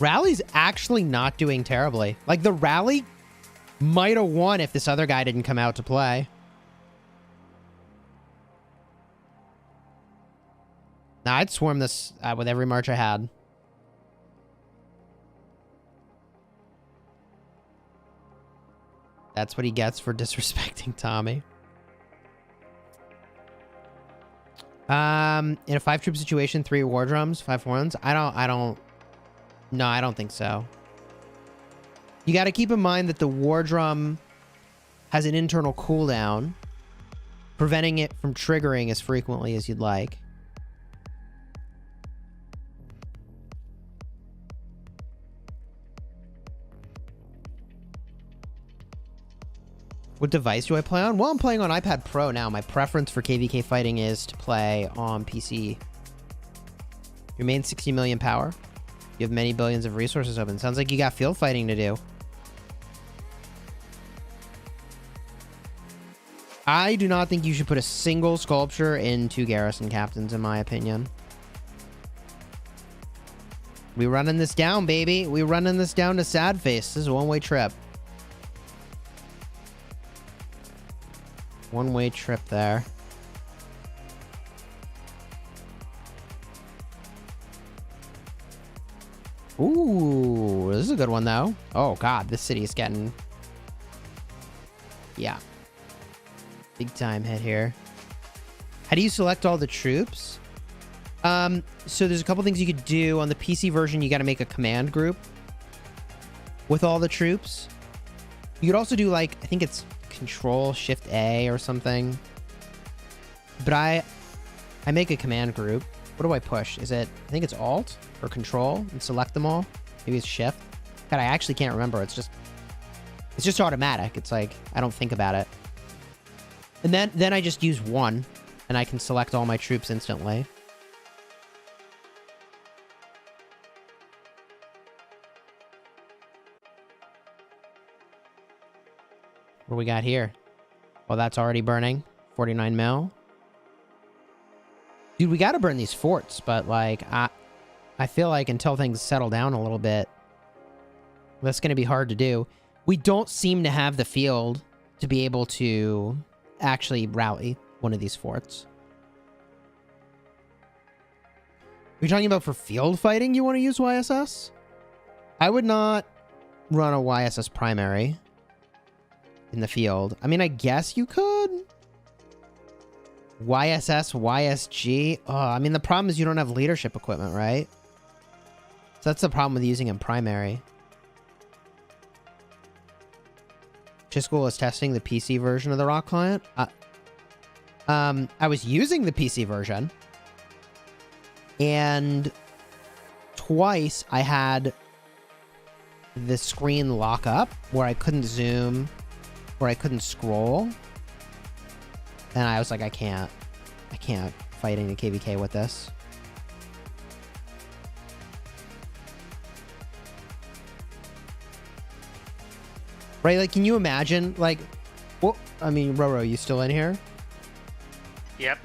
Rally's actually not doing terribly. Like, the rally might have won if this other guy didn't come out to play. Nah, I'd swarm this with every march I had. That's what he gets for disrespecting Tommy. In a 5-troop situation, 3 war drums, 5 horns. No, I don't think so. You got to keep in mind that the war drum has an internal cooldown, preventing it from triggering as frequently as you'd like. What device do I play on? Well, I'm playing on iPad Pro now. My preference for KvK fighting is to play on PC. Your main 60 million power. You have many billions of resources open. Sounds like you got field fighting to do. I do not think you should put a single sculpture into garrison captains, in my opinion. We running this down, baby. We running this down to sad face. This is a one-way trip. One-way trip there. Ooh, this is a good one, though. Oh, God, this city is getting... Yeah. Big time hit here. How do you select all the troops? So there's a couple things you could do. On the PC version, you got to make a command group with all the troops. You could also do, like, I think it's Control-Shift-A or something. But I make a command group. What do I push? Is it... I think it's Alt or Control and select them all. Maybe it's Shift. God, I actually can't remember. It's just automatic. It's like, I don't think about it. And then I just use 1, and I can select all my troops instantly. What do we got here? Oh, that's already burning. 49 mil. Dude, we got to burn these forts, but, like, I feel like until things settle down a little bit, that's going to be hard to do. We don't seem to have the field to be able to actually rally one of these forts. Are you talking about for field fighting you want to use YSS? I would not run a YSS primary in the field. I mean, I guess you could. YSS, YSG. Oh, I mean, the problem is you don't have leadership equipment, right? So that's the problem with using in primary. Chisgule is testing the PC version of the Rock client. I was using the PC version, and twice I had the screen lock up where I couldn't zoom, where I couldn't scroll. And I was like, I can't fighting the KvK with this. Right? Like, can you imagine, like, well, I mean, Roro, you still in here? Yep.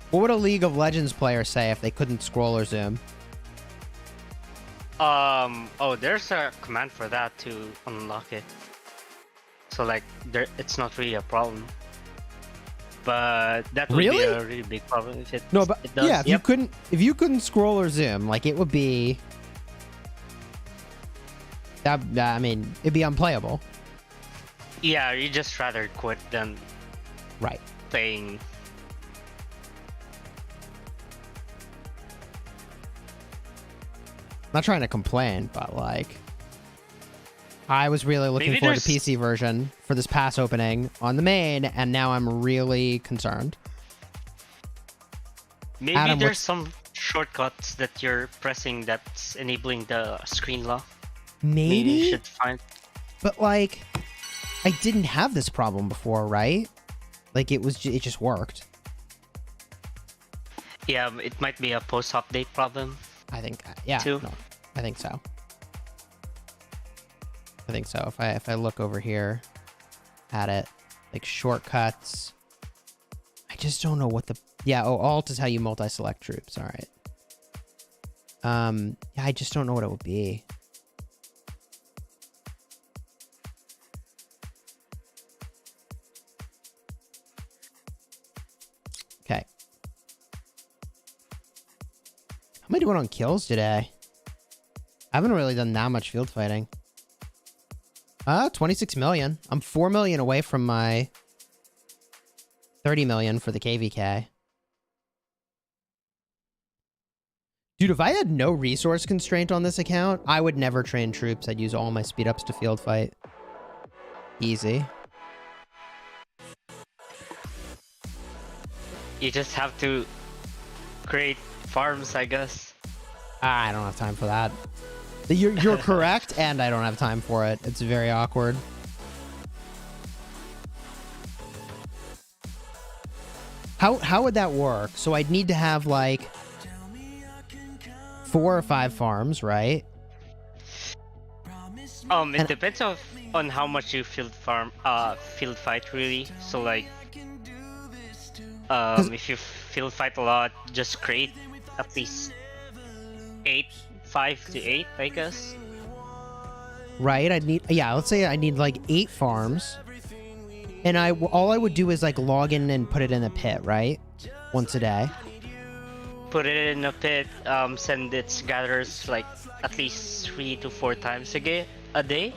What would a League of Legends player say if they couldn't scroll or zoom? Oh, there's a command for that to unlock it. So like, it's not really a problem. But that would be a really big problem if it. No, but it does. yeah, if you couldn't scroll or zoom, like it would be. That I mean, it'd be unplayable. Yeah, you just rather quit than. Right. Playing. Not trying to complain, but like, I was really looking forward to PC version for this pass opening on the main, and now I'm really concerned. Maybe Adam, there's some shortcuts that you're pressing that's enabling the screen lock. Maybe you should find. But like, I didn't have this problem before, right? Like it just worked. Yeah, it might be a post-update problem. I think, yeah, too. No, I think so. I think so. If I look over here at it, like shortcuts, I just don't know what the, yeah, oh, alt is how you multi-select troops. All right. Yeah, I just don't know what it would be. Okay. How am I doing on kills today? I haven't really done that much field fighting. 26 million. I'm 4 million away from my 30 million for the KvK. Dude, if I had no resource constraint on this account, I would never train troops. I'd use all my speed ups to field fight. Easy. You just have to create farms, I guess. I don't have time for that. You're correct, and I don't have time for it. It's very awkward. How would that work? So I'd need to have like 4 or 5 farms, right? It depends on how much you field fight really. So like, if you field fight a lot, just create at least 5 to 8, I guess. Right, I'd need, yeah, let's say I need like 8 farms. And all I would do is like log in and put it in a pit, right? Once a day. Put it in a pit, send its gatherers like at least 3 to 4 times a day,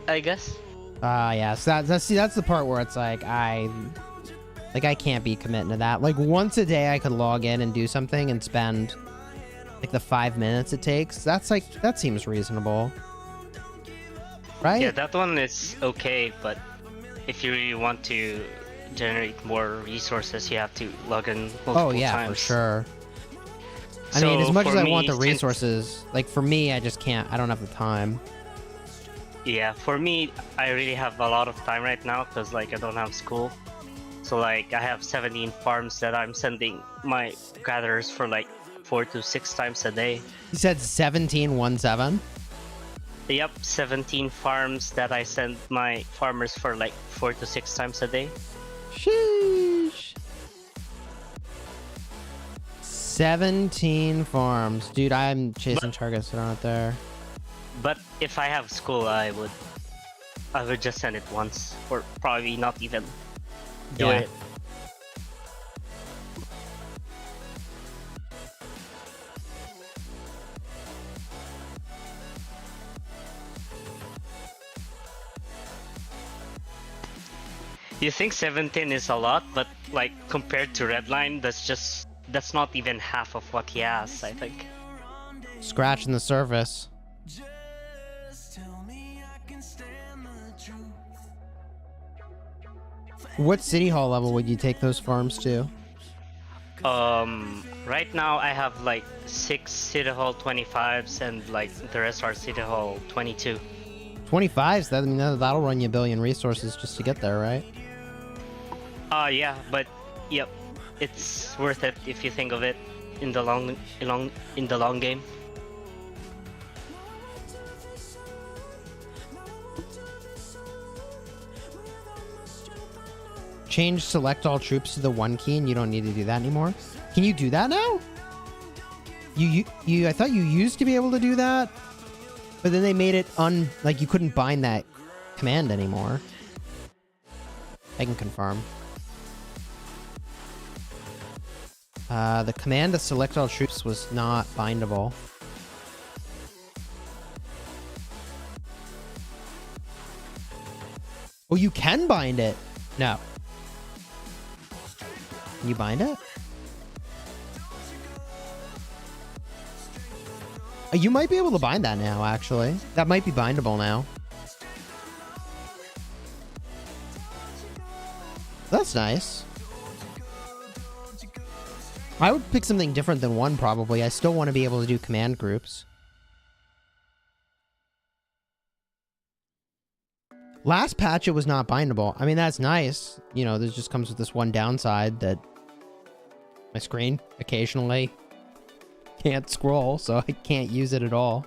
I guess. Yeah, so that's the part where it's like I can't be committing to that. Like once a day I could log in and do something and spend like the 5 minutes it takes. That seems reasonable. Right? Yeah, that one is okay, but if you really want to generate more resources, you have to log in multiple times. Oh yeah, for sure. I mean, as much as I want the resources, like for me, I just can't. I don't have the time. Yeah, for me, I really have a lot of time right now because like I don't have school. So like I have 17 farms that I'm sending my gatherers for like 4 to 6 times a day. You said 17? Yep, 17 farms that I send my farmers for like 4 to 6 times a day. Sheesh. 17 farms. Dude, I'm chasing targets that aren't there. But if I have school, I would just send it once, or probably not even do it. You think 17 is a lot, but like compared to Redline, that's not even half of what he has, I think. Scratching the surface. What city hall level would you take those farms to? Right now I have like 6 City Hall 25s and like the rest are City Hall 22. 25s? I mean, that'll run you a billion resources just to get there, right? Yeah, but yep, it's worth it if you think of it in the long game. Change select all troops to the 1 key and you don't need to do that anymore. Can you do that now? I thought you used to be able to do that, but then they made it like you couldn't bind that command anymore. I can confirm. The command to select all troops was not bindable. Oh, you can bind it. No. Can you bind it? You might be able to bind that now, actually. That might be bindable now. That's nice. I would pick something different than 1, probably. I still want to be able to do command groups. Last patch, it was not bindable. I mean, that's nice. You know, this just comes with this one downside that my screen occasionally can't scroll, so I can't use it at all.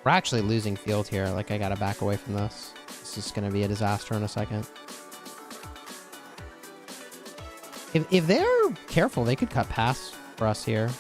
We're actually losing field here. Like, I gotta back away from this. This is gonna be a disaster in a second. If they're careful, they could cut past for us here.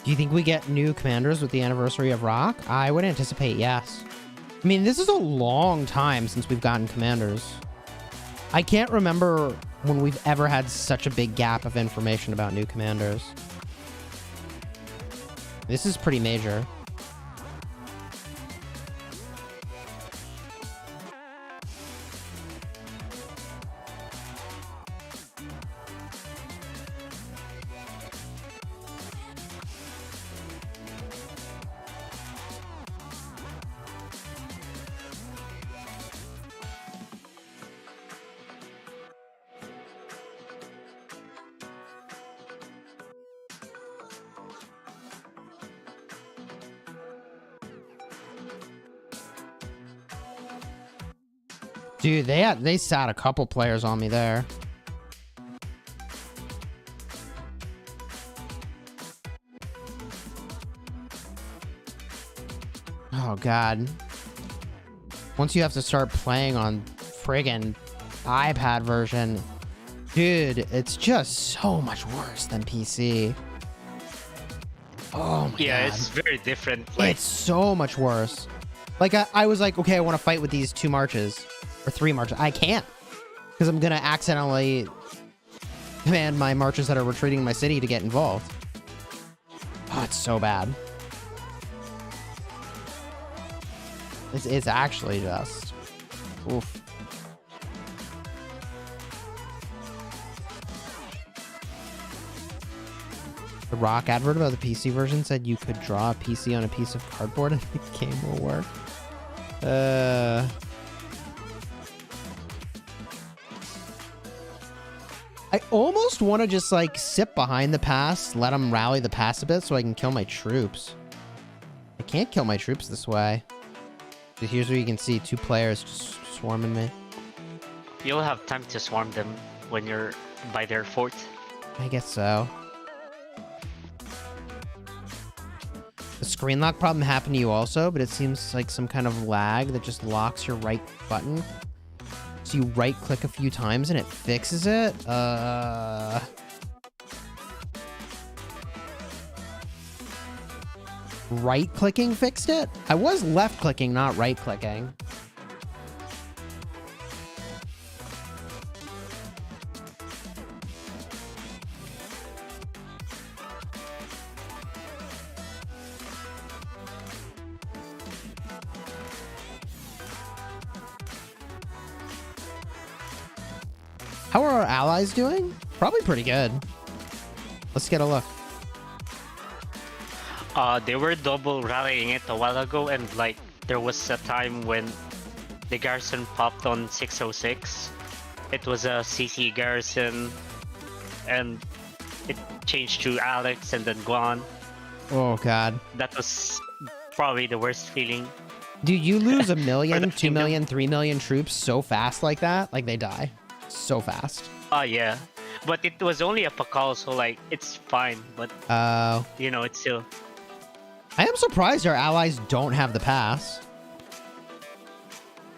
Do you think we get new commanders with the anniversary of Rock? I would anticipate yes. I mean, this is a long time since we've gotten commanders. I can't remember when we've ever had such a big gap of information about new commanders. This is pretty major. Dude, they sat a couple players on me there. Oh, God. Once you have to start playing on friggin' iPad version, dude, it's just so much worse than PC. Oh, my God. Yeah, it's very different. Like, it's so much worse. Like, I was like, okay, I want to fight with these 2 marches. Or 3 marches. I can't. Because I'm going to accidentally command my marches that are retreating my city to get involved. Oh, it's so bad. It's actually just... Oof. The Rock advert about the PC version said you could draw a PC on a piece of cardboard and the game will work. I almost want to just, like, sit behind the pass, let them rally the pass a bit so I can kill my troops. I can't kill my troops this way. So here's where you can see 2 players just swarming me. You'll have time to swarm them when you're by their fort. I guess so. The screen lock problem happened to you also, but it seems like some kind of lag that just locks your right button. So you right click a few times and it fixes it? Right clicking fixed it? I was left clicking, not right clicking. How are our allies doing? Probably pretty good. Let's get a look. They were double rallying it a while ago, and like there was a time when the garrison popped on 606. It was a CC garrison, and it changed to Alex and then Guan. Oh god. That was probably the worst feeling. Dude, you lose 1 million, 2 million, 3 million troops so fast like that, like they die. So fast. Yeah. But it was only a Pakal, so like it's fine, but you know, it's still. I am surprised our allies don't have the pass.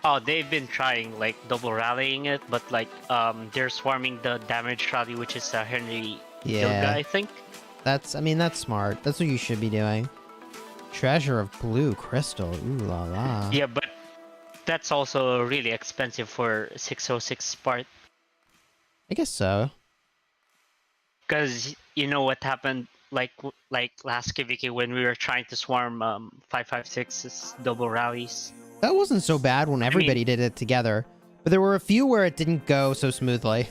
Oh, they've been trying like double rallying it, but like they're swarming the damage rally, which is a Henry Hilga, I think. That's, I mean, that's smart. That's what you should be doing. Treasure of blue crystal. Ooh la la. Yeah, but that's also really expensive for 606 part. I guess so. Because you know what happened like last KvK when we were trying to swarm 556's double rallies. That wasn't so bad when everybody did it together. But there were a few where it didn't go so smoothly.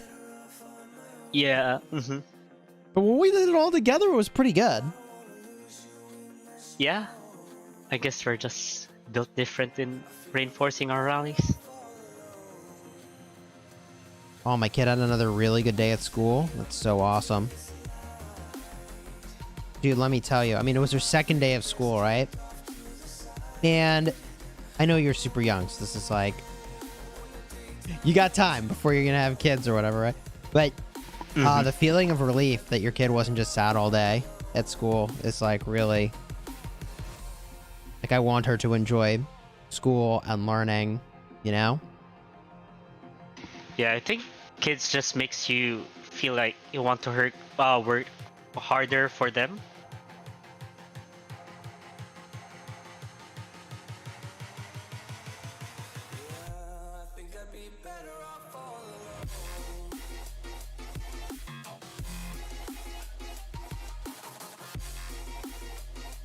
Yeah. But when we did it all together, it was pretty good. Yeah. I guess we're just built different in reinforcing our rallies. Oh, my kid had another really good day at school. That's so awesome. Dude, let me tell you. I mean, it was her second day of school, right? And I know you're super young, so this is like... You got time before you're going to have kids or whatever, right? But the feeling of relief that your kid wasn't just sad all day at school is like really... Like, I want her to enjoy school and learning, you know? Yeah, I think kids just makes you feel like you want to work harder for them.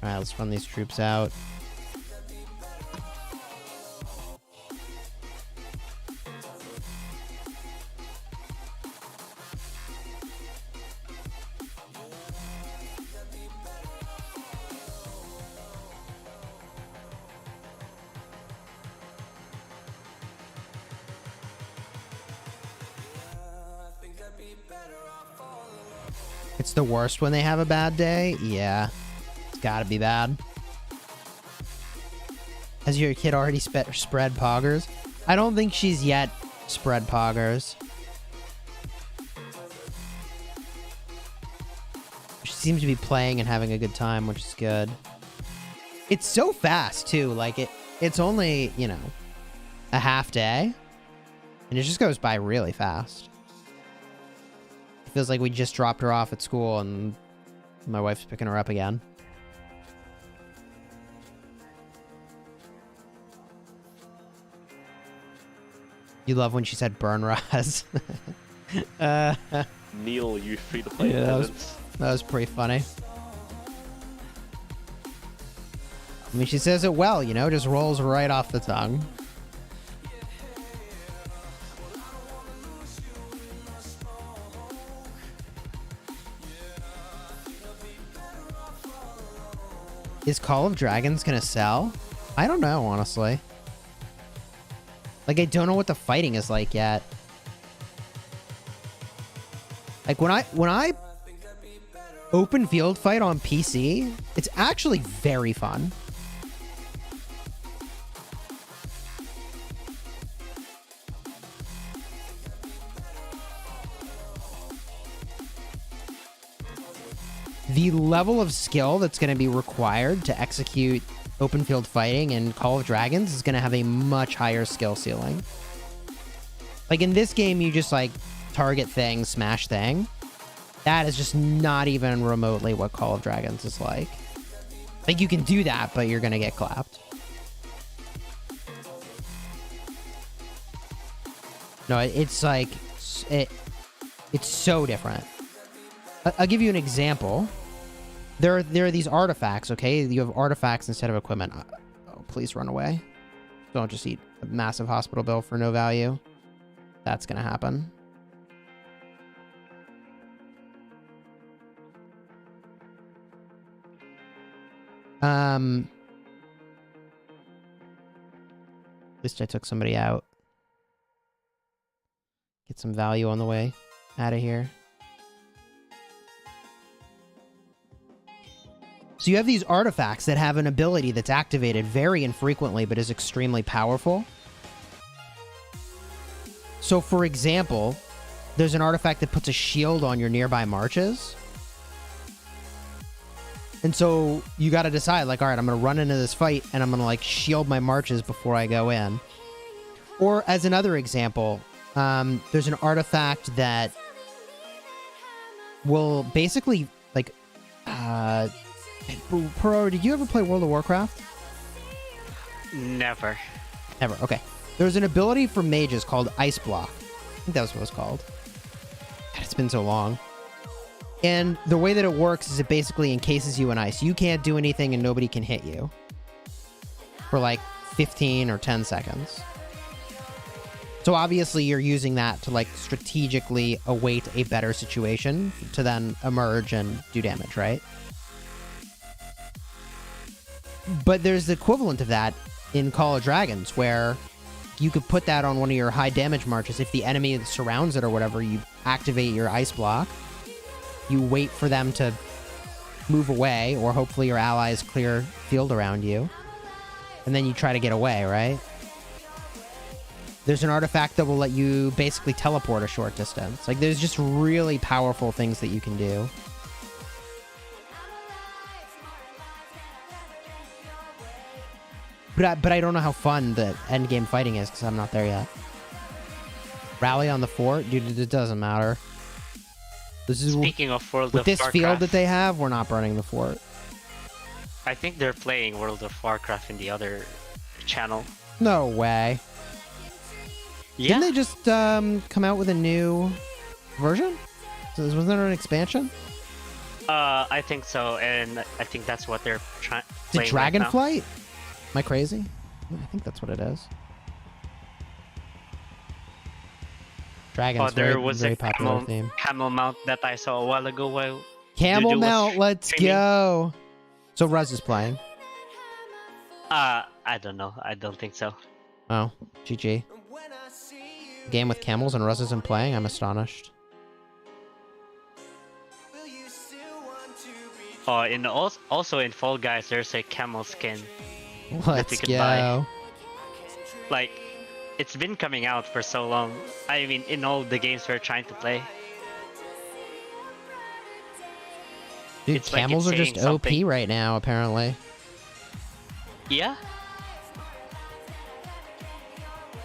Alright, let's run these troops out. It's the worst when they have a bad day? Yeah. It's gotta be bad. Has your kid already spread poggers? I don't think she's yet spread poggers. She seems to be playing and having a good time, which is good. It's so fast, too. Like, it's only, you know, a half day. And it just goes by really fast. Feels like we just dropped her off at school and my wife's picking her up again. You love when she said burn Raz. Neil, you free to play. Yeah, that was pretty funny. I mean, she says it well, you know, just rolls right off the tongue. Is Call of Dragons gonna sell? I don't know, honestly. Like, I don't know what the fighting is like yet. Like, when I open field fight on PC, it's actually very fun. the level of skill that's going to be required to execute open field fighting in Call of Dragons is going to have a much higher skill ceiling. Like in this game, you just like target thing, smash thing. That is just not even remotely what Call of Dragons is like. Like you can do that, but you're going to get clapped. No, it's like, it's so different. I'll give you an example. There are these artifacts, okay? You have artifacts instead of equipment. Oh, please run away. Don't just eat a massive hospital bill for no value. That's gonna happen. At least I took somebody out. Get some value on the way out of here. So you have these artifacts that have an ability that's activated very infrequently, but is extremely powerful. So for example, there's an artifact that puts a shield on your nearby marches. And so you got to decide, like, all right, I'm going to run into this fight and I'm going to like shield my marches before I go in. Or as another example, there's an artifact that will basically like, Pro, did you ever play World of Warcraft? Never. Never, okay. There's an ability for mages called Ice Block. I think that was what it was called. God, it's been so long. And the way that it works is it basically encases you in ice. You can't do anything and nobody can hit you. For like 15 or 10 seconds. So obviously you're using that to like strategically await a better situation to then emerge and do damage, right? But there's the equivalent of that in Call of Dragons, where you could put that on one of your high damage marches. If the enemy surrounds it or whatever, you activate your ice block. You wait for them to move away, or hopefully your allies clear field around you. And then you try to get away, right? There's an artifact that will let you basically teleport a short distance. Like, there's just really powerful things that you can do. But I don't know how fun the endgame fighting is, because I'm not there yet. Rally on the fort? Dude, it doesn't matter. This is Speaking of World of with this Warcraft, field that they have, we're not burning the fort. I think they're playing World of Warcraft in the other channel. No way. Yeah. Didn't they just come out with a new version? Wasn't there an expansion? I think so, and I think that's what they're trying. Is it Dragonflight? Am I crazy? I think that's what it is. Dragons, there was very a popular theme. camel mount that I saw a while ago. While Camel Juju was mount, let's streaming. go. So Ruz is playing. I don't know. I don't think so. Oh, GG. Game with camels and Ruz isn't playing? I'm astonished. Oh, in also in Fall Guys, there's a camel skin that Let's you could go. buy. Like, it's been coming out for so long. I mean, in all the games we're trying to play. Dude, It's like camels it's are just saying OP something. right now, apparently. Yeah.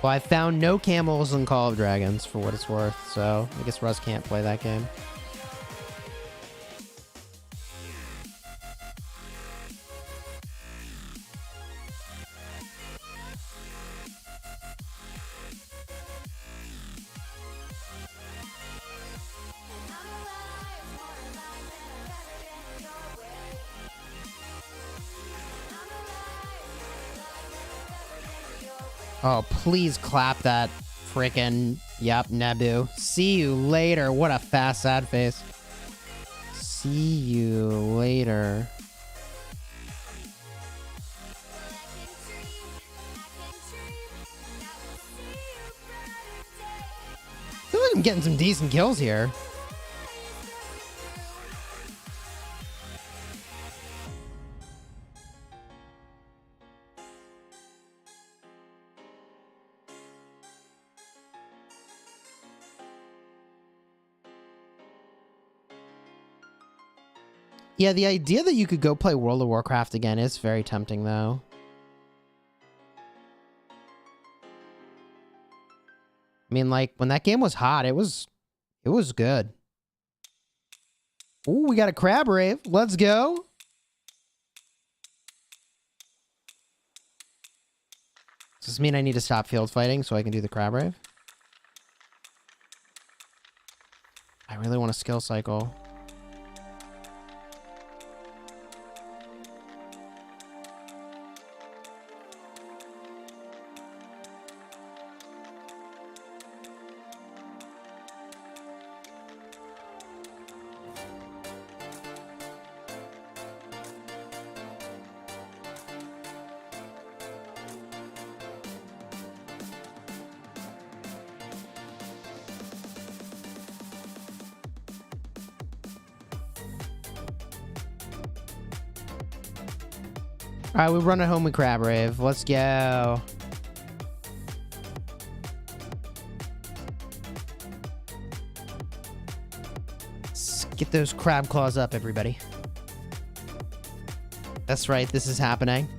Well, I found no camels in Call of Dragons, for what it's worth, so I guess Ruz can't play that game. Oh, please clap that frickin'... Yep, Nebu. See you later. What a fast sad face. See you later. I feel like I'm getting some decent kills here. Yeah, the idea that you could go play World of Warcraft again is very tempting, though. I mean, like, when that game was hot, it was good. Ooh, we got a crab rave. Let's go. Does this mean I need to stop field fighting so I can do the crab rave? I really want a skill cycle. All right, we run at home with crab rave. Let's go. Let's get those crab claws up, everybody. That's right, this is happening.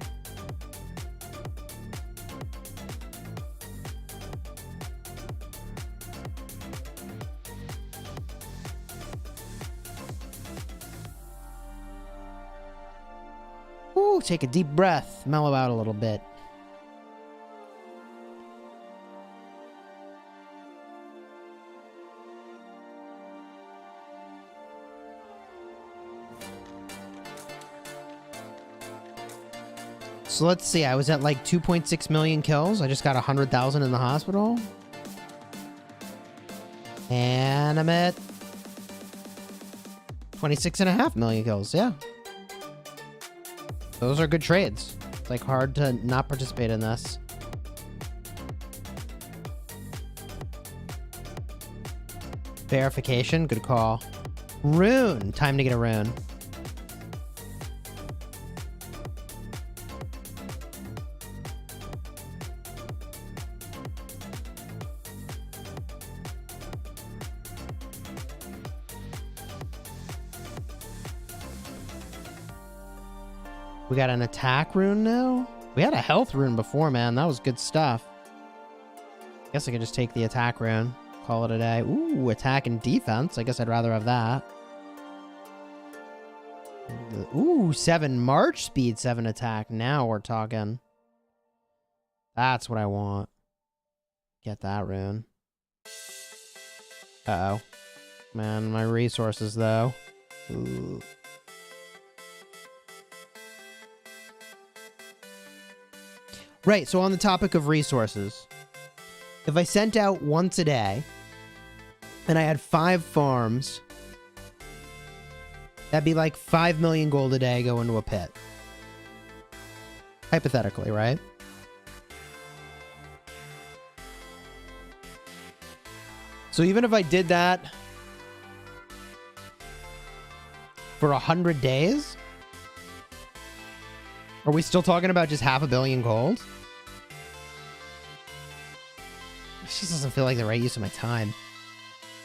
Ooh, take a deep breath, mellow out a little bit. So let's see, I was at like 2.6 million kills. I just got 100,000 in the hospital. And I'm at 26.5 million kills, yeah. Those are good trades. It's like hard to not participate in this. Verification, good call. Rune, time to get a rune. We got an attack rune now? We had a health rune before, man. That was good stuff. Guess I could just take the attack rune. Call it a day. Ooh, attack and defense. I guess I'd rather have that. Ooh, 7 march speed, 7 attack. Now we're talking. That's what I want. Get that rune. Uh-oh. Man, my resources, though. Ooh. Right, so on the topic of resources, if I sent out once a day, and I had 5 farms, that'd be like 5 million gold a day go into a pit. Hypothetically, right? So even if I did that for 100 days, are we still talking about just 500 million gold? This just doesn't feel like the right use of my time.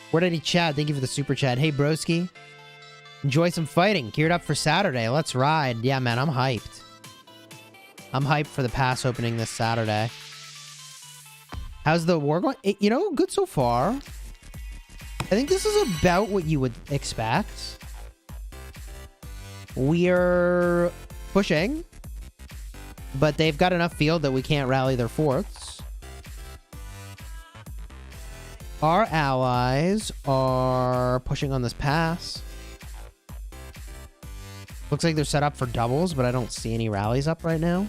Where did he chat? Thank you for the super chat. Hey, broski. Enjoy some fighting. Geared up for Saturday. Let's ride. Yeah, man, I'm hyped. I'm hyped for the pass opening this Saturday. How's the war going? You know, good so far. I think this is about what you would expect. We're pushing, but they've got enough field that we can't rally their forts. Our allies are pushing on this pass. Looks like they're set up for doubles, but I don't see any rallies up right now.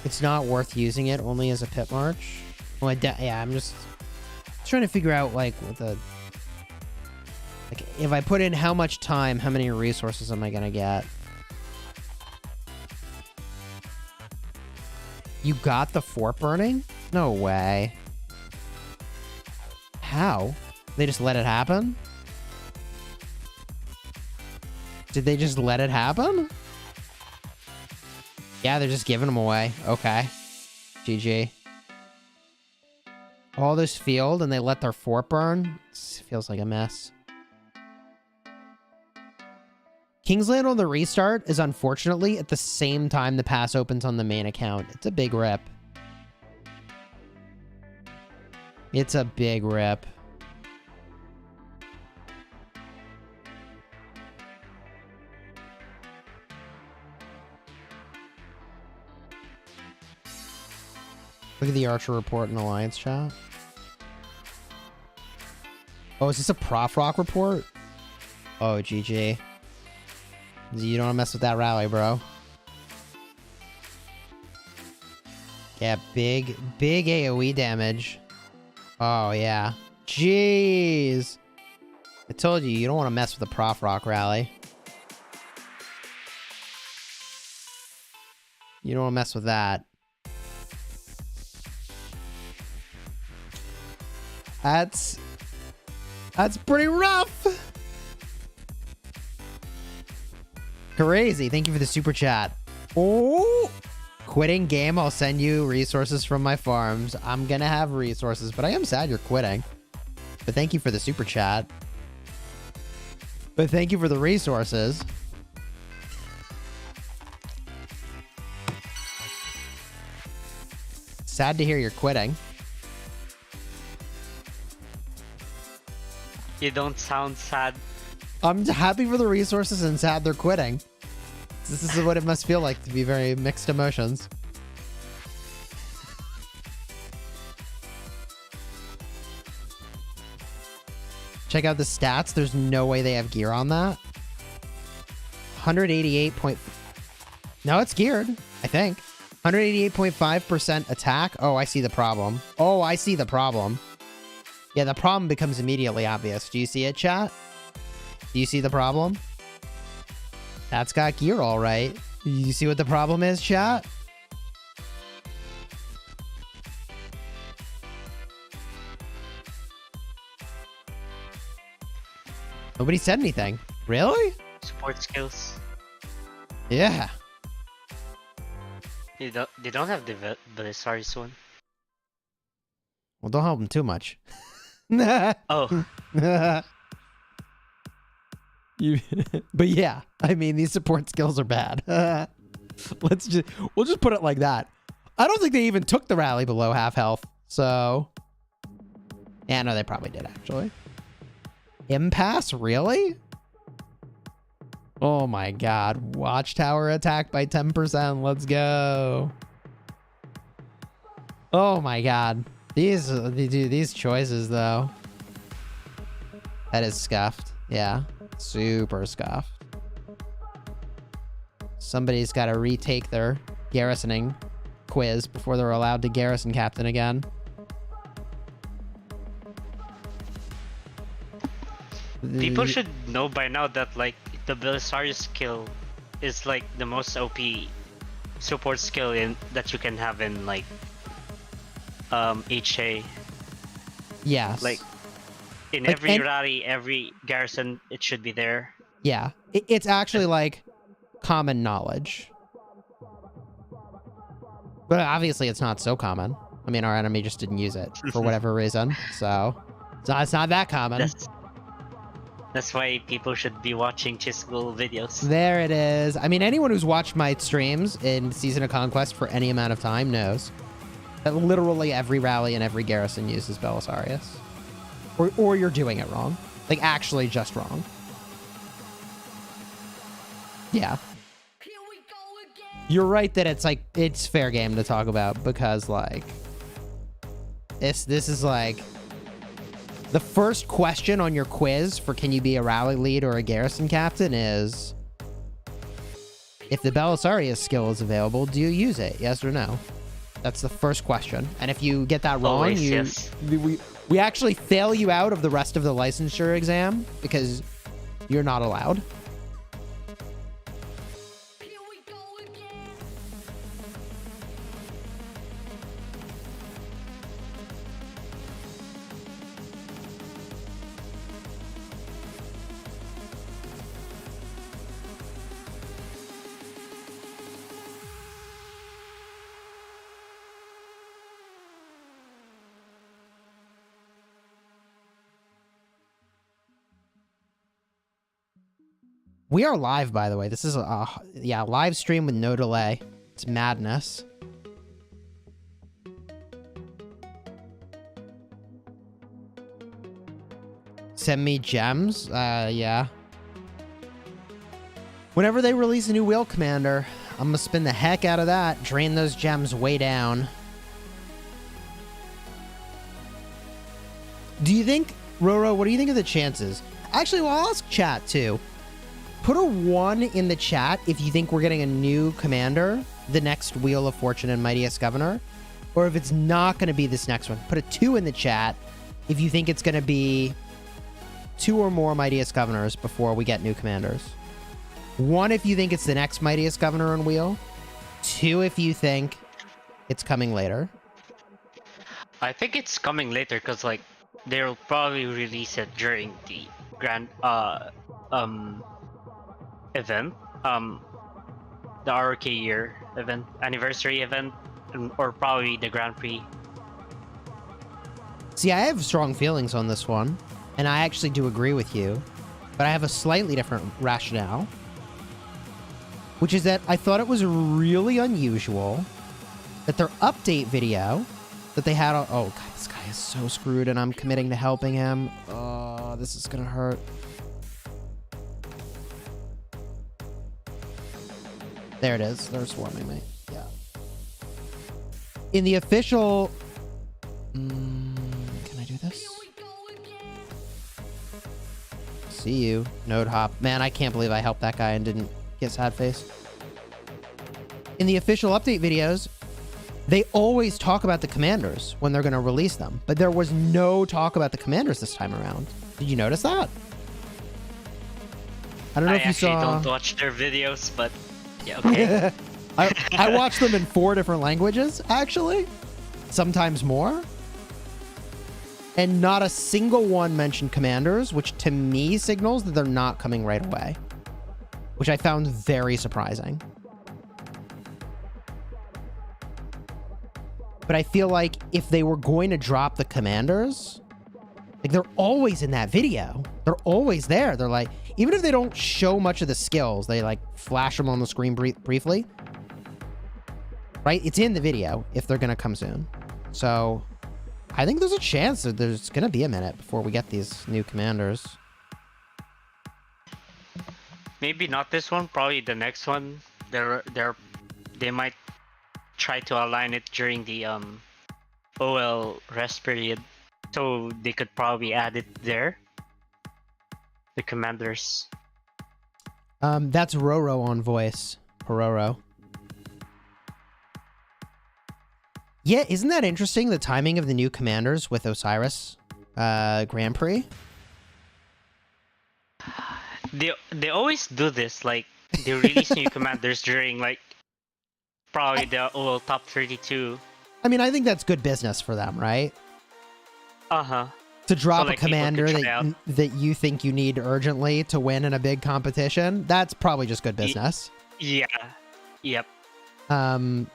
It's not worth using it only as a pit march. Well, yeah, I'm just trying to figure out, like, what the... Like, if I put in how much time, how many resources am I gonna get? You got the fort burning? No way. How? They just let it happen? Did they just let it happen? Yeah, they're just giving them away. Okay. GG. all this field and they let their fort burn. It feels like a mess. Kingsland on the restart is unfortunately at the same time the pass opens on the main account. It's a big rip. It's a big rip. Look at the Archer report in Alliance chat. Oh, is this a Prof Rock report? Oh, GG. You don't want to mess with that rally, bro. Yeah, big AoE damage. Oh, yeah. Jeez. I told you, you don't want to mess with the Prof Rock rally. You don't want to mess with that. That's pretty rough. Crazy. Thank you for the super chat. Oh, quitting game. I'll send you resources from my farms. I'm gonna have resources, but I am sad you're quitting. But thank you for the super chat. But thank you for the resources. Sad to hear you're quitting. You don't sound sad. I'm happy for the resources and sad they're quitting. This is what it must feel like to be very mixed emotions. Check out the stats. There's no way they have gear on that. 188 point... No, it's geared, I think. 188.5% attack. Oh, I see the problem. Oh, I see the problem. Yeah, the problem becomes immediately obvious. Do you see it, chat? Do you see the problem? That's got gear all right. You see what the problem is, chat? Nobody said anything. Really? Support skills. Yeah. They don't have the Belisarius one. Well, don't help them too much. Oh. But yeah, I mean, these support skills are bad. We'll just put it like that. I don't think they even took the rally below half health. So yeah, no, they probably did actually. Impasse, really? Oh my god. Watchtower attack by 10%. Let's go. Oh my god. These choices though. That is scuffed. Yeah. Super scuffed. Somebody's got to retake their garrisoning quiz before they're allowed to garrison captain again. People should know by now that like the Belisarius skill is like the most OP support skill that you can have in like HA. Yes. Like in every rally, every garrison, it should be there. Yeah. It's actually like common knowledge. But obviously it's not so common. I mean, our enemy just didn't use it for whatever reason. So it's not that common. That's why people should be watching Chisgule videos. There it is. I mean, anyone who's watched my streams in Season of Conquest for any amount of time knows that literally every rally and every garrison uses Belisarius. Or you're doing it wrong. Like, actually just wrong. Yeah. You're right that it's like, it's fair game to talk about because, like, this is like the first question on your quiz for can you be a rally lead or a garrison captain is, if the Belisarius skill is available, do you use it? Yes or no? That's the first question. And if you get that wrong, Always, yes. we actually fail you out of the rest of the licensure exam because you're not allowed. We are live, by the way. This is a live stream with no delay. It's madness. Send me gems? Yeah. Whenever they release a new wheel commander, I'm gonna spin the heck out of that. Drain those gems way down. Do you think, Roro, what do you think of the chances? Actually, well, I'll ask chat too. Put a 1 in the chat if you think we're getting a new commander, the next Wheel of Fortune and Mightiest Governor, or if it's not going to be this next one. Put a 2 in the chat if you think it's going to be 2 or more Mightiest Governors before we get new commanders. 1 if you think it's the next Mightiest Governor on Wheel. 2 if you think it's coming later. I think it's coming later because like they'll probably release it during the grand event, the RK year event, anniversary event, or probably the Grand Prix. See, I have strong feelings on this one, and I actually do agree with you, but I have a slightly different rationale, which is that I thought it was really unusual that their update video that they had. Oh, God, this guy is so screwed, and I'm committing to helping him. Oh, this is gonna hurt. There it is. They're swarming me. Yeah. In the official... can I do this? See you, Node Hop. Man, I can't believe I helped that guy and didn't get sad face. In the official update videos, they always talk about the commanders when they're going to release them. But there was no talk about the commanders this time around. Did you notice that? I don't know if you saw... I actually don't watch their videos, but... Yeah, okay. I watch them in 4 different languages, actually. Sometimes more. And not a single one mentioned commanders, which to me signals that they're not coming right away. Which I found very surprising. But I feel like if they were going to drop the commanders, like they're always in that video. They're always there. They're like, even if they don't show much of the skills, they like flash them on the screen briefly. Right? It's in the video if they're going to come soon. So I think there's a chance that there's going to be a minute before we get these new commanders. Maybe not this one, probably the next one. They might try to align it during the OL rest period. So they could probably add it there. The commanders. That's Roro on voice. Roro. Yeah, isn't that interesting? The timing of the new commanders with Osiris Grand Prix. They always do this. Like they release new commanders during like probably the OL top 32. I mean, I think that's good business for them, right? Uh-huh. To drop so, like, a commander that you think you need urgently to win in a big competition, that's probably just good business. Yeah. Yep. And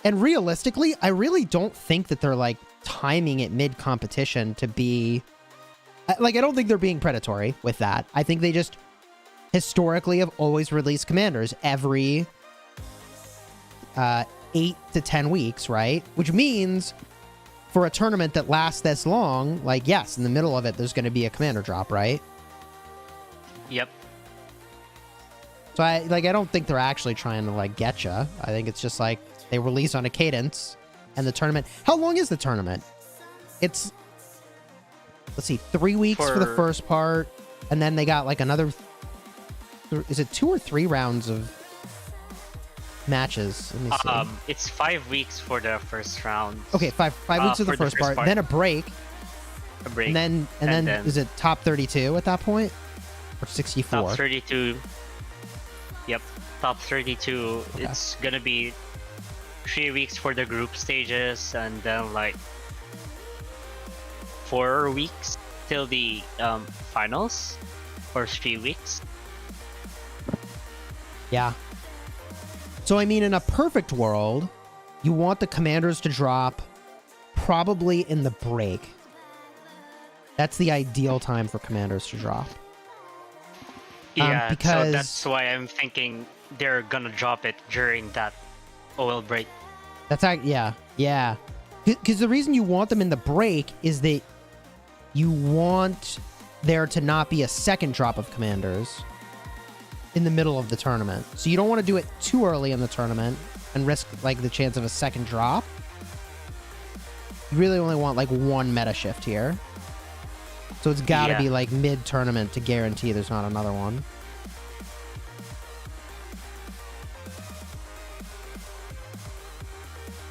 realistically, I really don't think that they're like timing it mid-competition to be... Like, I don't think they're being predatory with that. I think they just historically have always released commanders every 8 to 10 weeks, right? Which means... for a tournament that lasts this long, like, yes, in the middle of it, there's going to be a commander drop, right? Yep. So, I don't think they're actually trying to, like, get you. I think it's just, like, they release on a cadence, and the tournament... How long is the tournament? It's, let's see, 3 weeks for the first part, and then they got, like, another... Is it 2 or 3 rounds of matches? Let me see. It's 5 weeks for the first round. Okay, five weeks of the first part, then a break. And then is it top 32 at that point? Or 64? Top 32. Yep, top 32. Okay. It's gonna be 3 weeks for the group stages, and then like 4 weeks till the finals, or 3 weeks. Yeah. So, I mean, in a perfect world, you want the commanders to drop probably in the break. That's the ideal time for commanders to drop. Yeah, because so that's why I'm thinking they're gonna drop it during that oil break. yeah. Because the reason you want them in the break is that you want there to not be a second drop of commanders in the middle of the tournament. So you don't want to do it too early in the tournament and risk like the chance of a second drop. You really only want like one meta shift here. So it's got to be like mid-tournament to guarantee there's not another one.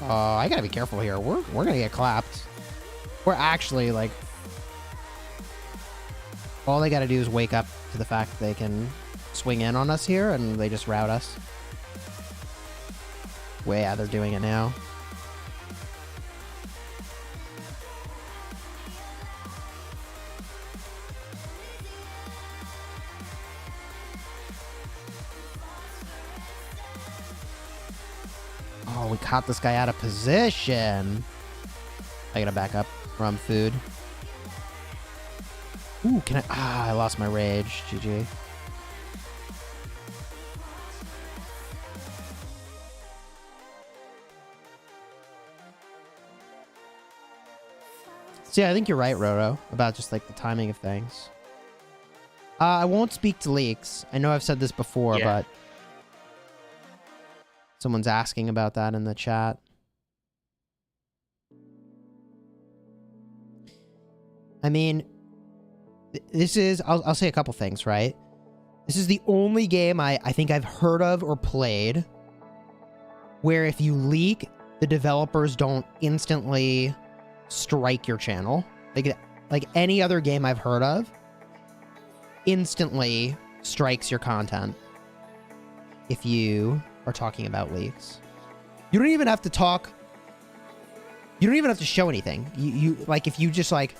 I gotta be careful here. We're gonna get clapped. We're actually like, all they gotta do is wake up to the fact that they can swing in on us here, and they just rout us. Well, yeah, they're doing it now. Oh, we caught this guy out of position. I gotta back up from food. Ooh, can I? I lost my rage. GG. So yeah, I think you're right, Roro, about just like the timing of things. I won't speak to leaks. I know I've said this before, but someone's asking about that in the chat. I mean, this is, I'll say a couple things, right? This is the only game I think I've heard of or played where if you leak, the developers don't instantly strike your channel. Like any other game I've heard of, instantly strikes your content if you are talking about leaks. You don't even have to talk. You don't even have to show anything. You like, if you just like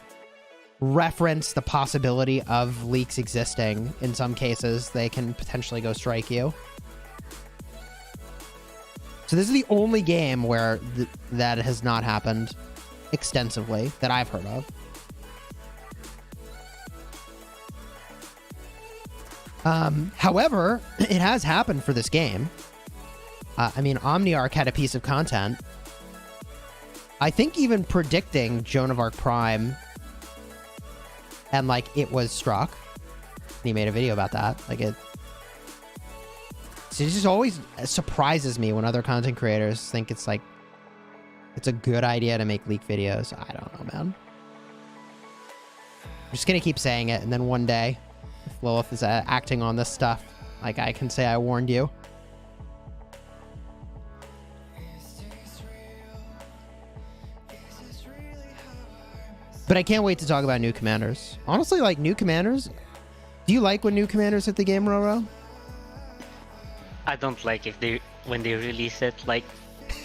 reference the possibility of leaks existing, in some cases, they can potentially go strike you. So this is the only game where that has not happened extensively that I've heard of. However, it has happened for this game. I mean, OmniArc had a piece of content. I think even predicting Joan of Arc Prime, and like it was struck. He made a video about that. Like it just always surprises me when other content creators think it's like it's a good idea to make leak videos. I don't know, man. I'm just gonna keep saying it, and then one day, if Lilith is acting on this stuff, like I can say I warned you. But I can't wait to talk about new commanders. Honestly, like new commanders. Do you like when new commanders hit the game, Roro? I don't like when they release it. Like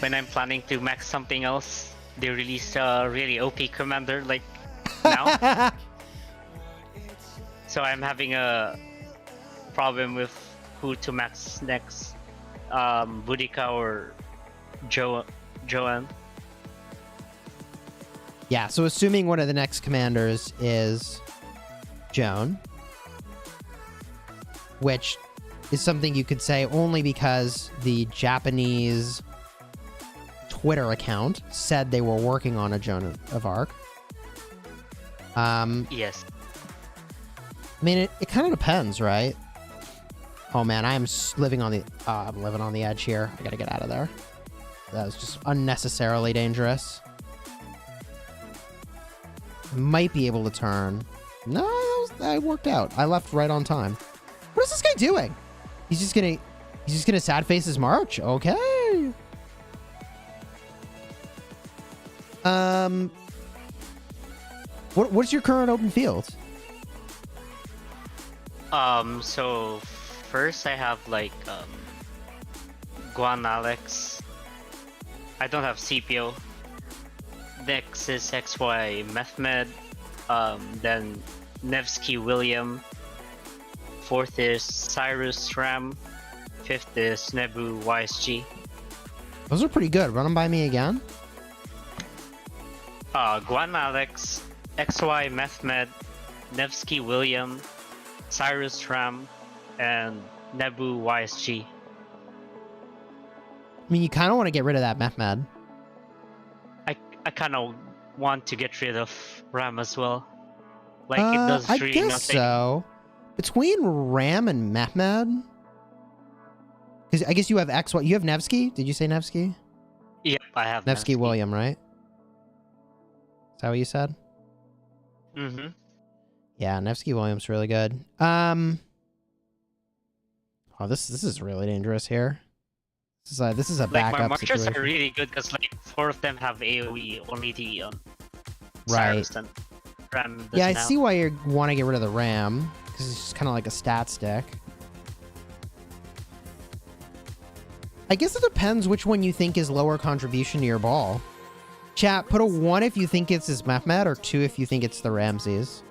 when I'm planning to max something else, they release a really OP commander like now. So I'm having a problem with who to max next, Boudica or Joanne. Yeah, so assuming one of the next commanders is Joan, which is something you could say only because the Japanese Twitter account said they were working on a Joan of Arc. Yes. I mean, it kind of depends, right? Oh man, I'm living on the edge here. I gotta get out of there. That was just unnecessarily dangerous. Might be able to turn. No, that worked out. I left right on time. What is this guy doing? He's just gonna sad face his march. Okay. What's your current open field? So first I have like Guan Alex. I don't have CPO. Next is XY Methmed, then Nevsky William. Fourth is Cyrus Ram. Fifth is Nebu YSG. Those are pretty good. Run them by me again. Guan Alex, XY Methmed, Nevsky William, Cyrus Ram, and Nebu YSG. I mean, you kind of want to get rid of that Mehmed. I kind of want to get rid of Ram as well. Like it does I really guess nothing. so. Between Ram and Mehmed, because I guess you have X1. You have Nevsky. Did you say Nevsky? Yep, I have Nevsky William, right? Is that what you said? Mm-hmm. Yeah, Nevsky William's really good. Oh, this is really dangerous here. This is a Like backup my marchers situation. are really good because like 4 of them have AOE, only the Right. Cyrus and Ram doesn't Yeah, I have. see why you want to get rid of the Ram, because it's just kind of like a stat stick. I guess it depends which one you think is lower contribution to your ball. Chat, put a 1 if you think it's his Mehmed, or 2 if you think it's the Ramses.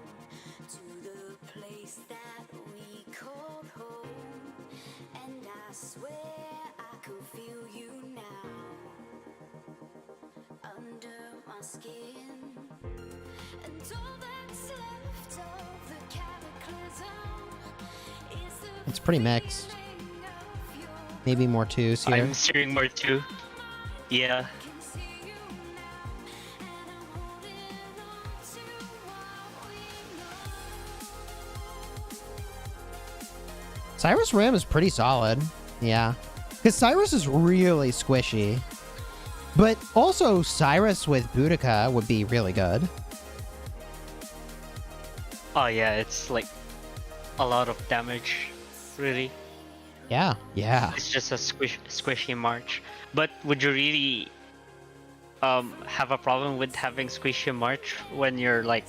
It's pretty mixed. Maybe more 2s here. I'm steering more too. Yeah. Cyrus Ram is pretty solid. Yeah. Because Cyrus is really squishy. But also Cyrus with Boudica would be really good. Oh yeah, it's like a lot of damage, really. Yeah, yeah. It's just a squishy march. But would you really have a problem with having squishy march when you're like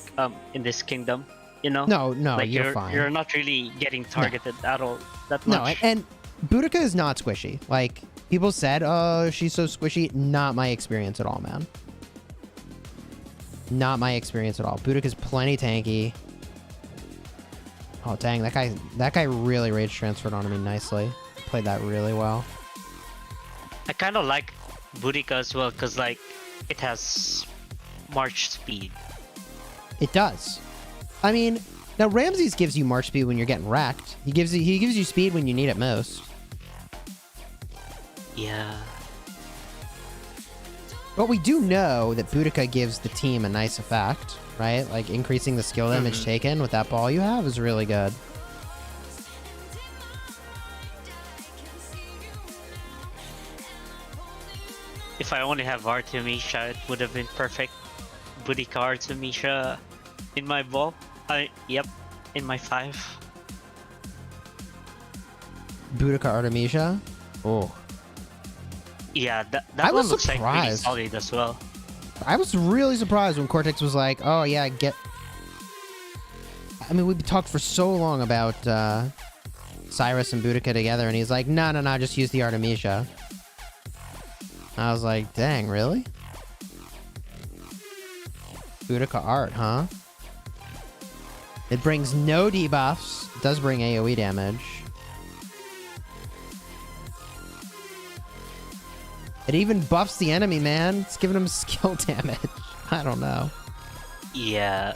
in this kingdom? You know? No, like you're fine. You're not really getting targeted at all that much. No, and Boudica is not squishy. Like, people said, oh, she's so squishy. Not my experience at all, man. Not my experience at all. Boudica's plenty tanky. Oh, dang, that guy really rage transferred onto me nicely. Played that really well. I kind of like Boudica as well, because like it has march speed. It does. I mean, now Ramses gives you march speed when you're getting wrecked. He gives you speed when you need it most. Yeah. But we do know that Boudica gives the team a nice effect, right? Like increasing the skill damage taken with that ball you have is really good. If I only have Artemisha, it would have been perfect. Boudica Artemisha in my ball. Yep, in my 5. Boudica Artemisia? Oh. Yeah, that I one was looks like really surprised. solid as well. I was really surprised when Cortex was like, oh yeah, I mean, we talked for so long about Cyrus and Boudica together, and he's like, no, just use the Artemisia. I was like, dang, really? Boudica Art, huh? It brings no debuffs. It does bring AoE damage. It even buffs the enemy, man. It's giving him skill damage. I don't know. Yeah.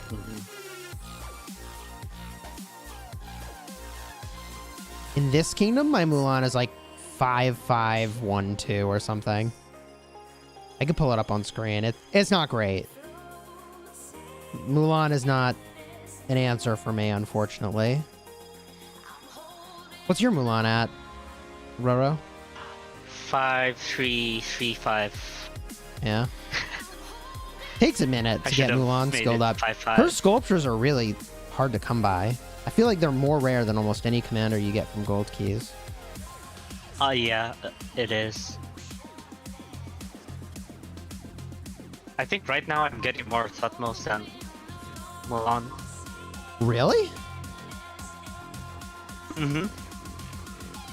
In this kingdom, my Mulan is like 5-5-1-2 or something. I could pull it up on screen. It's not great. Mulan is not an answer for me, unfortunately. What's your Mulan at, Roro? 5-3-3-5. Yeah. Takes a minute to get Mulan skilled up. 5-5. Her sculptures are really hard to come by. I feel like they're more rare than almost any commander you get from Gold Keys. Oh yeah, it is. I think right now I'm getting more Thutmose than Mulan. Really? Mm-hmm.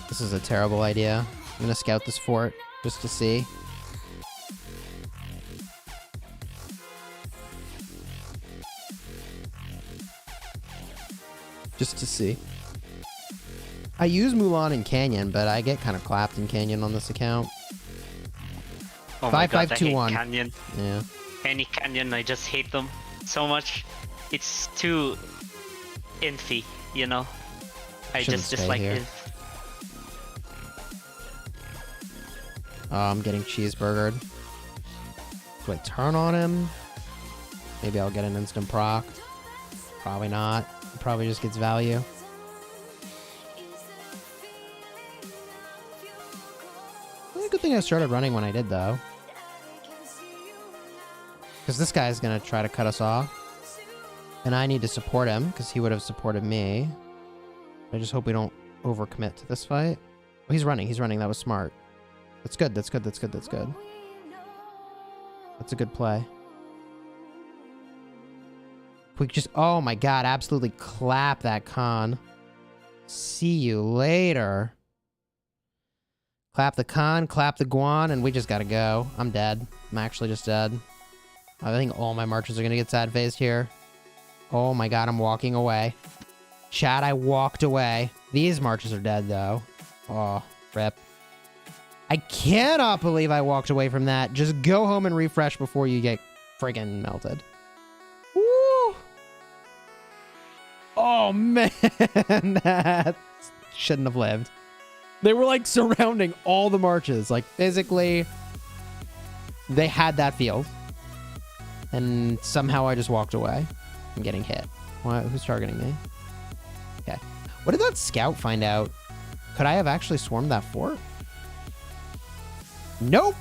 This is a terrible idea. I'm gonna scout this fort just to see. Just to see. I use Mulan in Canyon, but I get kind of clapped in Canyon on this account. Oh my god, I hate 5-5-2-1. Canyon. Yeah. Any Canyon, I just hate them so much. It's too infy, you know? I Shouldn't just stay dislike here. it. Oh, I'm getting cheeseburgered. Do I turn on him? Maybe I'll get an instant proc. Probably not. He probably just gets value. Well, good thing I started running when I did, though. Because this guy's going to try to cut us off. And I need to support him, because he would have supported me. I just hope we don't overcommit to this fight. Oh, he's running. He's running. That was smart. That's good. That's good. That's good. That's good. That's a good play. We just... Oh, my God. Absolutely clap that con. See you later. Clap the con, clap the guan, and we just gotta go. I'm dead. I'm actually just dead. I think all my marches are gonna get sad phased here. Oh my God, I'm walking away. Chat, I walked away. These marches are dead, though. Oh, rip. I cannot believe I walked away from that. Just go home and refresh before you get friggin' melted. Woo! Oh, man. That shouldn't have lived. They were, like, surrounding all the marches. Like, physically, they had that field. And somehow I just walked away. I'm getting hit. What? Who's targeting me? Okay. What did that scout find out? Could I have actually swarmed that fort? Nope.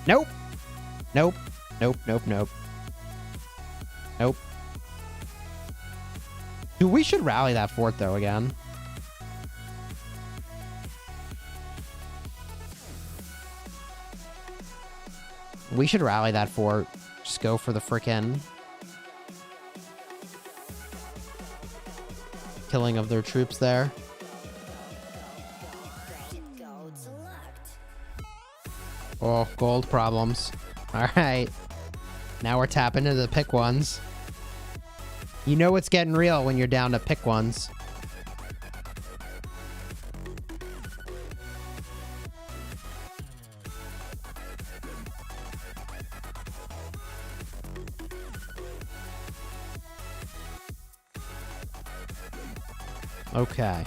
Nope. Nope. Nope. Nope. Nope. Nope. Dude, we should rally that fort, though, again. We should rally that fort. Just go for the frickin' killing of their troops there. Oh, gold problems. Alright. Now we're tapping into the pick ones. You know it's getting real when you're down to pick ones. Okay.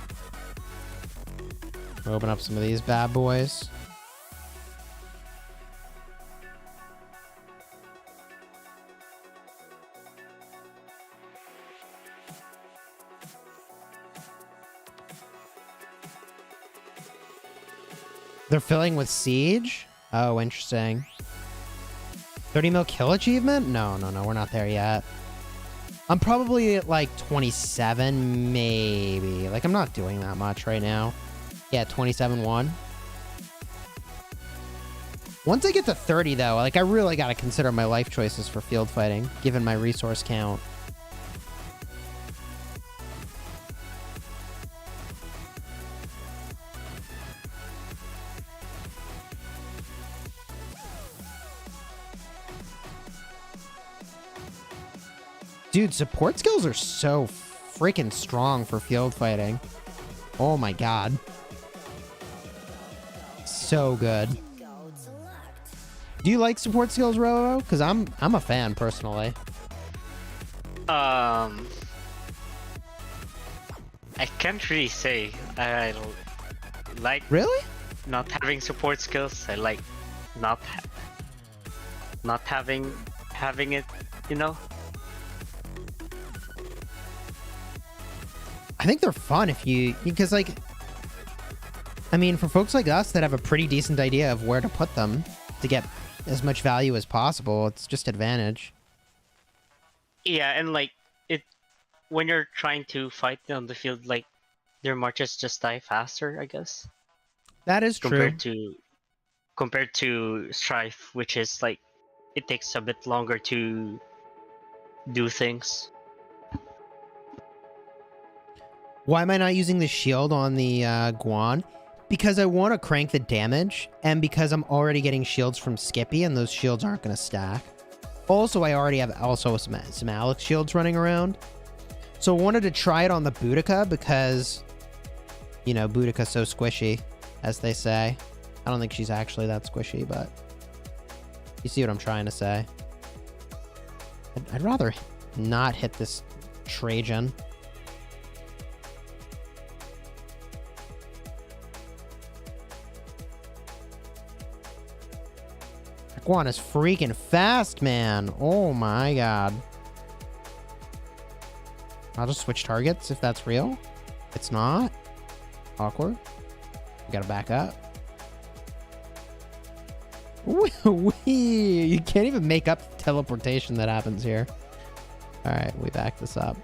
Open up some of these bad boys. They're filling with siege? Oh, interesting. 30 mil kill achievement? No, no, no, we're not there yet. I'm probably at like 27, maybe. Like, I'm not doing that much right now. Yeah, 27-1. Once I get to 30, though, like, I really got to consider my life choices for field fighting, given my resource count. Dude, support skills are so freaking strong for field fighting. Oh my God. So good. Do you like support skills, Robo? Because I'm a fan personally. I can't really say. I don't like Really? not having support skills. I like not having it, you know? I think they're fun if you, because like, I mean, for folks like us that have a pretty decent idea of where to put them to get as much value as possible, it's just advantage. Yeah, and like when you're trying to fight on the field, like their marches just die faster, I guess. That is true. Compared to Strife, which is like it takes a bit longer to do things. Why am I not using the shield on the Guan? Because I want to crank the damage, and because I'm already getting shields from Skippy, and those shields aren't going to stack. Also, I already have some Alex shields running around. So I wanted to try it on the Boudica because, you know, Boudica's so squishy, as they say. I don't think she's actually that squishy, but you see what I'm trying to say. I'd rather not hit this Trajan. Squan is freaking fast, man. Oh my god. I'll just switch targets if that's real. It's not. Awkward. We gotta back up. You can't even make up teleportation that happens here. All right, we back this up.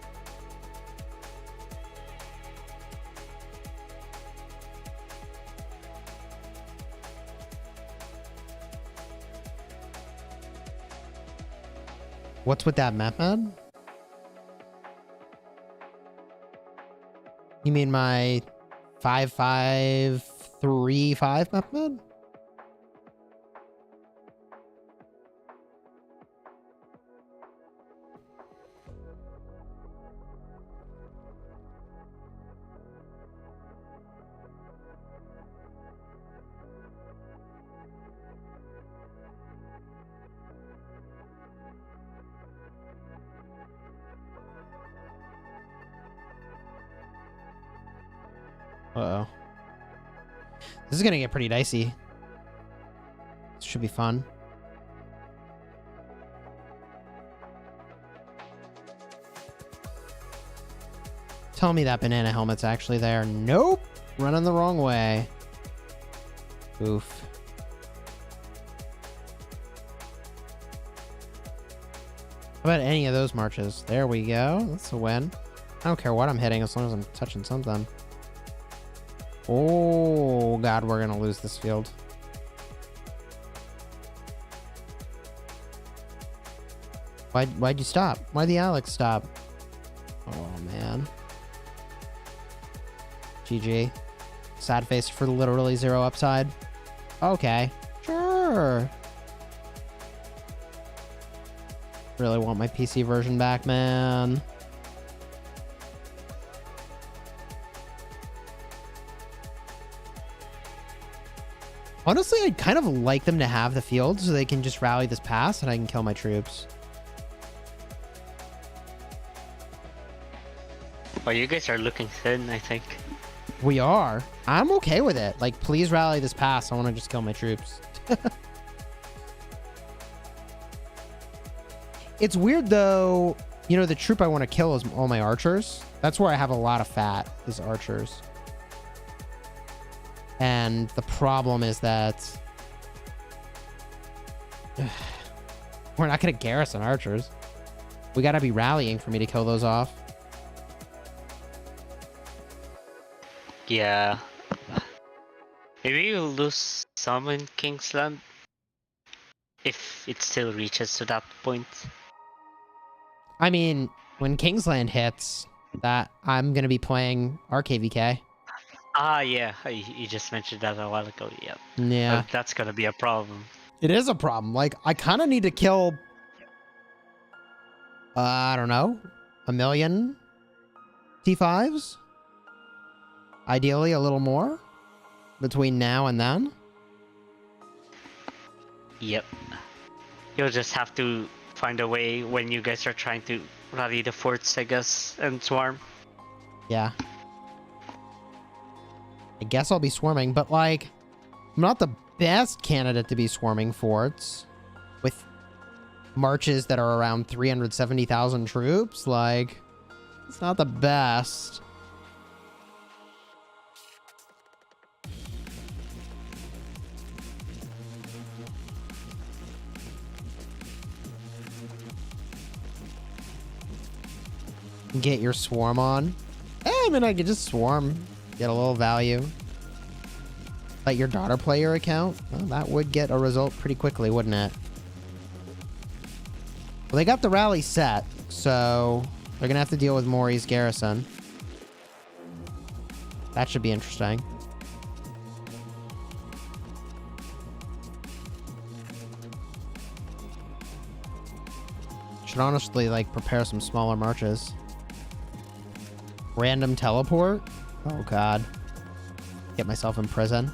What's with that method? You mean my 5535 method? Uh-oh. This is gonna get pretty dicey. This should be fun. Tell me that banana helmet's actually there. Nope! Running the wrong way. Oof. How about any of those marches? There we go. That's a win. I don't care what I'm hitting as long as I'm touching something. Oh, God, we're going to lose this field. Why'd you stop? Why'd the Alex stop? Oh, man. GG. Sad face for literally 0 upside. Okay. Sure. Really want my PC version back, man. Honestly, I'd kind of like them to have the field so they can just rally this pass and I can kill my troops. Well, you guys are looking thin, I think. We are. I'm okay with it. Like, please rally this pass. I want to just kill my troops. It's weird, though. You know, the troop I want to kill is all my archers. That's where I have a lot of fat, is archers. And the problem is that we're not going to garrison archers. We got to be rallying for me to kill those off. Yeah. Maybe you'll lose some in Kingsland. If it still reaches to that point. I mean, when Kingsland hits, that I'm going to be playing our KvK. Ah, yeah. You just mentioned that a while ago. Yeah. Yeah. That's gonna be a problem. It is a problem. Like, I kind of need to kill, I don't know, 1 million T5s? Ideally, a little more between now and then. Yep. You'll just have to find a way when you guys are trying to rally the forts, I guess, and swarm. Yeah. I guess I'll be swarming, but like, I'm not the best candidate to be swarming forts with marches that are around 370,000 troops. Like, it's not the best. Get your swarm on. I mean, I could just swarm. Get a little value. Let your daughter play your account? Well, that would get a result pretty quickly, wouldn't it? Well, they got the rally set, so they're gonna have to deal with Maury's garrison. That should be interesting. Should honestly, like, prepare some smaller marches. Random teleport? Oh, God. Get myself in prison.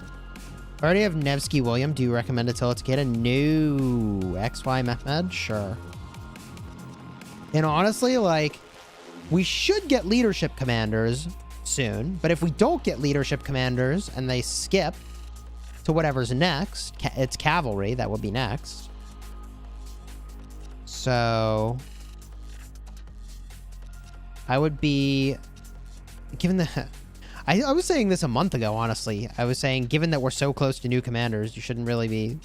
I already have Nevsky William. Do you recommend it till it's get a new XY Mehmed? Sure. And honestly, like, we should get leadership commanders soon. But if we don't get leadership commanders and they skip to whatever's next, it's cavalry that would be next. So I would be, given the, I was saying this a month ago, honestly. I was saying, given that we're so close to new commanders, you shouldn't really be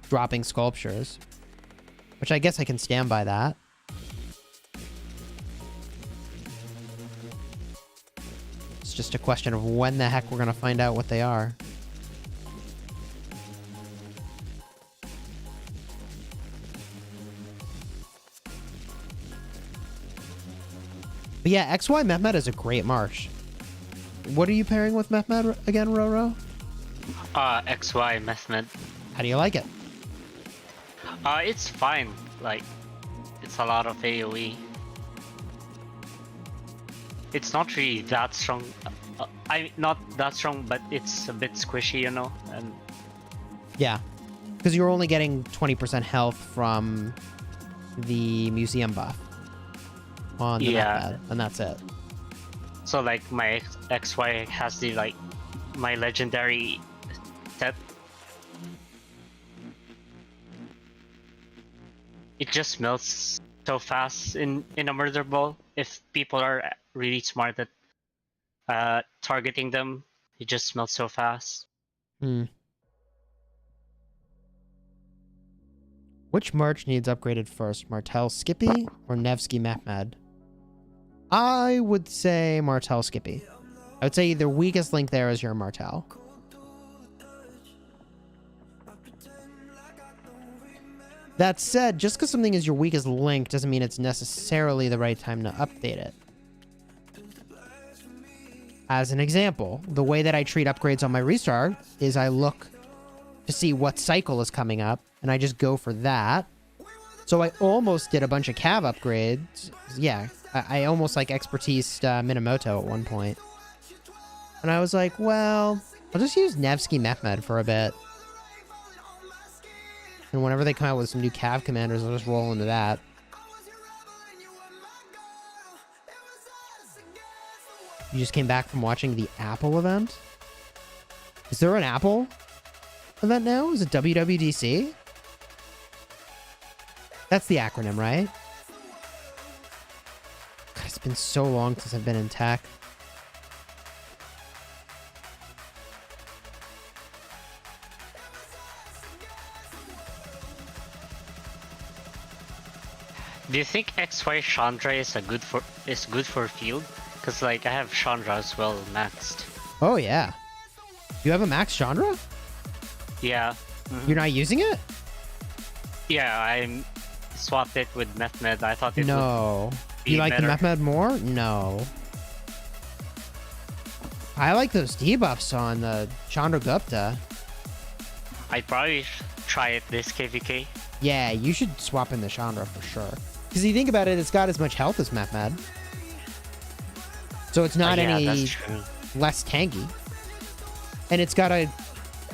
dropping sculptures. Which I guess I can stand by that. It's just a question of when the heck we're going to find out what they are. But yeah, XY Mehmet is a great march. What are you pairing with Mehmet again, Roro? XY Mehmet. How do you like it? It's fine. Like, it's a lot of AoE. It's not really that strong. Not that strong, but it's a bit squishy, you know? And yeah, because you're only getting 20% health from the museum buff on the Mehmet, and that's it. So like my XY has the like my legendary set. It just melts so fast in a murder ball. If people are really smart at targeting them, it just melts so fast. Which march needs upgraded first, Martel Skippy or Nevsky Mehmed? I would say Martel Skippy. I would say the weakest link there is your Martel. That said, just because something is your weakest link doesn't mean it's necessarily the right time to update it. As an example, the way that I treat upgrades on my restart is I look to see what cycle is coming up, and I just go for that. So I almost did a bunch of cav upgrades. Yeah, I almost like expertise Minamoto at one point. And I was like, well, I'll just use Nevsky Mehmed for a bit. And whenever they come out with some new cav commanders, I'll just roll into that. You just came back from watching the Apple event? Is there an Apple event now? Is it WWDC? That's the acronym, right? God, it's been so long since I've been in tech. Do you think XY Chandra is good for field? Cause like I have Chandra as well maxed. Oh yeah. You have a max Chandra? Yeah. You're not using it? Yeah, I swapped it with Mehmed. I thought it would be you like better. The Mehmed more? No. I like those debuffs on the Chandragupta. I'd probably try it this KvK. Yeah, you should swap in the Chandra for sure. Because you think about it, it's got as much health as Mehmed. So it's not any less tanky. And it's got a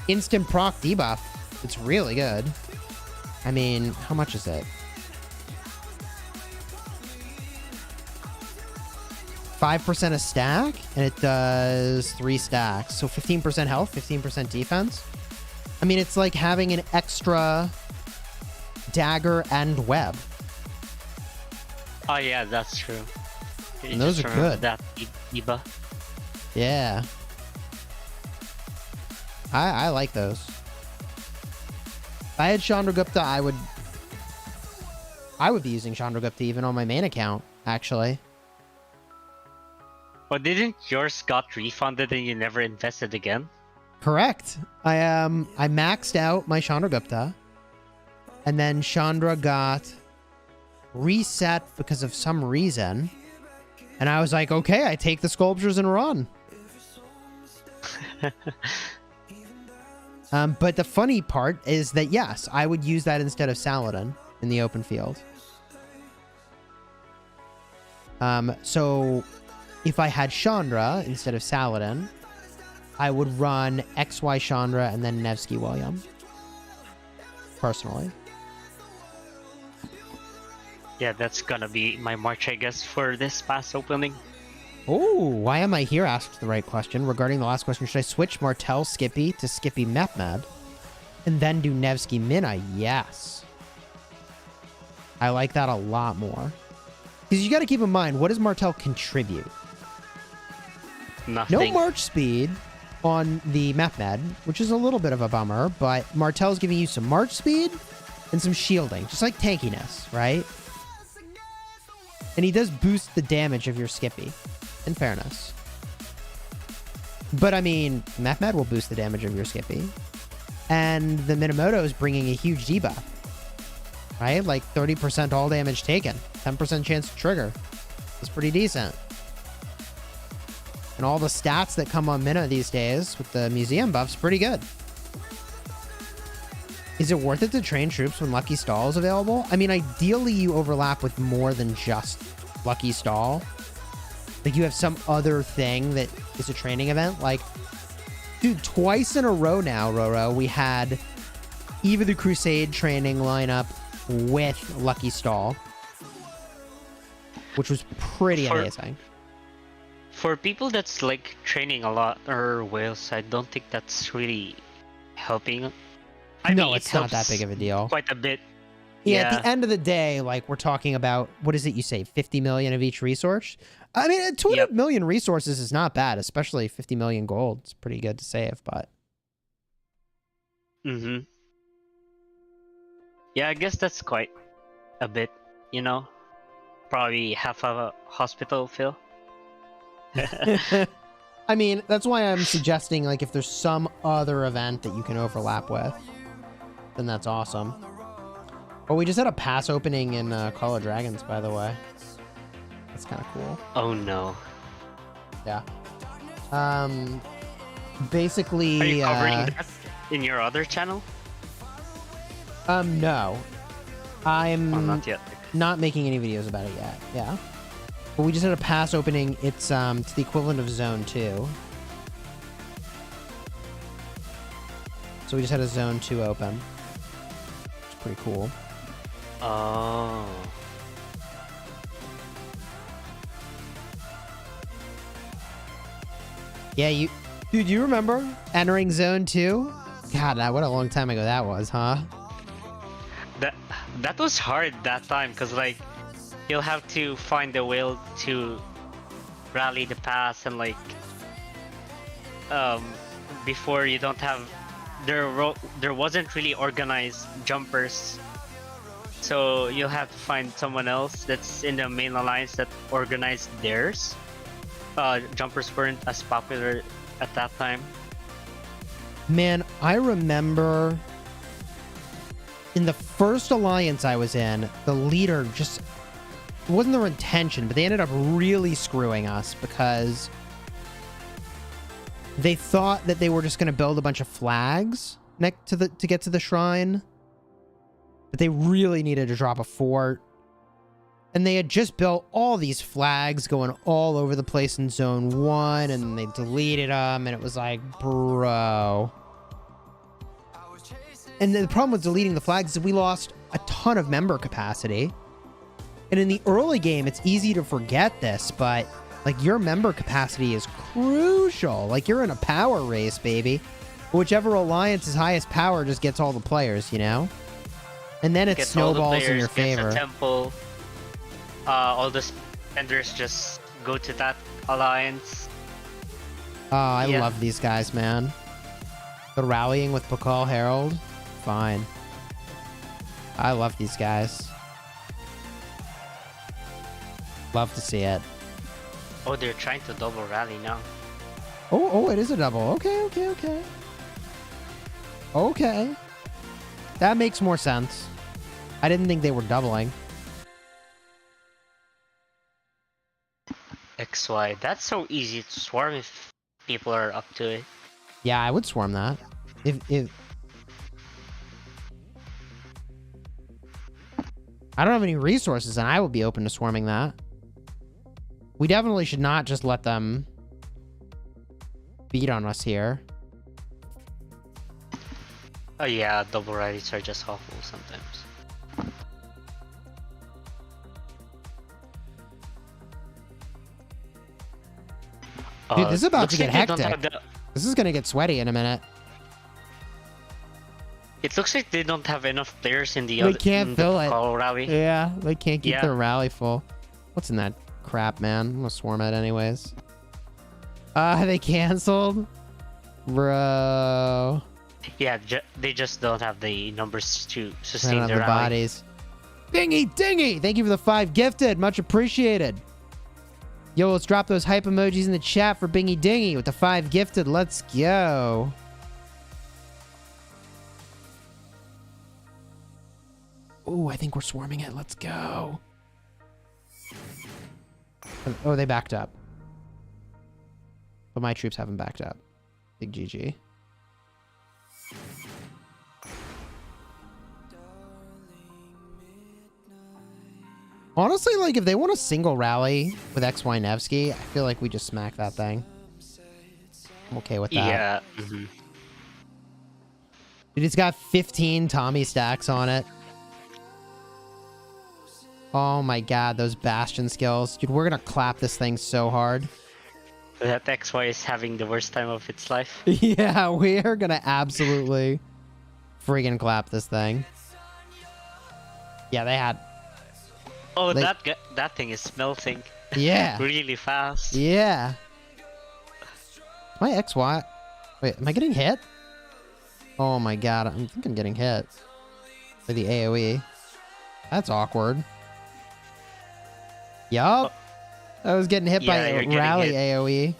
instant proc debuff. It's really good. I mean, how much is it? 5% a stack, and it does 3 stacks. So 15% health, 15% defense. I mean, it's like having an extra dagger and web. Oh yeah, that's true. And those are good. That debuff. Yeah. I like those. If I had Chandragupta, I would be using Chandragupta even on my main account, actually. But didn't yours got refunded and you never invested again? Correct. I maxed out my Chandragupta, and then Chandra got reset because of some reason. And I was like, okay, I take the sculptures and run. But the funny part is that, yes, I would use that instead of Saladin in the open field. So if I had Chandra instead of Saladin, I would run XY Chandra and then Nevsky William. Personally. Yeah, that's gonna be my march, I guess, for this past opening. Oh, why am I here? Asked the right question. Regarding the last question, should I switch Martel Skippy to Skippy Mehmed and then do Nevsky Mina? Yes. I like that a lot more. Because you got to keep in mind, what does Martel contribute? Nothing. No march speed on the map med, which is a little bit of a bummer, but Martel's giving you some march speed and some shielding, just like tankiness, right? And he does boost the damage of your Skippy, in fairness. But I mean, map med will boost the damage of your Skippy. And the Minamoto is bringing a huge debuff, right? Like 30% all damage taken, 10% chance to trigger. It's pretty decent. And all the stats that come on Mina these days with the museum buff's pretty good. Is it worth it to train troops when Lucky Stall is available? I mean, ideally you overlap with more than just Lucky Stall. Like you have some other thing that is a training event. Like, dude, twice in a row now, Roro, we had Eve of the Crusade training lineup with Lucky Stall, which was pretty amazing. For people that's like training a lot or whales, I don't think that's really helping. I mean, it's not that big of a deal. Quite a bit. Yeah, at the end of the day, like we're talking about, what is it you say, 50 million of each resource? I mean, 200 million resources is not bad, especially 50 million gold. It's pretty good to save, but... Mm-hmm. Yeah, I guess that's quite a bit, you know? Probably half of a hospital fill. I mean, that's why I'm suggesting, like, if there's some other event that you can overlap with, then that's awesome. Oh, we just had a pass opening in Call of Dragons, by the way. That's kind of cool. Oh, no. Yeah. Basically... Are you covering that in your other channel? No. I'm not yet. not making any videos about it yet. Yeah. But we just had a pass opening. It's the equivalent of Zone 2. So we just had a Zone 2 open. It's pretty cool. Oh. Yeah, dude, you remember entering Zone 2? God, what a long time ago that was, huh? That was hard that time, because like you'll have to find the will to rally the pass, and like before you don't have there wasn't really organized jumpers, so you'll have to find someone else that's in the main alliance that organized theirs. Jumpers weren't as popular at that time. Man, I remember in the first alliance I was in, the leader just... It wasn't their intention, but they ended up really screwing us because they thought that they were just going to build a bunch of flags to get to the shrine. But they really needed to drop a fort. And they had just built all these flags going all over the place in Zone 1, and they deleted them, and it was like, bro. And the problem with deleting the flags is we lost a ton of member capacity. And in the early game, it's easy to forget this, but like your member capacity is crucial. Like you're in a power race, baby. Whichever alliance's highest power just gets all the players, you know? And then it snowballs in your favor. Temple. All the spenders just go to that alliance. Oh, I love these guys, man. The rallying with Pakal Herald. Fine. I love these guys. Love to see it. Oh, they're trying to double rally now. Oh, it is a double. Okay. Okay. That makes more sense. I didn't think they were doubling. XY. That's so easy to swarm if people are up to it. Yeah, I would swarm that. If I don't have any resources, and I would be open to swarming that. We definitely should not just let them beat on us here. Oh yeah, double rallies are just awful sometimes. Dude, this is about to get hectic. This is gonna get sweaty in a minute. It looks like they don't have enough players in the They other can't fill it. rally. Yeah, they can't keep Yeah. their rally full. What's in that crap, man? I'm gonna swarm it anyways. They canceled? Bro. Yeah, they just don't have the numbers to They sustain don't have their the rally. bodies. Dingy! Thank you for the 5 gifted. Much appreciated. Yo, let's drop those hype emojis in the chat for Bingy Dingy with the 5 gifted. Let's go. Oh, I think we're swarming it. Let's go. Oh, they backed up. But my troops haven't backed up. Big GG. Honestly, like, if they want a single rally with XY Nevsky, I feel like we just smack that thing. I'm okay with that. Yeah. Dude, it's got 15 Tommy stacks on it. Oh my god, those Bastion skills. Dude, we're gonna clap this thing so hard. That XY is having the worst time of its life. Yeah, we are gonna absolutely friggin' clap this thing. Yeah, they had... Oh, that thing is melting. Yeah. Really fast. Yeah. My XY... Wait, am I getting hit? Oh my god, I think I'm getting hit. By the AoE. That's awkward. Yup. I was getting hit by a rally AoE.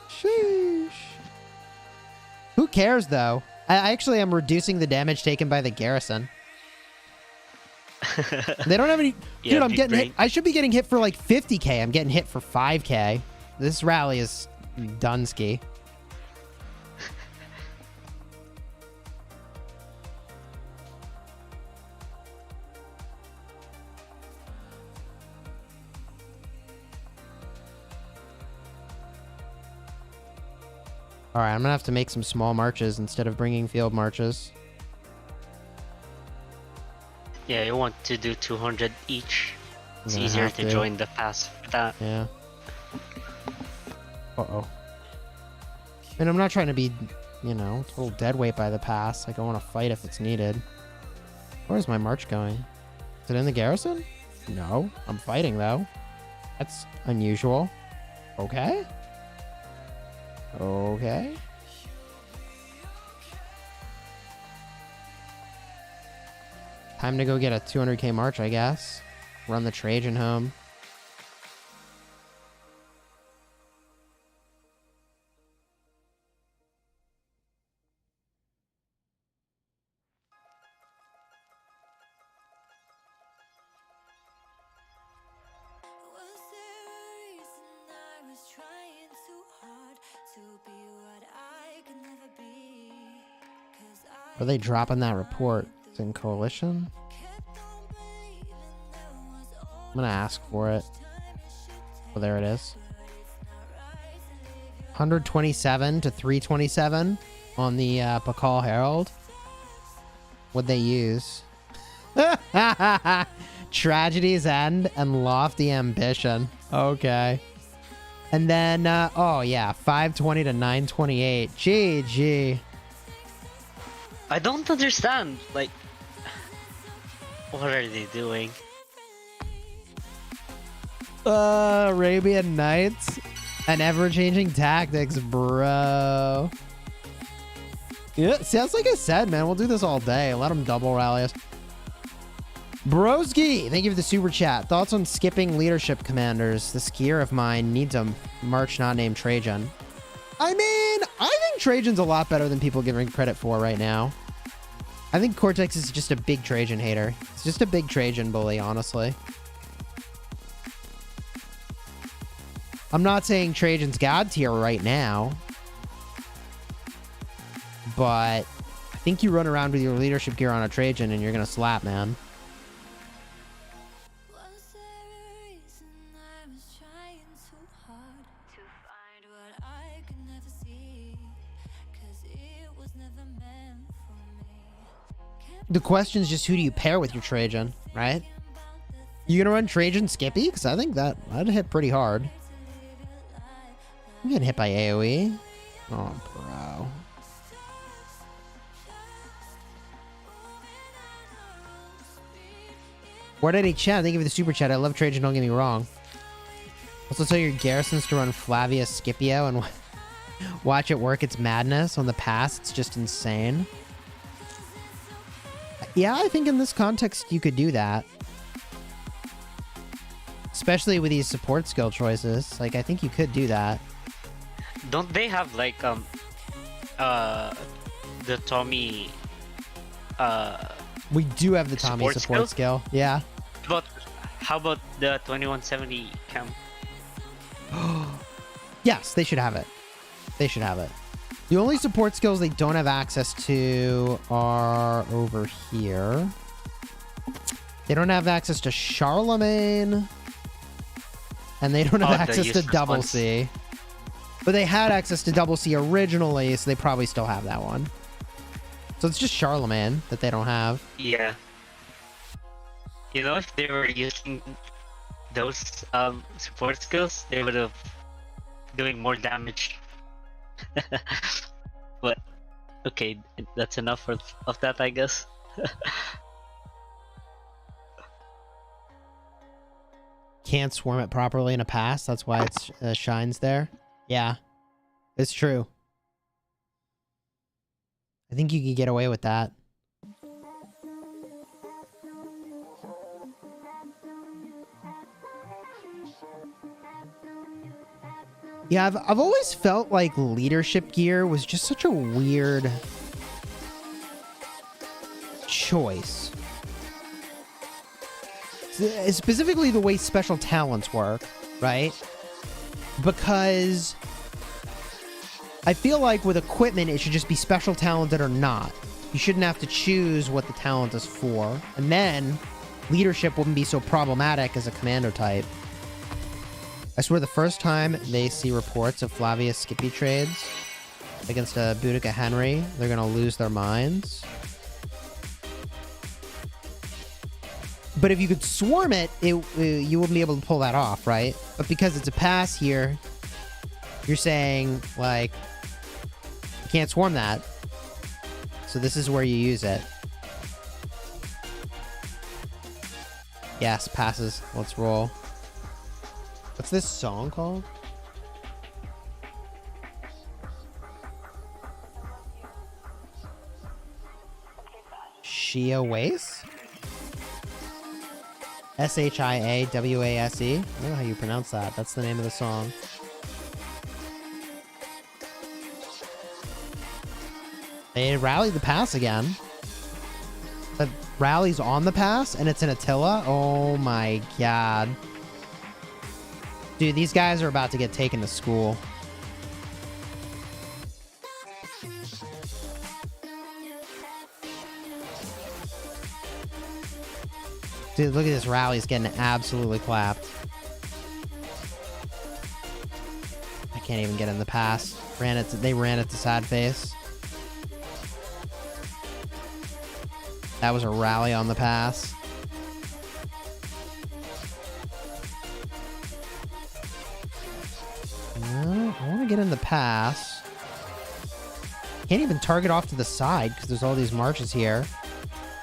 Sheesh. Who cares, though? I actually am reducing the damage taken by the garrison. They don't have any... Dude, I'm getting hit. I should be getting hit for like 50k. I'm getting hit for 5k. This rally is Dunsky. Alright, I'm gonna have to make some small marches instead of bringing field marches. Yeah, you want to do 200 each. It's easier to join the pass for that. Yeah. Uh-oh. And I'm not trying to be, you know, total dead weight by the pass. Like, I want to fight if it's needed. Where's my march going? Is it in the garrison? No. I'm fighting, though. That's unusual. Okay. Okay. Time to go get a 200k march, I guess. Run the Trajan home. Are they dropping that report? It's in coalition? I'm gonna ask for it. Oh, there it is. 127 to 327 on the Pakal Herald. What'd they use? Tragedy's End and Lofty Ambition. Okay. And then, oh yeah, 520 to 928. GG. I don't understand. Like, what are they doing? Arabian Nights and ever-changing tactics, bro. Yeah, sounds like I said, man. We'll do this all day. Let them double rally us. Broski, thank you for the super chat. Thoughts on skipping leadership commanders? This gear of mine needs a march not named Trajan. I mean, I think Trajan's a lot better than people giving credit for right now. I think Cortex is just a big Trajan hater. It's just a big Trajan bully, honestly. I'm not saying Trajan's god tier right now, but I think you run around with your leadership gear on a Trajan and you're gonna slap, man. The question is just who do you pair with your Trajan, right? You gonna run Trajan Skippy? Because I think that'd hit pretty hard. I'm getting hit by AoE. Oh, bro. What did he chat? Thank you for the super chat. I love Trajan, don't get me wrong. Also tell your garrisons to run Flavius Scipio and watch it work its madness on the pass. It's just insane. Yeah, I think in this context you could do that. Especially with these support skill choices. Like, I think you could do that. Don't they have like the Tommy We do have the Tommy support skill. Yeah. But how about the 2170 cam? Yes, they should have it. They should have it. The only support skills they don't have access to are over here. They don't have access to Charlemagne. And they don't have access to Double C. But they had access to Double C originally, so they probably still have that one. So it's just Charlemagne that they don't have. Yeah. You know, if they were using those support skills, they would have doing more damage. But okay, that's enough of that, I guess. Can't swarm it properly in a pass. That's why it shines there. Yeah, it's true. I think you could get away with that. Yeah, I've always felt like leadership gear was just such a weird choice. Specifically the way special talents work, right? Because I feel like with equipment, it should just be special talented or not. You shouldn't have to choose what the talent is for. And then leadership wouldn't be so problematic as a commando type. I swear the first time they see reports of Flavius Scipio trades against a Boudica Henry, they're going to lose their minds. But if you could swarm it, you wouldn't be able to pull that off, right? But because it's a pass here, you're saying, like, you can't swarm that. So this is where you use it. Yes, passes. Let's roll. What's this song called? Shia Wace? S-H-I-A-W-A-S-E? I don't know how you pronounce that. That's the name of the song. They rallied the pass again. The rally's on the pass, and it's in Attila? Oh my god. Dude, these guys are about to get taken to school. Dude, look at this rally. It's getting absolutely clapped. I can't even get in the pass. They ran it to sad face. That was a rally on the pass. No, I want to get in the pass. Can't even target off to the side because there's all these marches here.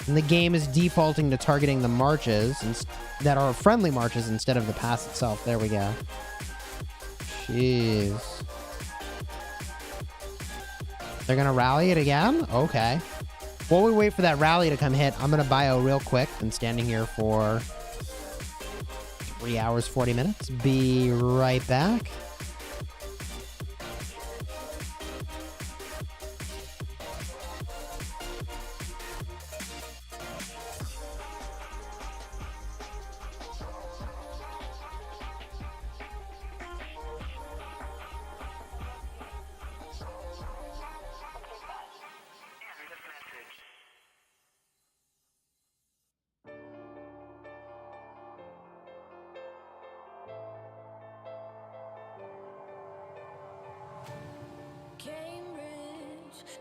And the game is defaulting to targeting the marches that are friendly marches instead of the pass itself. There we go. Jeez. They're going to rally it again? Okay. While we wait for that rally to come hit, I'm going to bio real quick. Been standing here for 3 hours, 40 minutes. Be right back.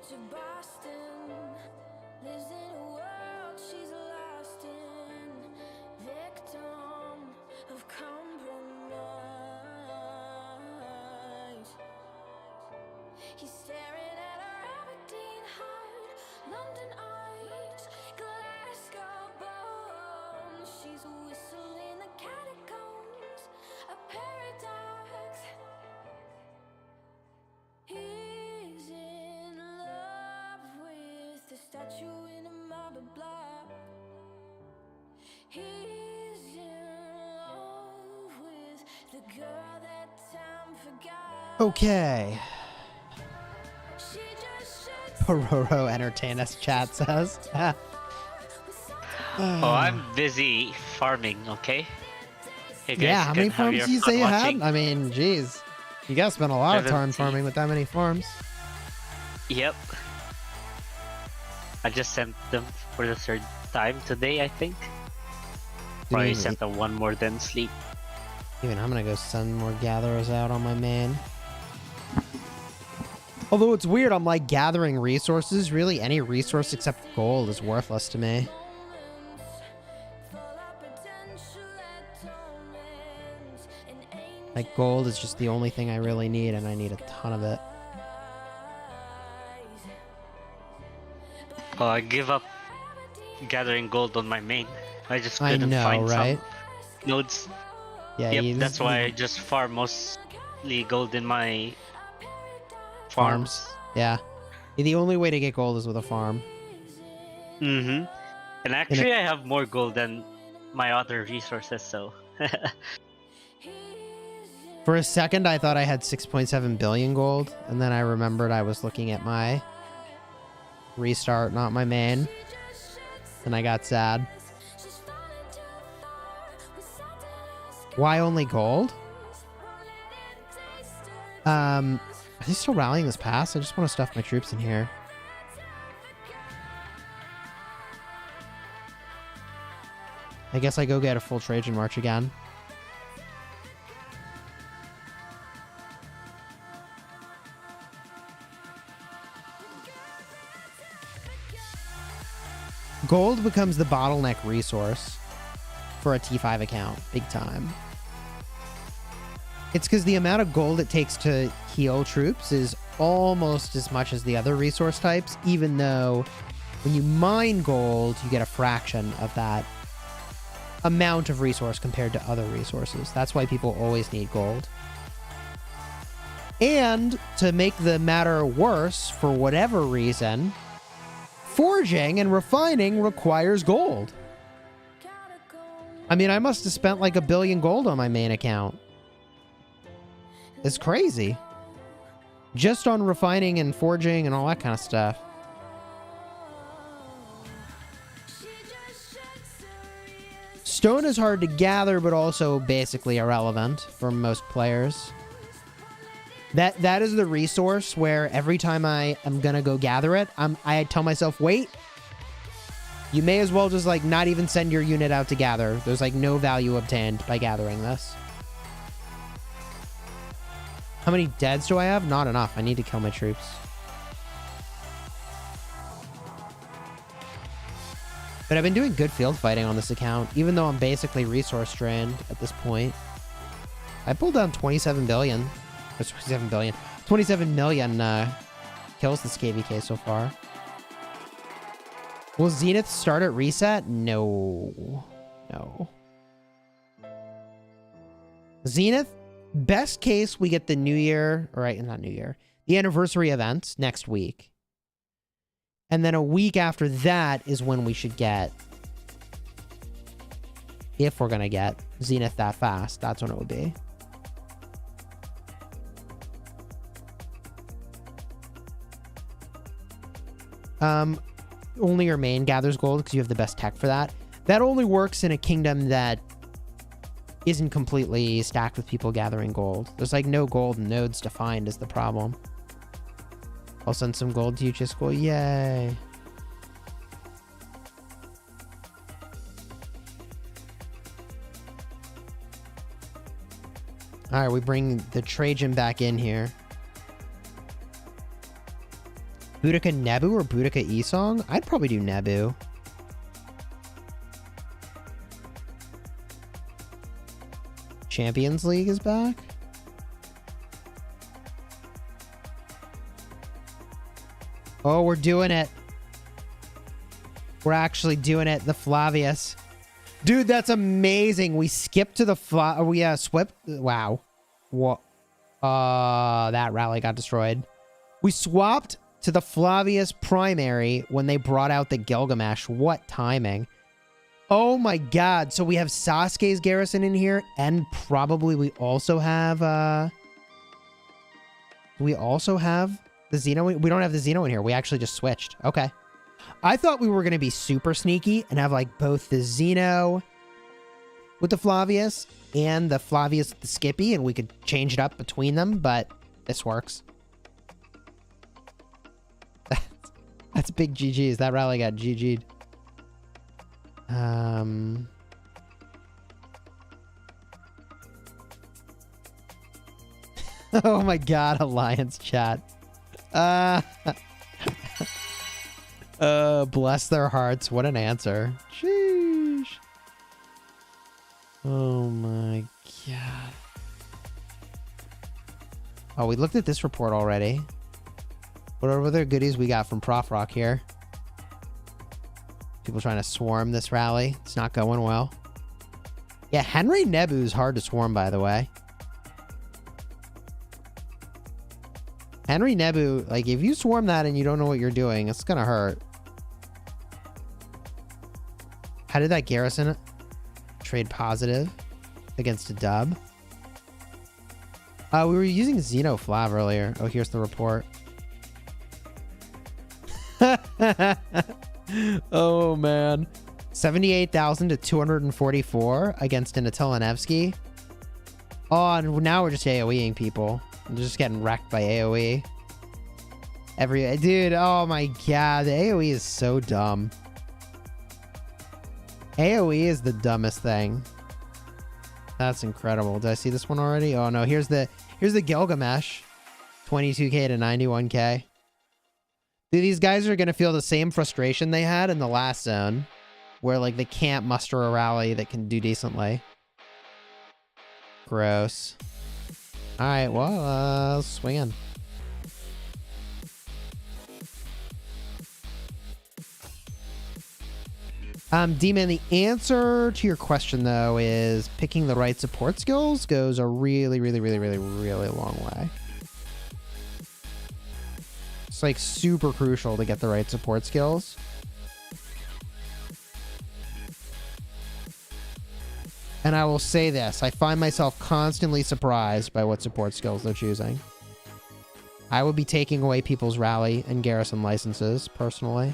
To Boston, lives in a world she's lost in, victim of compromise. He's staring at her Aberdeen heart, London eyes, Glasgow bone. she's a whistle in the catacombs, a paradox. He's in love with the statue in a marble block. He's in love with the girl that time forgot. Okay. She just shakes Pororo entertain us, chat says. Oh, I'm busy farming, okay? Hey guys, Yeah, how many can have farms your do you fun say you watching. had? I mean, geez. You guys spent a lot of time 17. farming with that many farms. Yep. I just sent them for the third time today, I think. Probably Even, sent them one more than sleep. even I'm gonna go send more gatherers out on my main. Although it's weird, I'm like gathering resources. Really, any resource except gold is worthless to me. Like gold is just the only thing I really need, and I need a ton of it. Oh, I give up gathering gold on my main. I just I couldn't know, find right? some nodes. Yeah, Yep, you that's why I just farm mostly gold in my farms. farms. Yeah. The only way to get gold is with a farm. Mm-hmm. And actually, I have more gold than my other resources, so... For a second, I thought I had 6.7 billion gold, and then I remembered I was looking at my restart, not my main. And I got sad. Why only gold? Are they still rallying this pass? I just want to stuff my troops in here. I guess I go get a full Trajan march again. Gold becomes the bottleneck resource for a T5 account, big time. It's because the amount of gold it takes to heal troops is almost as much as the other resource types, even though when you mine gold, you get a fraction of that amount of resource compared to other resources. That's why people always need gold. And to make the matter worse, for whatever reason, forging and refining requires gold. I mean, I must have spent like 1 billion gold on my main account. It's crazy. Just on refining and forging and all that kind of stuff. Stone is hard to gather, but also basically irrelevant for most players. That is the resource where every time I am gonna go gather it, I tell myself, wait. You may as well just like not even send your unit out to gather. There's like no value obtained by gathering this. How many deads do I have? Not enough. I need to kill my troops. But I've been doing good field fighting on this account, even though I'm basically resource drained at this point. I pulled down 27 billion. 27 billion. 27 million kills this KvK so far. Will Zenith start at reset? No. No. Zenith, best case, we get the New Year, or right, not New Year, the anniversary event next week. And then a week after that is when we should get, if we're going to get Zenith that fast, that's when it would be. Only your main gathers gold because you have the best tech for that. That only works in a kingdom that isn't completely stacked with people gathering gold. There's like no gold nodes defined is the problem. I'll send some gold to you, Chisgule. Yay. All right, we bring the Trajan back in here. Boudica Nebu or Boudica Esong? I'd probably do Nebu. Champions League is back. Oh, we're doing it. We're actually doing it. The Flavius. Dude, that's amazing. We skipped to the we swept. Wow. What? That rally got destroyed. We swapped to the Flavius primary when they brought out the Gilgamesh. What timing? Oh my god. So we have Sasuke's garrison in here, and probably we also have the Xeno. We don't have the Xeno in here. We actually just switched. Okay. I thought we were going to be super sneaky and have like both the Xeno with the Flavius and the Flavius with the Skippy, and we could change it up between them, but this works. That's big GG's. That rally got GG'd. Oh my god, Alliance chat. Bless their hearts. What an answer. Sheesh. Oh my god. Oh, we looked at this report already. What other goodies we got from Prof Rock here? People trying to swarm this rally. It's not going well. Yeah, Henry Nebu's hard to swarm, by the way. Henry Nebu, like, if you swarm that and you don't know what you're doing, it's gonna hurt. How did that garrison trade positive against a dub? We were using Xeno Flav earlier. Oh, here's the report. Oh, man. 78,000 to 244 against an Atilanevsky. Oh, and now we're just AoEing people. I'm just getting wrecked by AoE. Dude, oh my god. The AoE is so dumb. AoE is the dumbest thing. That's incredible. Did I see this one already? Oh no, here's the Gilgamesh. 22k to 91k. Dude, these guys are gonna feel the same frustration they had in the last zone, where like they can't muster a rally that can do decently. Gross. Alright, well, swing in. D-Man, the answer to your question, though, is picking the right support skills goes a really, really, really, really, really long way. It's, like, super crucial to get the right support skills. And I will say this, I find myself constantly surprised by what support skills they're choosing. I would be taking away people's rally and garrison licenses, personally.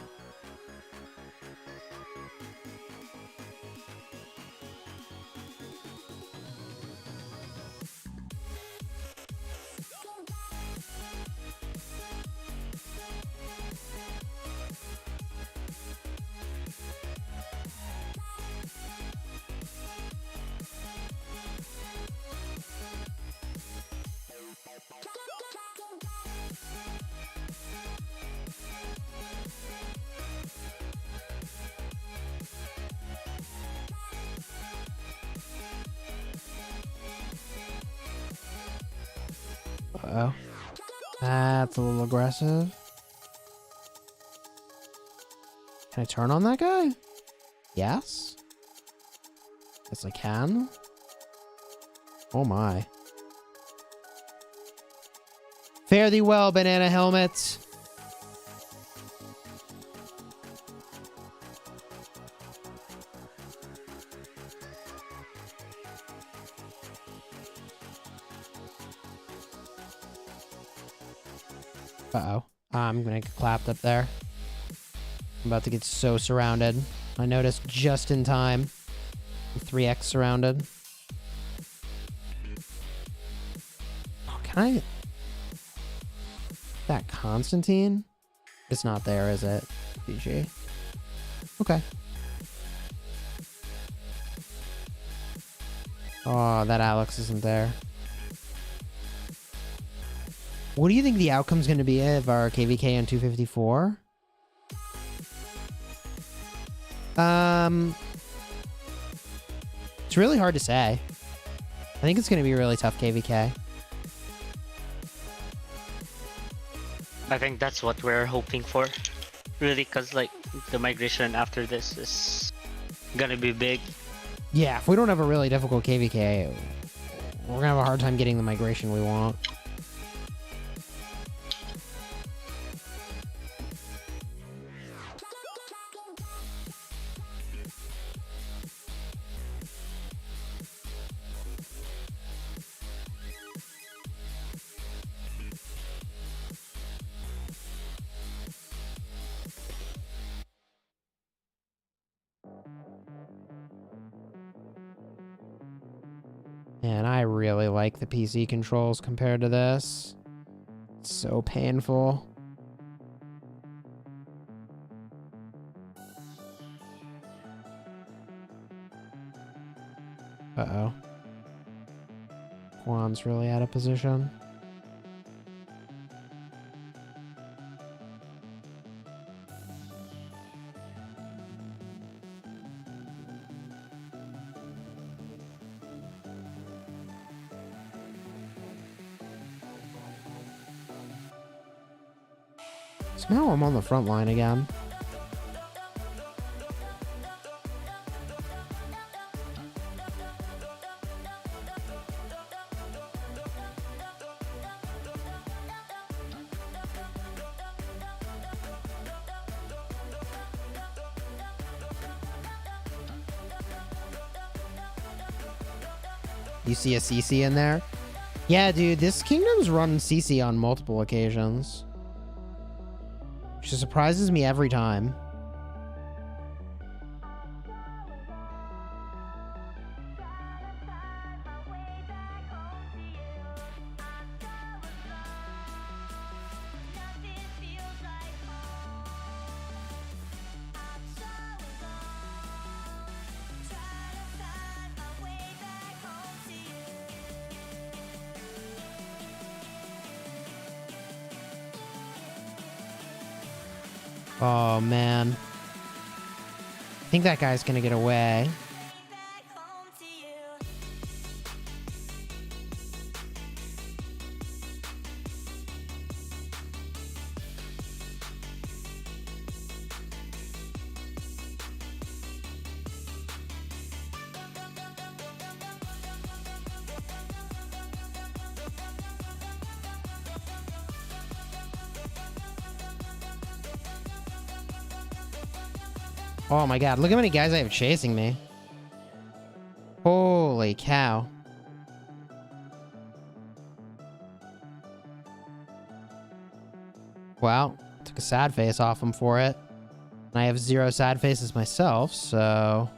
Uh-oh. That's a little aggressive. Can I turn on that guy? Yes. Yes, I can. Oh my. Fare thee well, banana helmet. Uh-oh. I'm gonna get clapped up there. I'm about to get so surrounded. I noticed just in time. I'm 3x surrounded. Oh, can I... That Constantine? It's not there, is it? GG. Okay. Oh, that Alex isn't there. What do you think the outcome's going to be of our KvK on 254? It's really hard to say. I think it's going to be a really tough KvK. I think that's what we're hoping for. Really, because like the migration after this is gonna be big. Yeah, if we don't have a really difficult KvK, we're gonna have a hard time getting the migration we want. And I really like the PC controls compared to this. It's so painful. Uh-oh. Juan's really out of position. So now I'm on the front line again. You see a CC in there? Yeah, dude, this kingdom's run CC on multiple occasions. Which surprises me every time. Oh, man. I think that guy's gonna get away. Oh my god, look how many guys I have chasing me. Holy cow. Well, took a sad face off him for it. And I have 0 sad faces myself, so...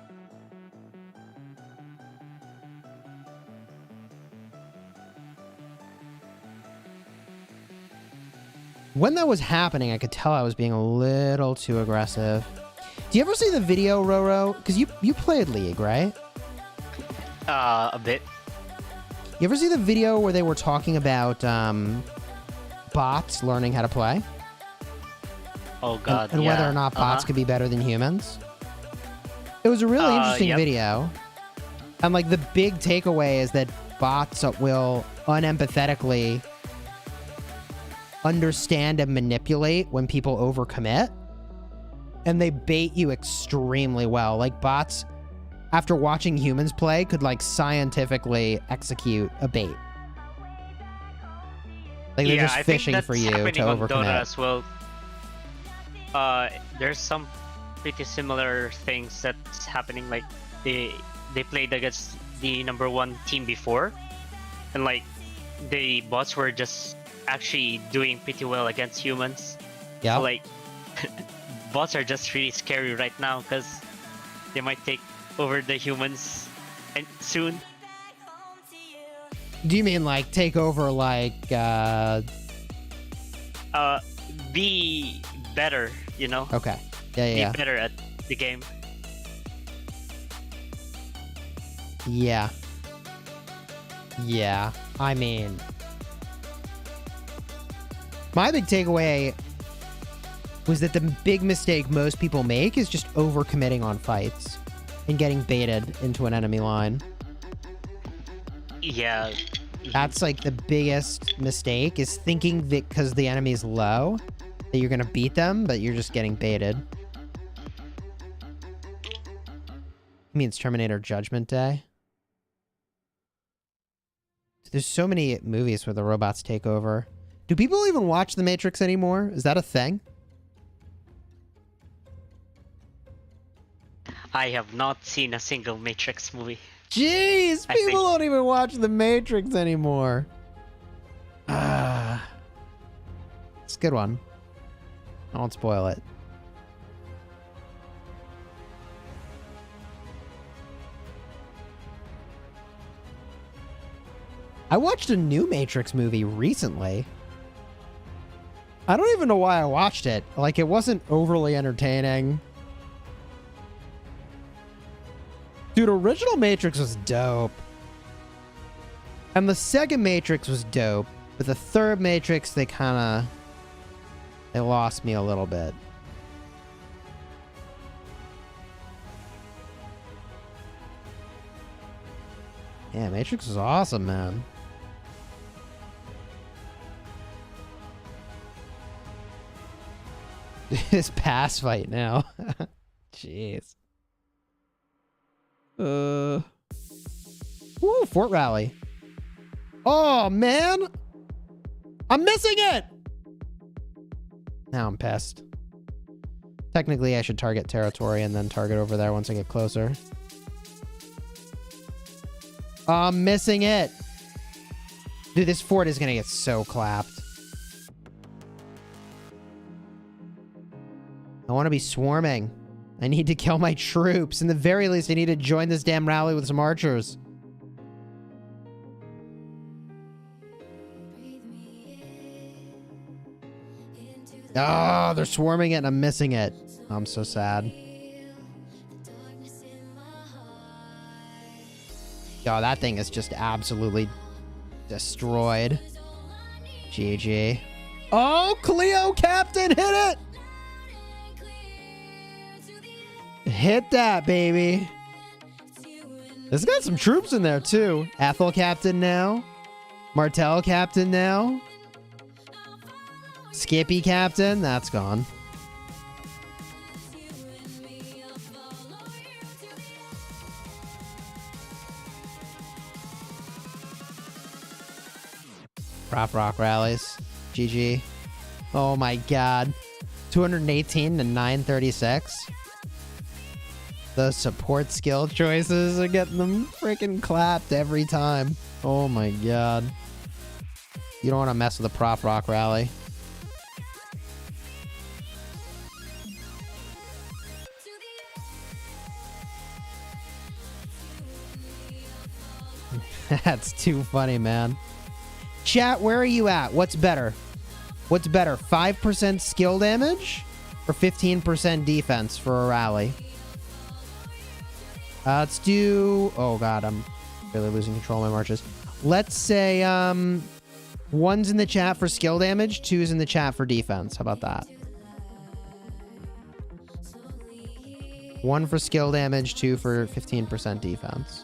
When that was happening, I could tell I was being a little too aggressive. Do you ever see the video, Roro? Because you played League, right? A bit. You ever see the video where they were talking about bots learning how to play? Oh god, and yeah. whether or not bots could be better than humans? It was a really interesting yep. video. And like the big takeaway is that bots will unempathetically understand and manipulate when people overcommit. And they bait you extremely well. Like bots, after watching humans play, could like scientifically execute a bait. Like they're just fishing for you to overcommit. As well. There's some pretty similar things that's happening. Like they played against the #1 team before, and like the bots were just actually doing pretty well against humans. Yeah. So, like. Bots are just really scary right now because they might take over the humans and soon. Do you mean like take over like be better, you know? Okay. Yeah. Be better at the game. Yeah. Yeah. I mean, my big takeaway was that the big mistake most people make is just overcommitting on fights and getting baited into an enemy line. Yeah. That's like the biggest mistake, is thinking that because the enemy's low that you're gonna beat them, but you're just getting baited. means Terminator Judgment Day. There's so many movies where the robots take over. Do people even watch The Matrix anymore? Is that a thing? I have not seen a single Matrix movie. Jeez, people don't even watch The Matrix anymore. Ah, it's a good one. I won't spoil it. I watched a new Matrix movie recently. I don't even know why I watched it. Like, it wasn't overly entertaining. Dude, original Matrix was dope. And the second Matrix was dope. But the third Matrix, they lost me a little bit. Yeah, Matrix was awesome, man. This pass fight now. Jeez. Woo, fort rally. Oh, man. I'm missing it. Now I'm pissed. Technically, I should target territory and then target over there once I get closer. I'm missing it. Dude, this fort is going to get so clapped. I want to be swarming. I need to kill my troops. In the very least, I need to join this damn rally with some archers. Oh, they're swarming it and I'm missing it. I'm so sad. Oh, that thing is just absolutely destroyed. GG. Oh, Cleo Captain, hit it! Hit that, baby. This got some troops in there, too. Ethel Captain now. Martel Captain now. Skippy Captain. That's gone. Prop Rock rallies. GG. Oh my god. 218 to 936. The support skill choices are getting them freaking clapped every time. Oh my god. You don't want to mess with a prop rock rally. That's too funny, man. Chat, where are you at? What's better? What's better, 5% skill damage or 15% defense for a rally? Let's do... Oh, God, I'm really losing control of my marches. Let's say 1's in the chat for skill damage, 2's in the chat for defense. How about that? 1 for skill damage, 2 for 15% defense.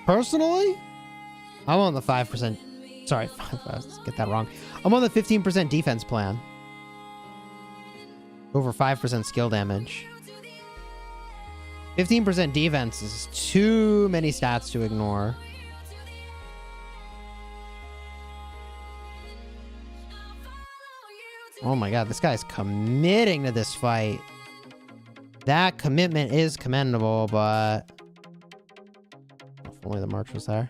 Personally, I'm on the 5%. Sorry, get that wrong. I'm on the 15% defense plan. Over 5% skill damage. 15% defense is too many stats to ignore. Oh my god, this guy's committing to this fight. That commitment is commendable, but... If only the march was there.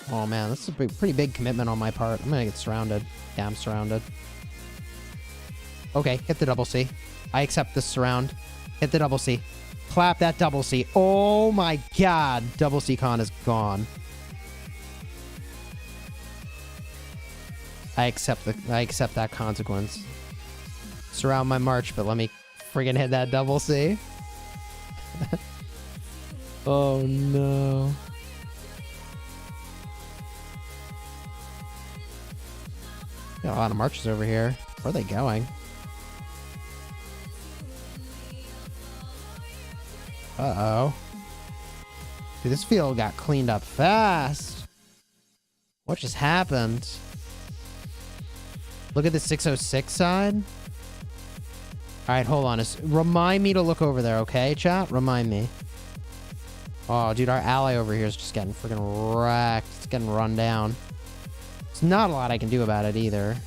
Oh man, this is a pretty big commitment on my part. I'm gonna get surrounded. Yeah, I'm surrounded. Okay, hit the double C. I accept this surround. Hit the double C. Clap that double C. Oh my god, double C con is gone. I accept that consequence. Surround my march, but let me friggin' hit that double C. Oh no. Got a lot of marches over here. Where are they going? Uh-oh. Dude, this field got cleaned up fast. What just happened? Look at the 606 side. All right, hold on. Remind me to look over there, okay, chat? Remind me. Oh, dude, our ally over here is just getting freaking wrecked. It's getting run down. There's not a lot I can do about it either.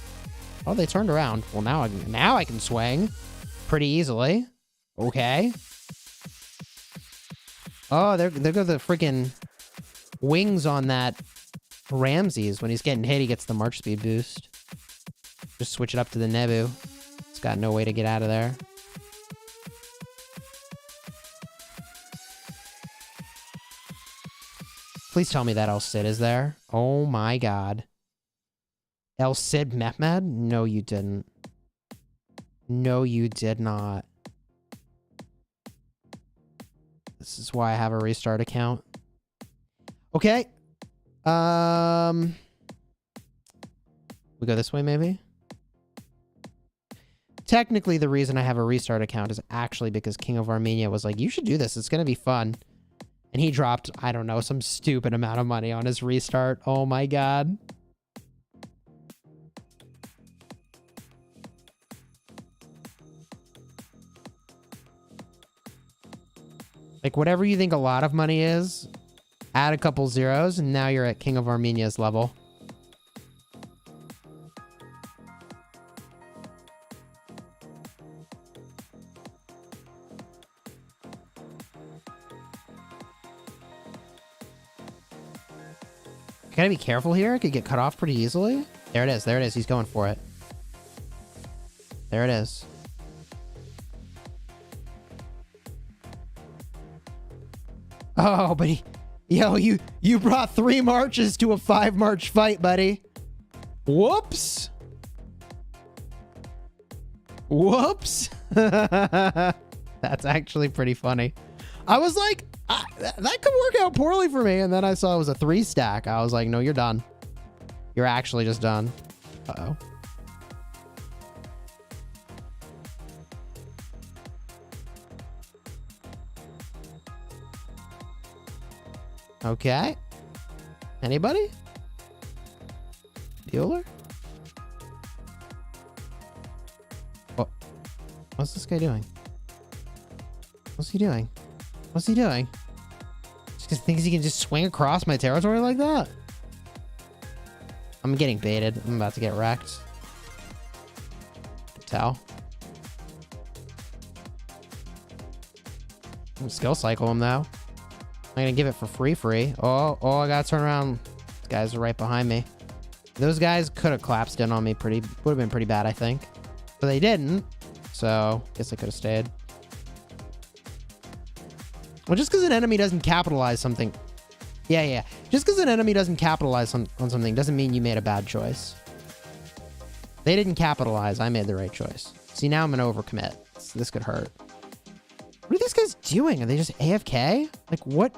Oh, they turned around. Well, now I can swing pretty easily. Okay. Oh, there go the freaking wings on that Ramses. When he's getting hit, he gets the march speed boost. Just switch it up to the Nebu. It's got no way to get out of there. Please tell me that El Cid is there. Oh my god. El Cid Mehmed? No, you didn't. No, you did not. This is why I have a restart account. Okay. We go this way, maybe? Technically, the reason I have a restart account is actually because King of Armenia was like, you should do this. It's going to be fun. And he dropped, I don't know, some stupid amount of money on his restart. Oh my god. Like, whatever you think a lot of money is, add a couple zeros, and now you're at King of Armenia's level. Gotta be careful here. It could get cut off pretty easily. There it is. There it is. He's going for it. There it is. Oh, but yo, you brought 3 marches to a 5-march fight, buddy. Whoops. Whoops. That's actually pretty funny. I was like, that could work out poorly for me. And then I saw it was a 3 stack. I was like, no, you're done. You're actually just done. Uh-oh. Okay. Anybody? Bueller? What? What's this guy doing? What's he doing? What's he doing? Just thinks he can just swing across my territory like that? I'm getting baited. I'm about to get wrecked. Tell. I'm gonna skill cycle him though. I'm gonna give it for free. Oh, I gotta turn around. These guys are right behind me. Those guys could have collapsed in on me would have been pretty bad, I think. But they didn't. So, guess I could have stayed. Well, just because an enemy doesn't capitalize something... Yeah. Just because an enemy doesn't capitalize on something doesn't mean you made a bad choice. They didn't capitalize. I made the right choice. See, now I'm going to overcommit. This could hurt. What are these guys doing? Are they just AFK? Like, what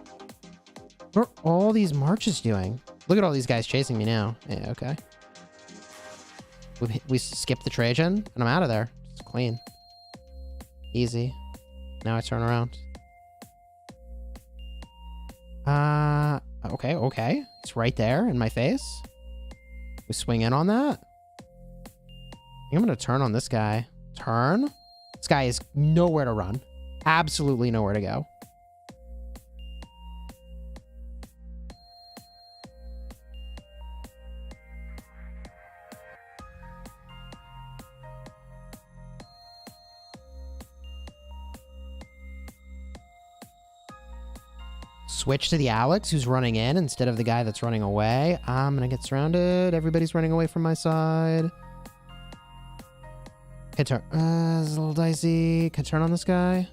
are all these marches doing? Look at all these guys chasing me now. Yeah, okay. We skip the Trajan, and I'm out of there. It's clean. Easy. Now I turn around. Okay. It's right there in my face. We swing in on that. I think I'm going to turn on this guy. Turn. This guy is nowhere to run. Absolutely nowhere to go. Switch to the Alex who's running in instead of the guy that's running away. I'm gonna get surrounded. Everybody's running away from my side. Can turn. This is a little dicey. Can turn on this guy.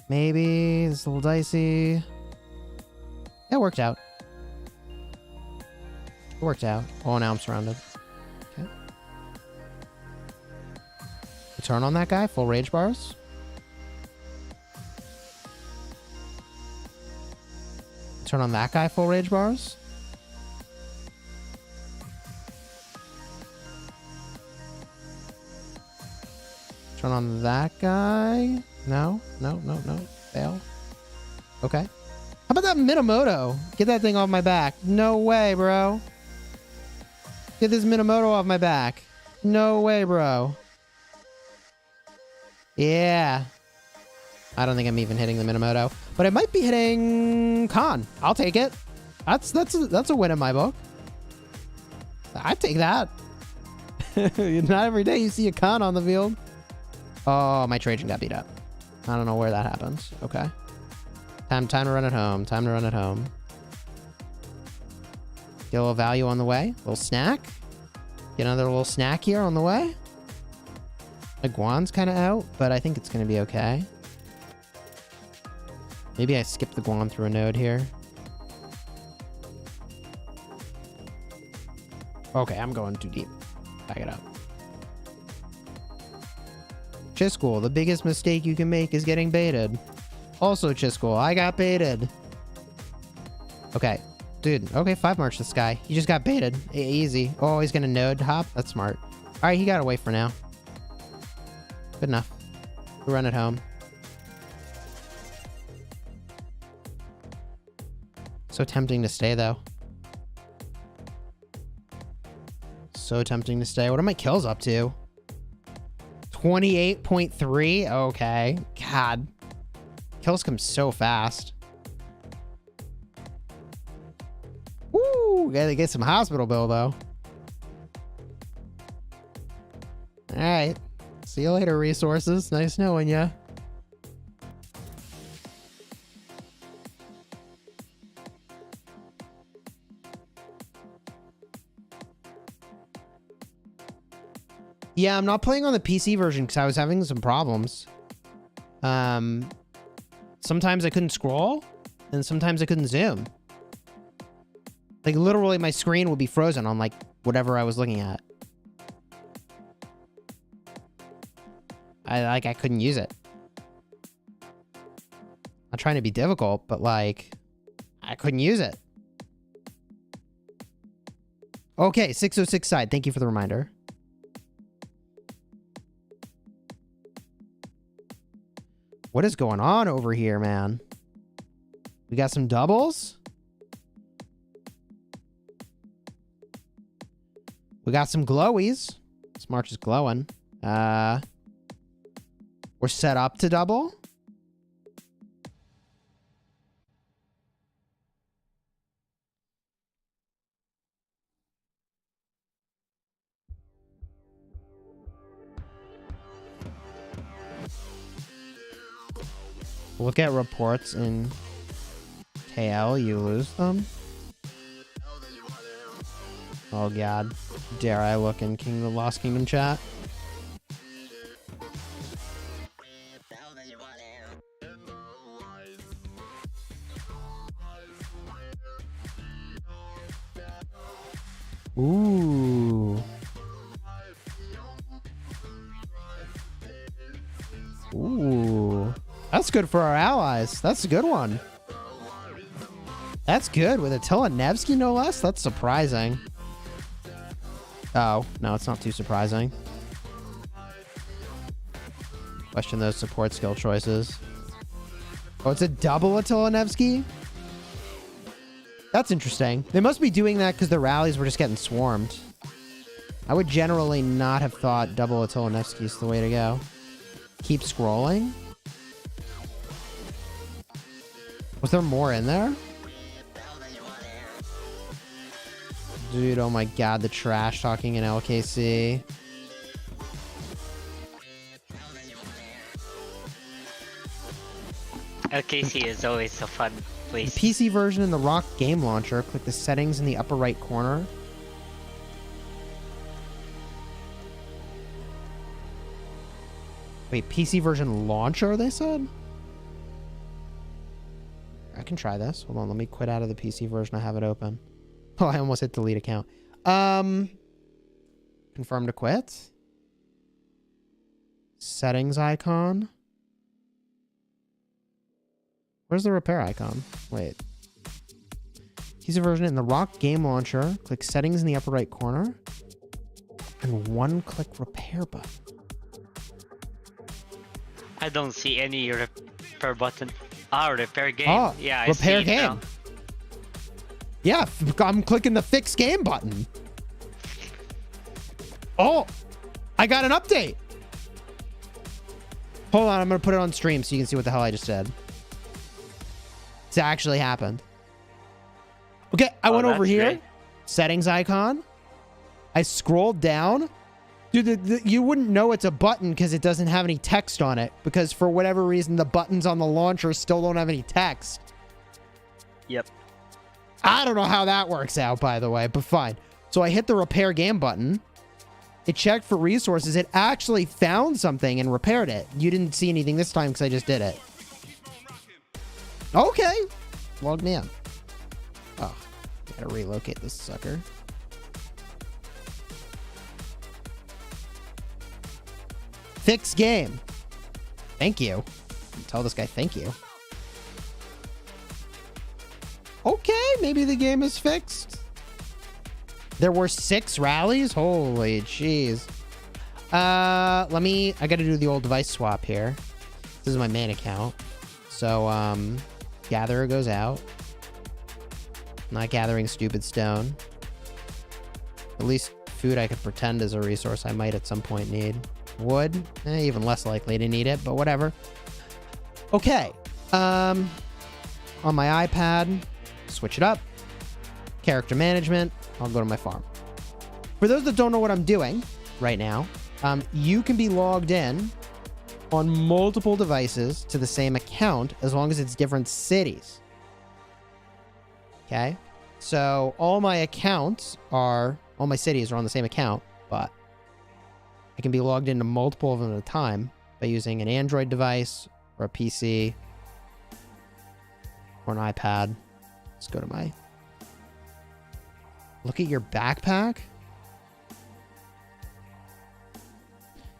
Maybe. This is a little dicey. That worked out. It worked out. Oh, now I'm surrounded. Okay. Turn on that guy. Full rage bars. Turn on that guy, full rage bars. Turn on that guy. No. Fail. Okay. How about that Minamoto? Get that thing off my back. No way, bro. Get this Minamoto off my back. No way, bro. Yeah. I don't think I'm even hitting the Minamoto, but I might be hitting Khan. I'll take it. That's a win in my book. I'd take that. Not every day you see a Khan on the field. Oh, my Trajan got beat up. I don't know where that happens. Okay. Time to run it home. Time to run it home. Get a little value on the way. A little snack. Get another little snack here on the way. My Guan's kind of out, but I think it's going to be okay. Maybe I skip the Guan through a node here. Okay, I'm going too deep. Back it up. Chisgule, the biggest mistake you can make is getting baited. Also, Chisgule, I got baited. Okay. Dude, okay, 5 march this guy. He just got baited. Easy. Oh, he's gonna node hop? That's smart. Alright, he got away for now. Good enough. We'll run it home. So tempting to stay, though. So tempting to stay. What are my kills up to? 28.3? Okay. God. Kills come so fast. Woo! Gotta get some hospital bill, though. Alright. See you later, resources. Nice knowing ya. Yeah, I'm not playing on the PC version because I was having some problems. Sometimes I couldn't scroll, and sometimes I couldn't zoom. Like, literally, my screen would be frozen on, like, whatever I was looking at. I couldn't use it. I'm trying to be difficult, but, like, I couldn't use it. Okay, 606 side. Thank you for the reminder. What is going on over here, man? We got some doubles. We got some glowies. This march is glowing. We're set up to double. Look at reports in KL, you lose them. Oh god. Dare I look in the Lost Kingdom chat? Ooh. Ooh. That's good for our allies. That's a good one. That's good. With Attila Nevsky, no less? That's surprising. Oh, no, it's not too surprising. Question those support skill choices. Oh, it's a double Attila Nevsky? That's interesting. They must be doing that because the rallies were just getting swarmed. I would generally not have thought double Attila Nevsky is the way to go. Keep scrolling? Was there more in there? Dude, oh my god, the trash talking in LKC. LKC is always a fun place. The PC version in the Rock game launcher. Click the settings in the upper right corner. Wait, PC version launcher, they said? I can try this. Hold on, let me quit out of the PC version. I have it open. Oh, I almost hit delete account. Confirm to quit. Settings icon. Where's the repair icon? Wait. PC version in the Rock game launcher. Click settings in the upper right corner. And one-click repair button. I don't see any repair button. Ah, repair game. Oh, yeah, I repair see it now. game. Yeah, I'm clicking the fix game button. Oh, I got an update. Hold on, I'm going to put it on stream so you can see what the hell I just said. It's actually happened. Okay, I went over here. Great. Settings icon. I scrolled down. Dude, you wouldn't know it's a button because it doesn't have any text on it. Because for whatever reason, the buttons on the launcher still don't have any text. Yep. I don't know how that works out, by the way, but fine. So I hit the repair game button. It checked for resources. It actually found something and repaired it. You didn't see anything this time because I just did it. Okay. Log me in. Oh, gotta relocate this sucker. Fix game. Thank you. Tell this guy thank you. Okay, maybe the game is fixed. There were 6 rallies? Holy jeez. I gotta do the old device swap here. This is my main account. So, Gatherer goes out. Not gathering stupid stone. At least food I could pretend is a resource I might at some point need. Wood, even less likely to need it, but whatever. Okay. On my iPad, switch it up. Character management. I'll go to my farm. For those that don't know what I'm doing right now, you can be logged in on multiple devices to the same account as long as it's different cities. Okay? So all my cities are on the same account, but I can be logged into multiple of them at a time by using an Android device or a PC or an iPad. Let's go to my... Look at your backpack.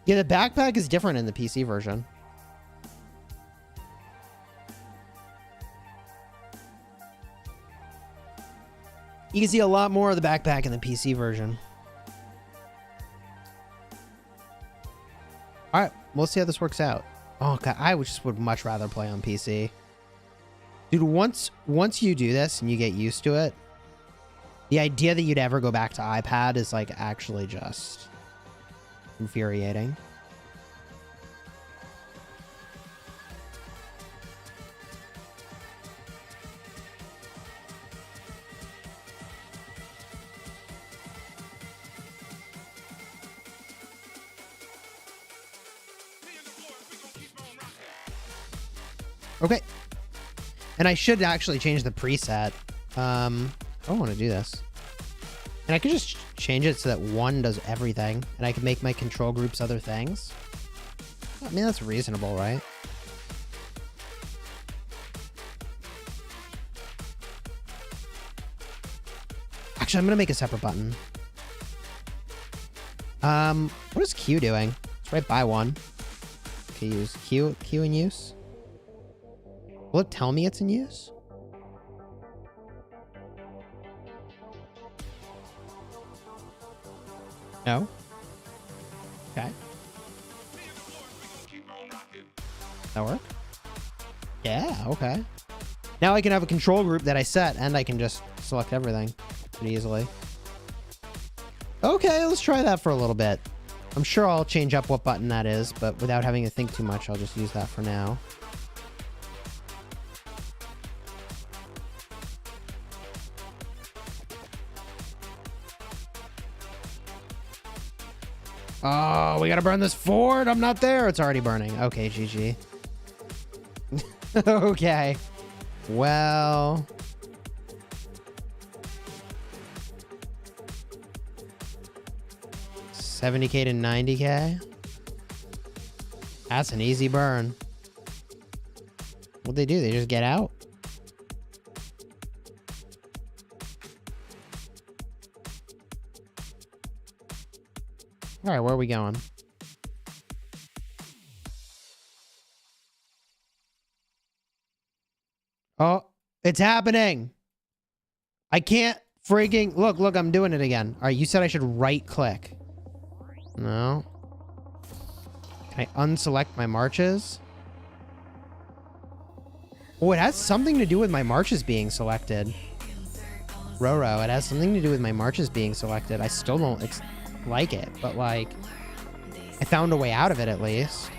Yeah, the backpack is different in the PC version. You can see a lot more of the backpack in the PC version. All right, we'll see how this works out. Oh, God, I would much rather play on PC. Dude, once you do this and you get used to it, the idea that you'd ever go back to iPad is like actually just infuriating. Okay. And I should actually change the preset. I don't want to do this. And I could just change it so that one does everything. And I can make my control groups other things. I mean, that's reasonable, right? Actually, I'm going to make a separate button. What is Q doing? It's right by one. Okay, use Q in use. Will it tell me it's in use? No? Okay. That work? Yeah, okay. Now I can have a control group that I set, and I can just select everything pretty easily. Okay, let's try that for a little bit. I'm sure I'll change up what button that is, but without having to think too much, I'll just use that for now. Oh, we gotta burn this fort. I'm not there. It's already burning. Okay, GG. Okay. Well. $70K to $90K. That's an easy burn. What'd they do? They just get out? All right, where are we going? Oh, it's happening. I can't freaking... Look, I'm doing it again. All right, you said I should right click. No. Can I unselect my marches? Oh, it has something to do with my marches being selected. Roro, it has something to do with my marches being selected. I still don't like it, but like, I found a way out of it at least.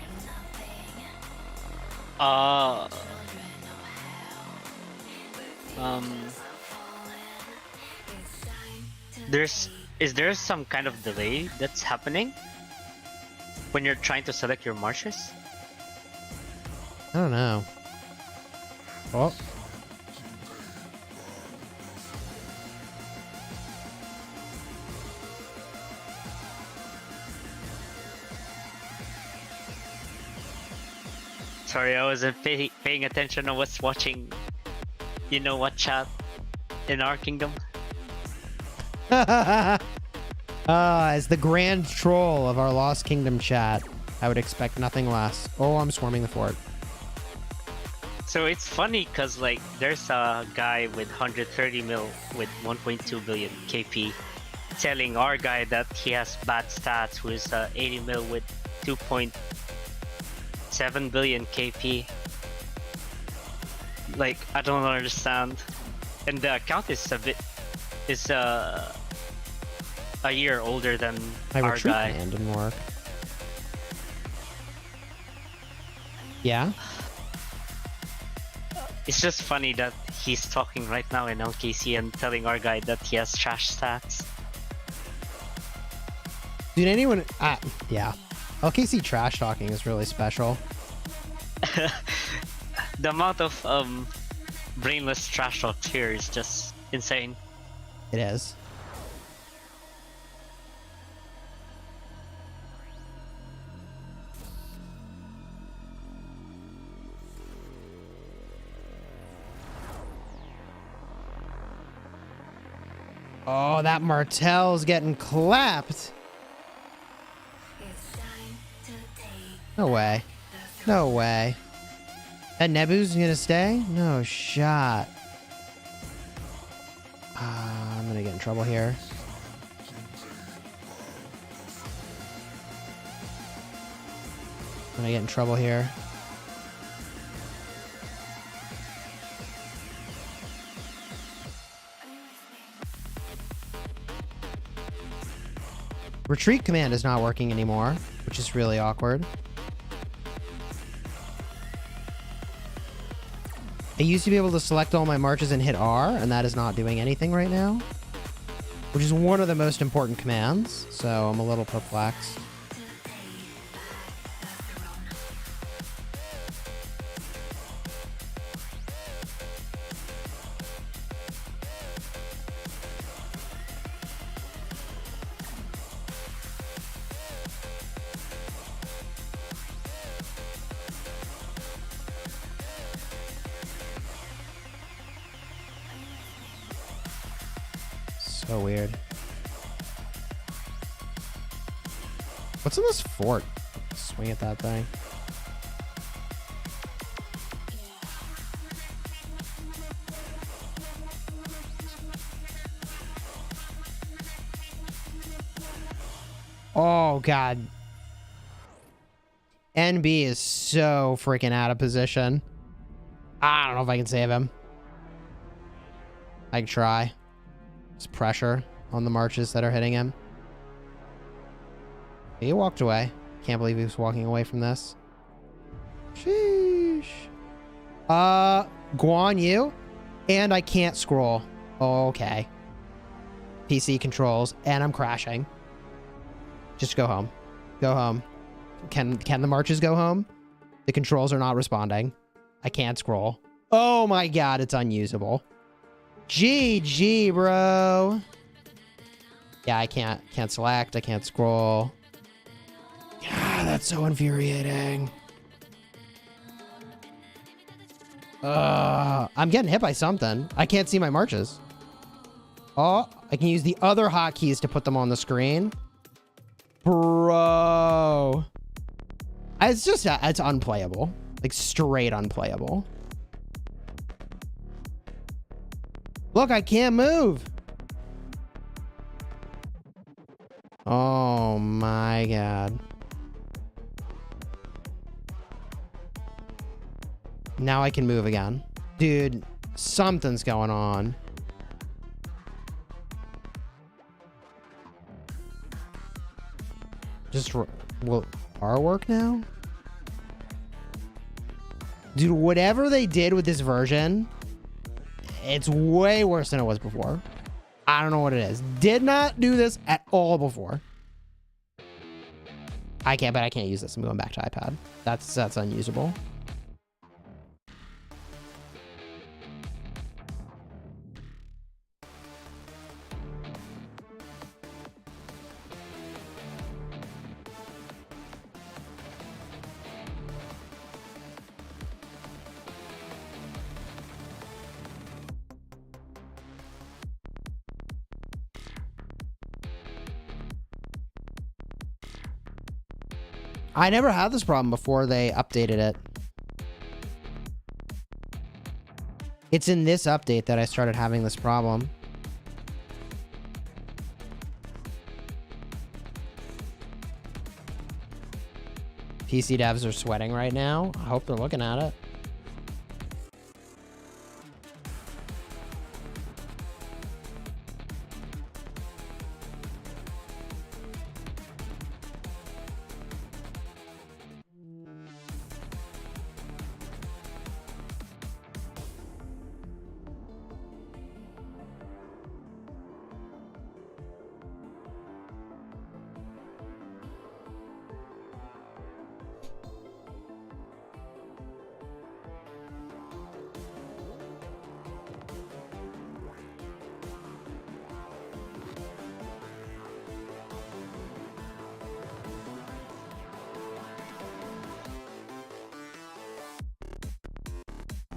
Is there some kind of delay that's happening when you're trying to select your marches? I don't know. Oh. Sorry, I wasn't paying attention. I was watching, you know what, chat in our kingdom. As the grand troll of our Lost Kingdom chat, I would expect nothing less. Oh, I'm swarming the fort. So it's funny because like there's a guy with 130 mil with 1.2 billion KP telling our guy that he has bad stats who is 80 mil with 2.7 billion KP. Like, I don't understand. And the account is a year older than My our retreat guy. command didn't work. Yeah? It's just funny that he's talking right now in LKC and telling our guy that he has trash stats. Dude, anyone... yeah. LKC trash talking is really special. The amount of brainless trash talk here is just insane. It is. Oh, that Martel's getting clapped. No way. No way. That Nebu's gonna stay? No shot. I'm gonna get in trouble here. I'm gonna get in trouble here. Retreat command is not working anymore, which is really awkward. I used to be able to select all my marches and hit R, and that is not doing anything right now, which is one of the most important commands, so I'm a little perplexed. So weird. What's in this fort? Swing at that thing. Oh, God. NB is so freaking out of position. I don't know if I can save him. I can try. Just pressure on the marches that are hitting him. He walked away. Can't believe he was walking away from this. Sheesh. Guan Yu? And I can't scroll. Okay. PC controls. And I'm crashing. Just go home. Go home. Can the marches go home? The controls are not responding. I can't scroll. Oh my God, it's unusable. GG, bro. Yeah, I can't select. I can't scroll. Yeah, that's so infuriating. I'm getting hit by something. I can't see my marches. Oh, I can use the other hotkeys to put them on the screen. Bro. It's just, it's unplayable. Like, straight unplayable. Look, I can't move. Oh my God. Now I can move again. Dude, something's going on. Just will our work now? Dude, whatever they did with this version, it's way worse than it was before. I don't know what it is. Did not do this at all before. I can't use this. I'm going back to iPad. That's unusable. I never had this problem before they updated it. It's in this update that I started having this problem. PC devs are sweating right now. I hope they're looking at it.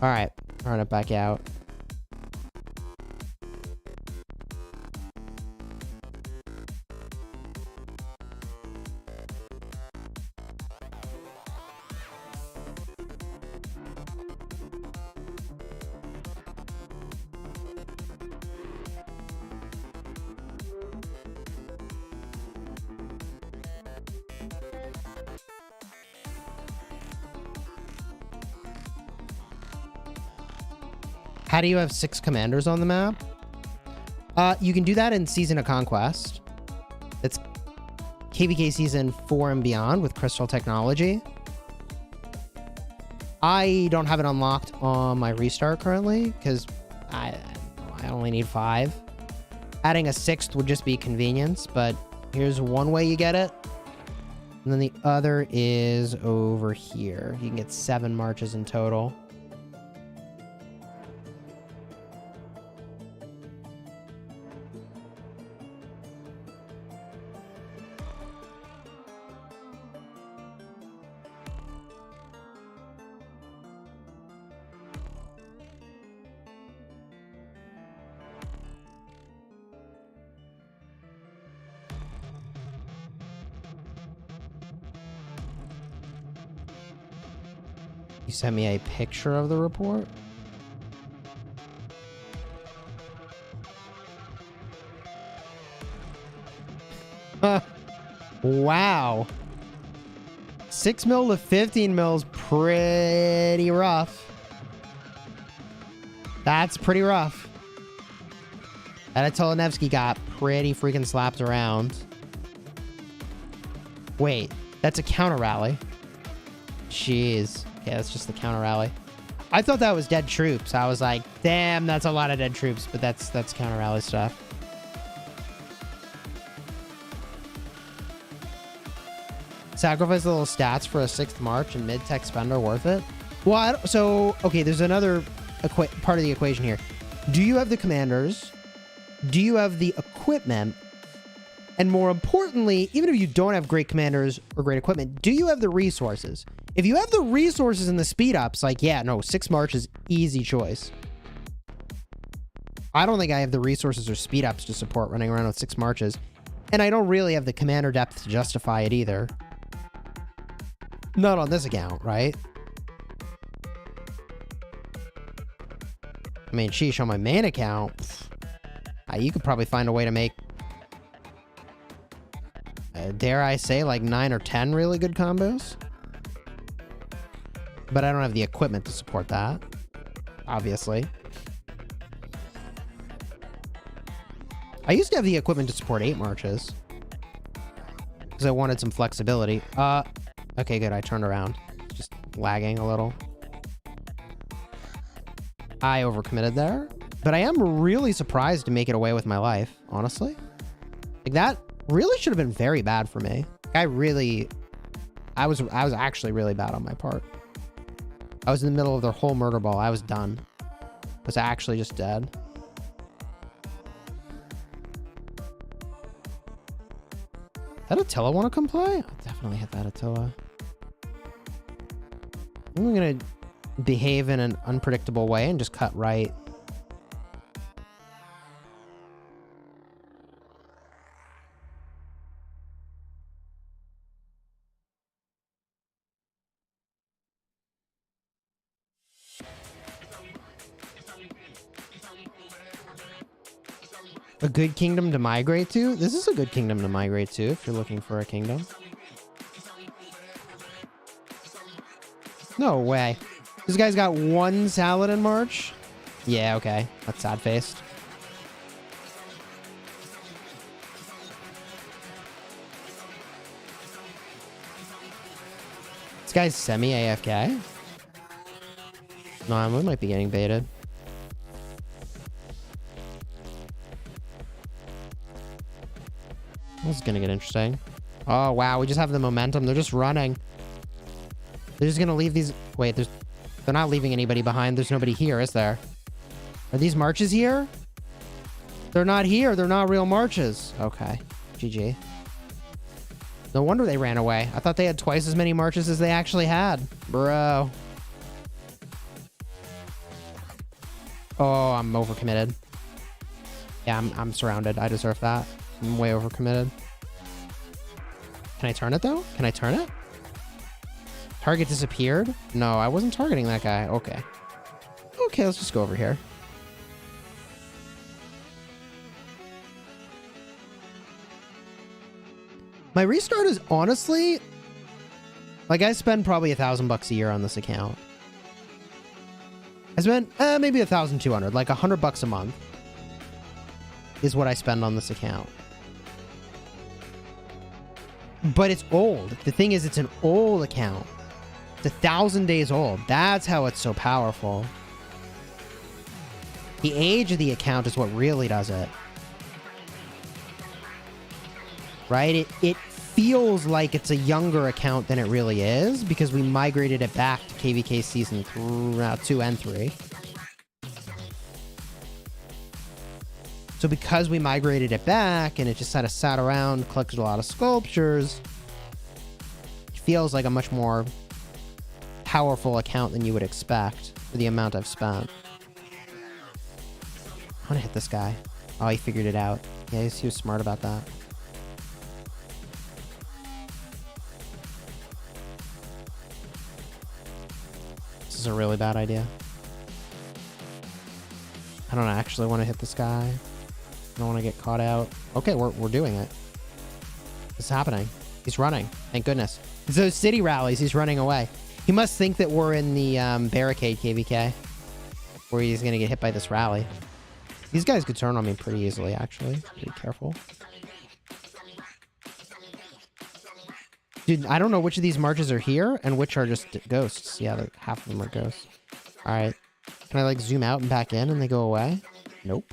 All right, run it back out. How do you have 6 commanders on the map? You can do that in Season of Conquest. It's KvK Season 4 and beyond with Crystal Technology. I don't have it unlocked on my restart currently because I only need 5. Adding a 6th would just be convenience, but here's one way you get it. And then the other is over here. You can get 7 marches in total. You sent me a picture of the report? Wow. 6 mil to 15 mil is pretty rough. That's pretty rough. Anatoly got pretty freaking slapped around. Wait, that's a counter rally. Jeez. Yeah, that's just the counter rally. I thought that was dead troops. I was like, damn, that's a lot of dead troops, but that's counter rally stuff. Sacrifice a little stats for a 6th march and mid-tech spender worth it? Well, so, okay, there's another part of the equation here. Do you have the commanders? Do you have the equipment? And more importantly, even if you don't have great commanders or great equipment, do you have the resources? If you have the resources and the speed ups, like, yeah, no, 6 march is easy choice. I don't think I have the resources or speed ups to support running around with 6 marches. And I don't really have the commander depth to justify it either. Not on this account, right? I mean, sheesh, on my main account, you could probably find a way to make, dare I say, like 9 or 10 really good combos. But I don't have the equipment to support that. obviously. I used to have the equipment to support 8 marches. Because I wanted some flexibility. Okay, good. I turned around. Just lagging a little. I overcommitted there. But I am really surprised to make it away with my life, honestly. Like, that really should have been very bad for me. I was actually really bad on my part. I was in the middle of their whole murder ball. I was done. I was actually just dead. That Attila want to come play? I'll definitely hit that Attila. I'm going to behave in an unpredictable way and just cut right. A good kingdom to migrate to? This is a good kingdom to migrate to if you're looking for a kingdom. No way. This guy's got 1 Saladin march? Yeah, okay. That's sad-faced. This guy's semi-AFK? No, we might be getting baited. This is gonna get interesting. Oh, wow. We just have the momentum. They're just running. They're just gonna leave these... Wait, they're not leaving anybody behind. There's nobody here, is there? Are these marches here? They're not here. They're not real marches. Okay. GG. No wonder they ran away. I thought they had twice as many marches as they actually had. Bro. Oh, I'm overcommitted. Yeah, I'm surrounded. I deserve that. I'm way overcommitted. Can I turn it, though? Can I turn it? Target disappeared? No, I wasn't targeting that guy. Okay. Okay, let's just go over here. My restart is honestly... Like, I spend probably $1,000 a year on this account. I spent maybe 1,200, like $100 a month is what I spend on this account. But it's old. The thing is, it's an old account. It's 1,000 days old. That's how it's so powerful. The age of the account is what really does it. Right? It feels like it's a younger account than it really is because we migrated it back to KvK Season 2 and 3. So because we migrated it back and it just kind of sat around, collected a lot of sculptures, it feels like a much more powerful account than you would expect for the amount I've spent. I want to hit this guy. Oh, he figured it out. Yeah, he was smart about that. This is a really bad idea. I don't actually want to hit this guy. I don't want to get caught out. Okay, we're doing it. It's happening. He's running. Thank goodness. It's those city rallies. He's running away. He must think that we're in the barricade KvK, where he's going to get hit by this rally. These guys could turn on me pretty easily, actually. Be careful. Dude, I don't know which of these marches are here and which are just ghosts. Yeah, half of them are ghosts. All right. Can I, like, zoom out and back in and they go away? Nope.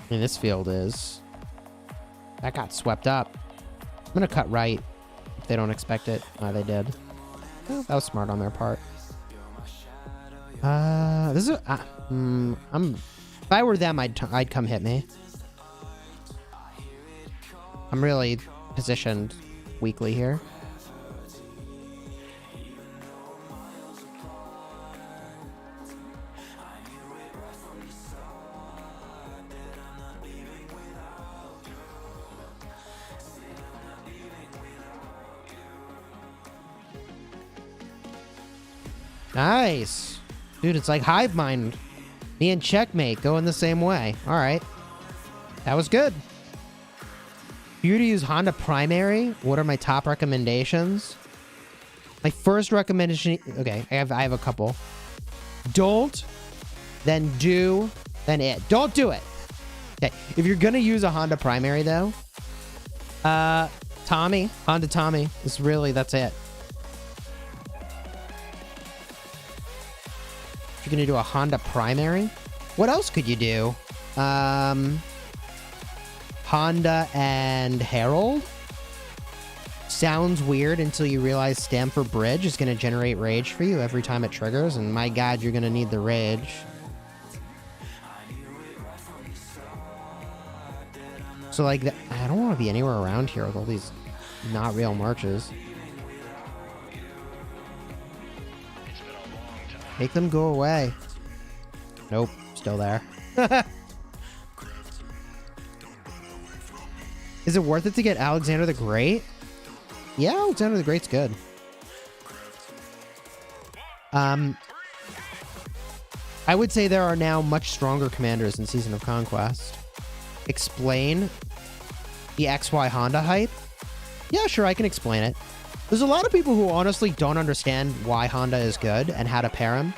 I mean, this field is... That got swept up. I'm going to cut right if they don't expect it. Oh, they did. Well, that was smart on their part. This is... if I were them, I'd come hit me. I'm really positioned weakly here. Nice. Dude, it's like hive mind. Me and Checkmate going the same way. All right. That was good. If you were to use Honda Primary, what are my top recommendations? My first recommendation... Okay, I have a couple. Don't, then do, then it. Don't do it. Okay, if you're going to use a Honda Primary, though, Tommy, Honda Tommy, is really, that's it. If you're going to do a Honda Primary, what else could you do? Honda and Herald? Sounds weird until you realize Stamford Bridge is going to generate rage for you every time it triggers, and my god, you're going to need the rage. So, like, I don't want to be anywhere around here with all these not real marches. Make them go away. Nope, still there. Is it worth it to get Alexander the Great? Yeah, Alexander the Great's good. I would say there are now much stronger commanders in Season of Conquest. Explain the XY Honda hype? Yeah, sure, I can explain it. There's a lot of people who honestly don't understand why Honda is good and how to pair him.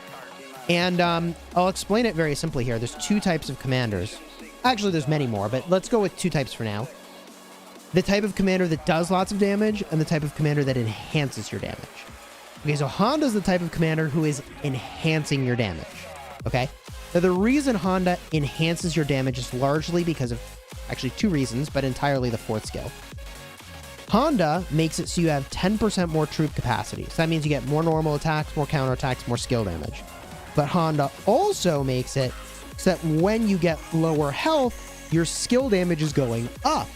And I'll explain it very simply here. There's two types of commanders. Actually, there's many more, but let's go with two types for now. The type of commander that does lots of damage, and the type of commander that enhances your damage. Okay, so Honda's the type of commander who is enhancing your damage. Okay? Now, the reason Honda enhances your damage is largely because of, actually two reasons, but entirely the fourth skill. Honda makes it so you have 10% more troop capacity. So that means you get more normal attacks, more counterattacks, more skill damage. But Honda also makes it so that when you get lower health, your skill damage is going up.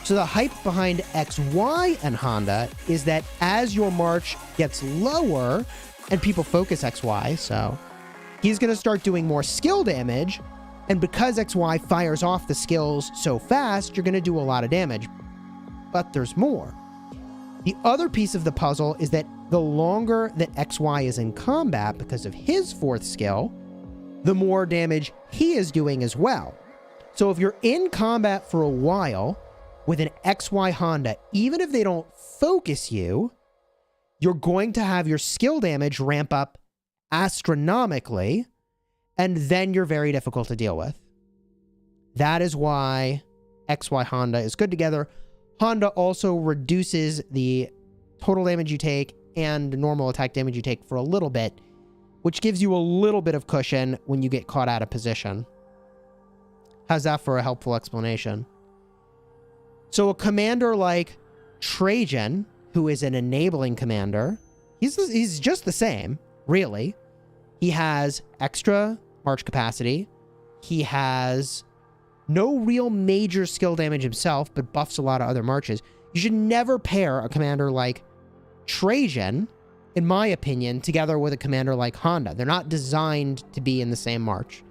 So the hype behind XY and Honda is that as your march gets lower, and people focus XY, so he's going to start doing more skill damage, and because XY fires off the skills so fast, you're going to do a lot of damage. But there's more. The other piece of the puzzle is that the longer that XY is in combat because of his fourth skill, the more damage he is doing as well. So if you're in combat for a while with an XY Honda, even if they don't focus you, you're going to have your skill damage ramp up astronomically, and then you're very difficult to deal with. That is why XY Honda is good together. Honda also reduces the total damage you take and normal attack damage you take for a little bit, which gives you a little bit of cushion when you get caught out of position. How's that for a helpful explanation? So a commander like Trajan, who is an enabling commander, he's just the same, really. He has extra march capacity. He has no real major skill damage himself, but buffs a lot of other marches. You should never pair a commander like Trajan, in my opinion, together with a commander like Honda. They're not designed to be in the same march.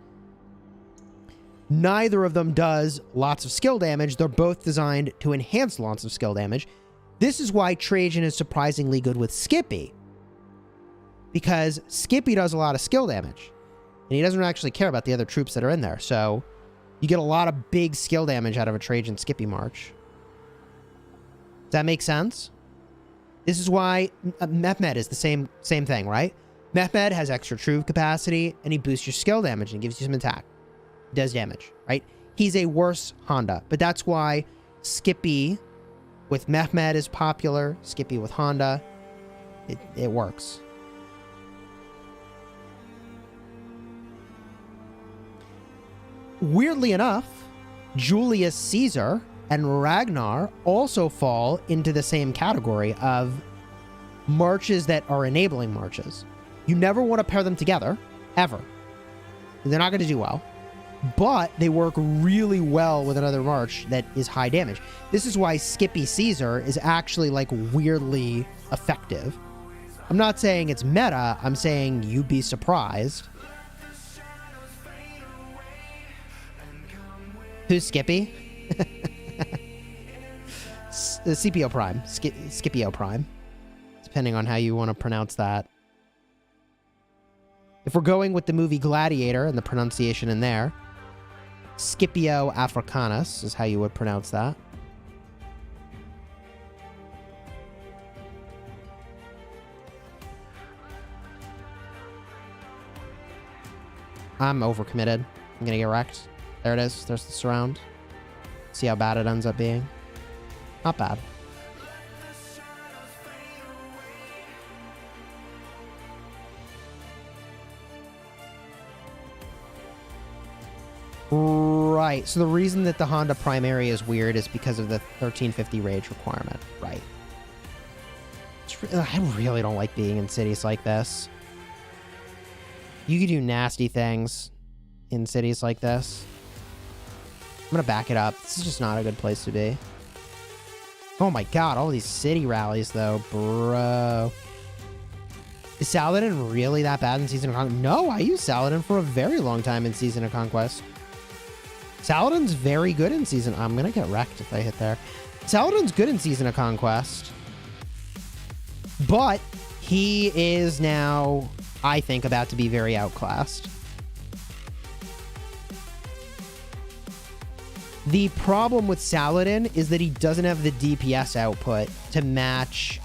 Neither of them does lots of skill damage. They're both designed to enhance lots of skill damage. This is why Trajan is surprisingly good with Skippy, because Skippy does a lot of skill damage, and he doesn't actually care about the other troops that are in there. So you get a lot of big skill damage out of a Trajan Skippy march. Does that make sense? This is why Mehmed is the same thing, right? Mehmed has extra troop capacity, and he boosts your skill damage and gives you some attack. Does damage, right? He's a worse Honda, but that's why Skippy with Mehmed is popular. Skippy with Honda, it works. Weirdly enough, Julius Caesar and Ragnar also fall into the same category of marches that are enabling marches. You never want to pair them together, ever. They're not going to do well. But they work really well with another march that is high damage. This is why Skippy Caesar is actually, like, weirdly effective. I'm not saying it's meta, I'm saying you'd be surprised. Who's Skippy? Scipio Prime. Scipio Prime. Depending on how you want to pronounce that. If we're going with the movie Gladiator and the pronunciation in there, Scipio Africanus is how you would pronounce that. I'm overcommitted. I'm gonna get wrecked. There it is. There's the surround. See how bad it ends up being. Not bad. Right. So the reason that the Honda primary is weird is because of the 1350 rage requirement. Right. I really don't like being in cities like this. You can do nasty things in cities like this. I'm gonna back it up. This is just not a good place to be. Oh my god, all these city rallies though, bro. Is Saladin really that bad in Season of Conquest? No, I used Saladin for a very long time in Season of Conquest. Saladin's very good in Season... I'm gonna get wrecked if I hit there. Saladin's good in Season of Conquest. But he is now, I think, about to be very outclassed. The problem with Saladin is that he doesn't have the DPS output to match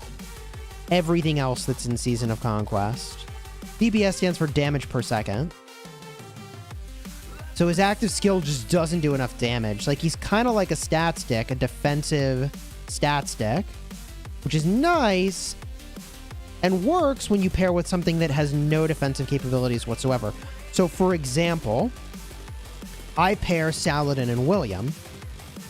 everything else that's in Season of Conquest. DPS stands for damage per second. So his active skill just doesn't do enough damage. Like, he's kind of like a stat stick, a defensive stat stick, which is nice and works when you pair with something that has no defensive capabilities whatsoever. So, for example, I pair Saladin and William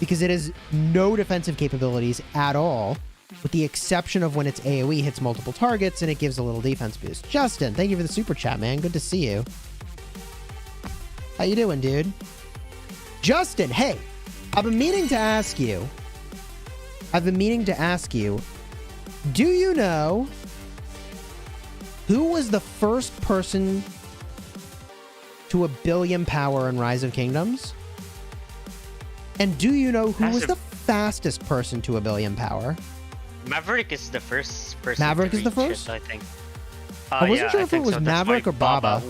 because it has no defensive capabilities at all, with the exception of when its AoE hits multiple targets and it gives a little defense boost. Justin, thank you for the super chat, man. Good to see you. How you doing, dude? Justin, hey, I've been meaning to ask you, do you know who was the first person to 1 billion power in Rise of Kingdoms? And do you know who was the fastest person to 1 billion power? Maverick is the first person. Maverick to is the reach first? it, I think. I wasn't sure if it was so. Maverick or Baba.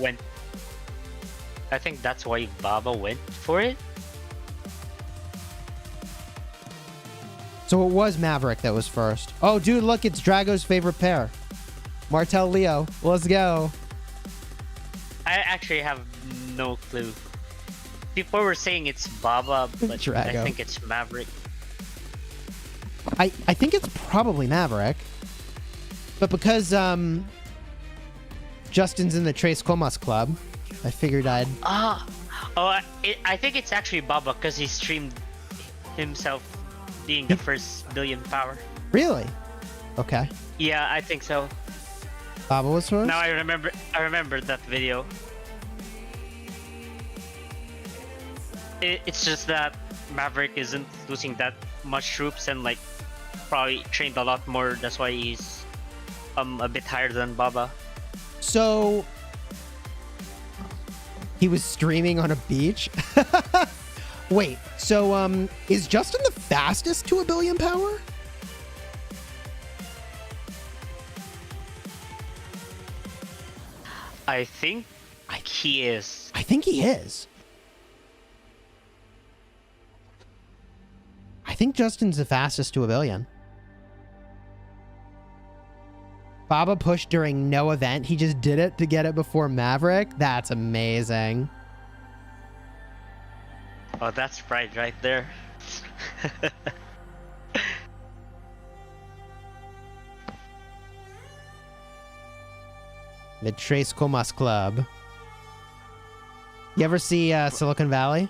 I think that's why Baba went for it. So it was Maverick that was first. Oh, dude, look, it's Drago's favorite pair. Martel Leo. Let's go. I actually have no clue. People were saying it's Baba, but Drago. I think it's Maverick. I think it's probably Maverick. But because Justin's in the Tres Comas Club, I figured I'd... I think it's actually Baba because he streamed himself being the first billion power. Really? Okay. Yeah, I think so. Baba was first? Now I remember that video. It's just that Maverick isn't losing that much troops and like probably trained a lot more. That's why he's a bit higher than Baba. So he was streaming on a beach? Wait, so is Justin the fastest to 1 billion power? I think he is. I think he is. I think Justin's the fastest to 1 billion. Baba pushed during no event. He just did it to get it before Maverick. That's amazing. Oh, that's pride right there. The Tres Comas Club. You ever see Silicon Valley?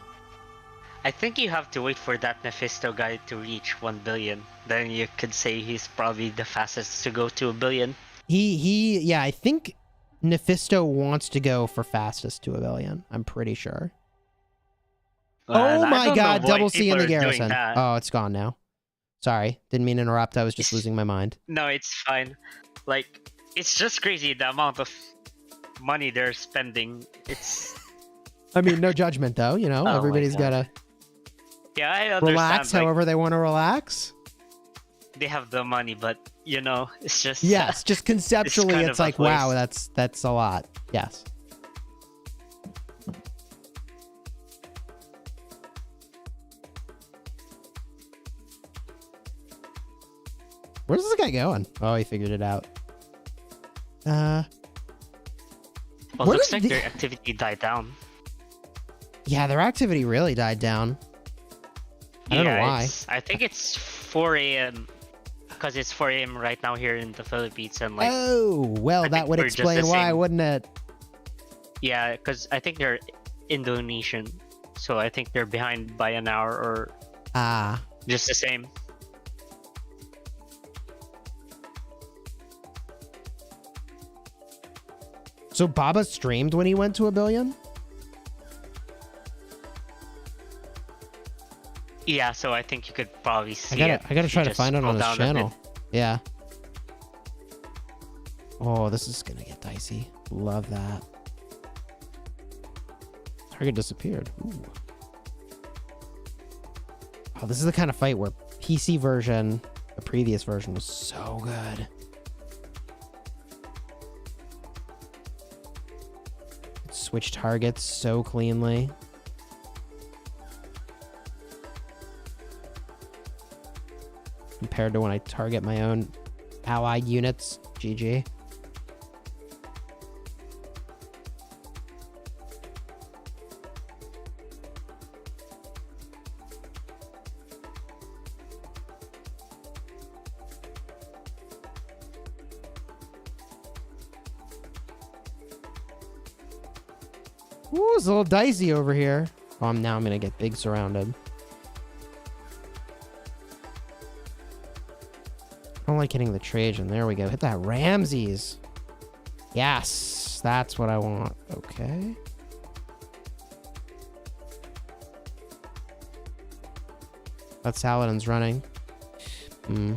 I think you have to wait for that Mephisto guy to reach 1 billion. Then you could say he's probably the fastest to go to 1 billion. Yeah, I think Mephisto wants to go for fastest to 1 billion. I'm pretty sure. Oh my god, double C in the garrison. Oh, it's gone now. Sorry, didn't mean to interrupt. I was just losing my mind. No, it's fine. Like, it's just crazy the amount of money they're spending. It's... I mean, no judgment though, you know, Oh everybody's gotta yeah, I understand, relax like, however they want to relax. They have the money, but you know, it's just Yes, just conceptually kind it's of a like, wow, waste. that's a lot. Yes. Where's this guy going? Oh, he figured it out. Well, What looks is like the- their activity died down. Yeah, their activity really died down. I don't know why. I think it's 4 a.m. because it's 4 a.m. right now here in the Philippines, and like Oh, well, I that think would we're just explain the why, same. wouldn't it? yeah, because I think they're Indonesian, so I think they're behind by an hour or Ah. just the same. So Baba streamed when he went to 1 billion? Yeah, so I think you could probably see I it. gotta if try you to just find it scroll on his down a channel. bit. Yeah. Oh, this is gonna get dicey. Love that. Target disappeared. Ooh. Oh, this is the kind of fight where PC version, the previous version, was so good. Switch targets so cleanly. Compared to when I target my own allied units. GG. Ooh, it's a little dicey over here. Oh, now I'm gonna get big surrounded. I don't like hitting the Trajan. There we go. Hit that Ramses. Yes, that's what I want. Okay. That Saladin's running. Hmm.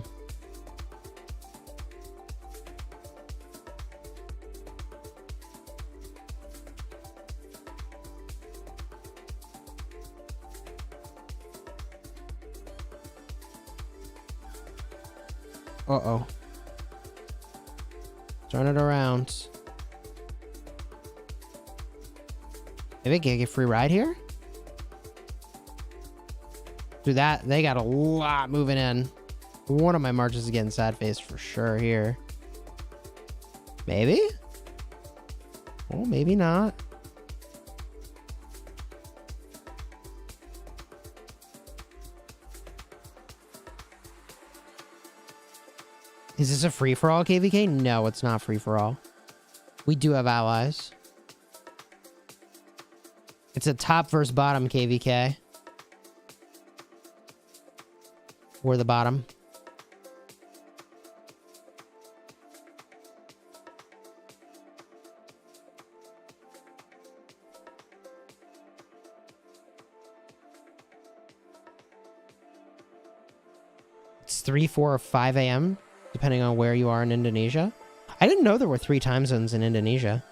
Uh-oh. Turn it around. Maybe I can get a free ride here? Do that. They got a lot moving in. One of my marches is getting sad face for sure here. Maybe? Oh, maybe not. Is this a free-for-all KvK? No, it's not free-for-all. We do have allies. It's a top versus bottom KvK. We're the bottom. It's 3, 4, or 5 a.m. depending on where you are in Indonesia. I didn't know there were 3 time zones in Indonesia.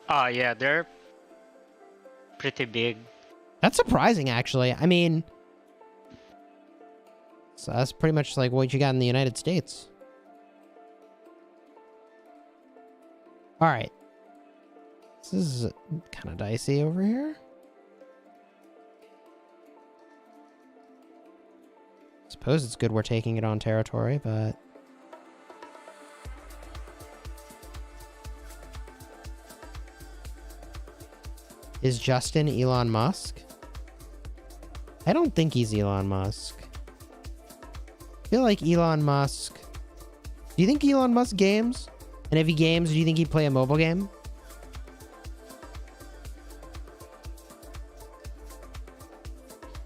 Yeah, they're pretty big. That's surprising, actually. I mean, so that's pretty much like what you got in the United States. All right. This is kind of dicey over here. Suppose it's good we're taking it on territory, but... Is Justin Elon Musk? I don't think he's Elon Musk. I feel like Elon Musk... Do you think Elon Musk games? And if he games, do you think he'd play a mobile game?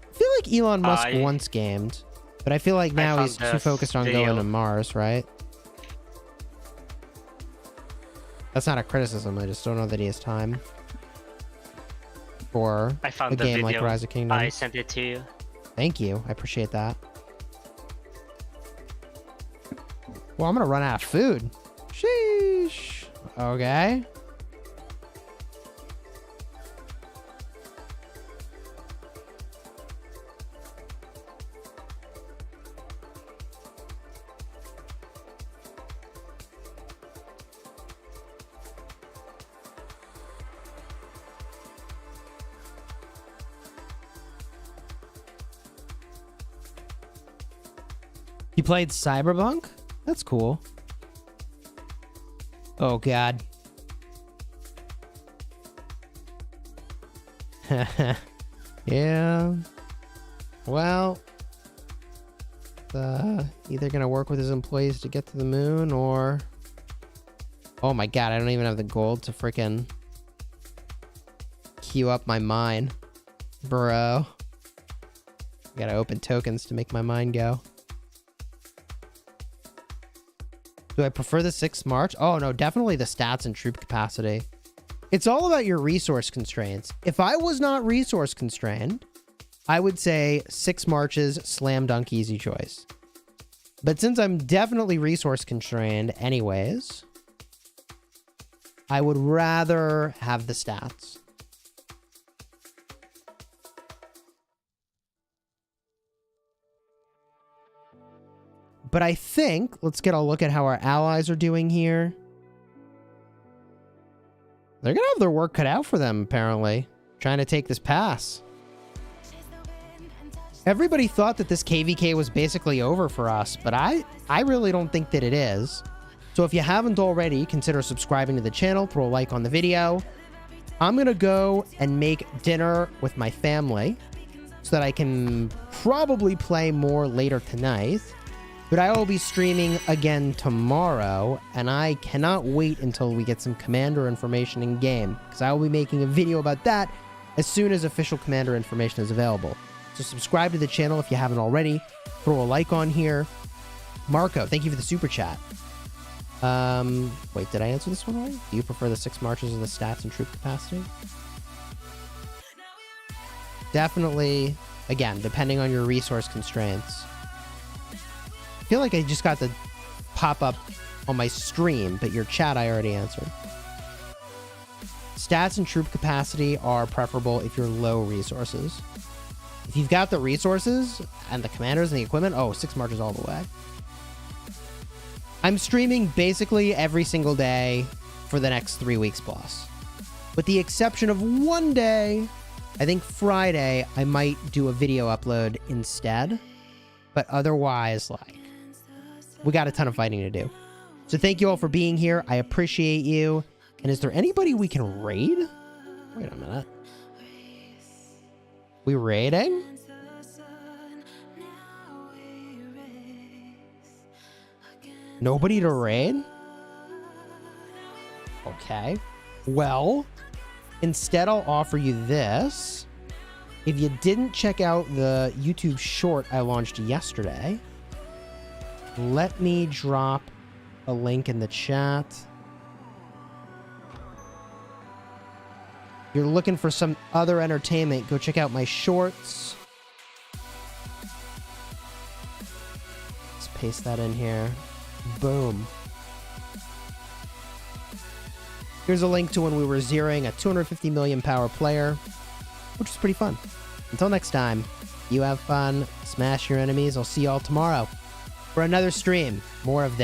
I feel like Elon Musk once gamed. But I feel like now he's too focused on going to Mars, right? That's not a criticism. I just don't know that he has time for a game like Rise of Kingdoms. I sent it to you. Thank you. I appreciate that. Well, I'm going to run out of food. Sheesh. Okay. You played Cyberpunk? That's cool. Oh, God. Yeah. Well, either gonna work with his employees to get to the moon or... Oh my God, I don't even have the gold to freaking queue up my mine. Bro. I gotta open tokens to make my mine go. Do I prefer the 6 March? Oh no, definitely the stats and troop capacity. It's all about your resource constraints. If I was not resource constrained, I would say 6 Marches, slam dunk, easy choice. But since I'm definitely resource constrained anyways, I would rather have the stats. But I think, let's get a look at how our allies are doing here. They're going to have their work cut out for them, apparently. Trying to take this pass. Everybody thought that this KvK was basically over for us, but I really don't think that it is. So if you haven't already, consider subscribing to the channel, throw a like on the video. I'm going to go and make dinner with my family so that I can probably play more later tonight. But I will be streaming again tomorrow, and I cannot wait until we get some commander information in game, because I will be making a video about that as soon as official commander information is available. So subscribe to the channel if you haven't already. Throw a like on here. Marco, thank you for the super chat. Wait, did I answer this one already? Do you prefer the 6 Marches or the stats and troop capacity? Definitely, again, depending on your resource constraints. I feel like I just got the pop-up on my stream, but your chat I already answered. Stats and troop capacity are preferable if you're low resources. If you've got the resources and the commanders and the equipment, oh, 6 Marches all the way. I'm streaming basically every single day for the next 3 weeks plus. With the exception of one day, I think Friday, I might do a video upload instead. But otherwise, like, we got a ton of fighting to do. So thank you all for being here. I appreciate you. And is there anybody we can raid? Wait a minute. We raiding? Nobody to raid? Okay. Well, instead I'll offer you this. If you didn't check out the YouTube short I launched yesterday, let me drop a link in the chat. You're looking for some other entertainment, go check out my shorts. Let's paste that in here. Boom. Here's a link to when we were zeroing a 250 million power player, which was pretty fun. Until next time, you have fun, smash your enemies. I'll see y'all tomorrow for another stream. More of this.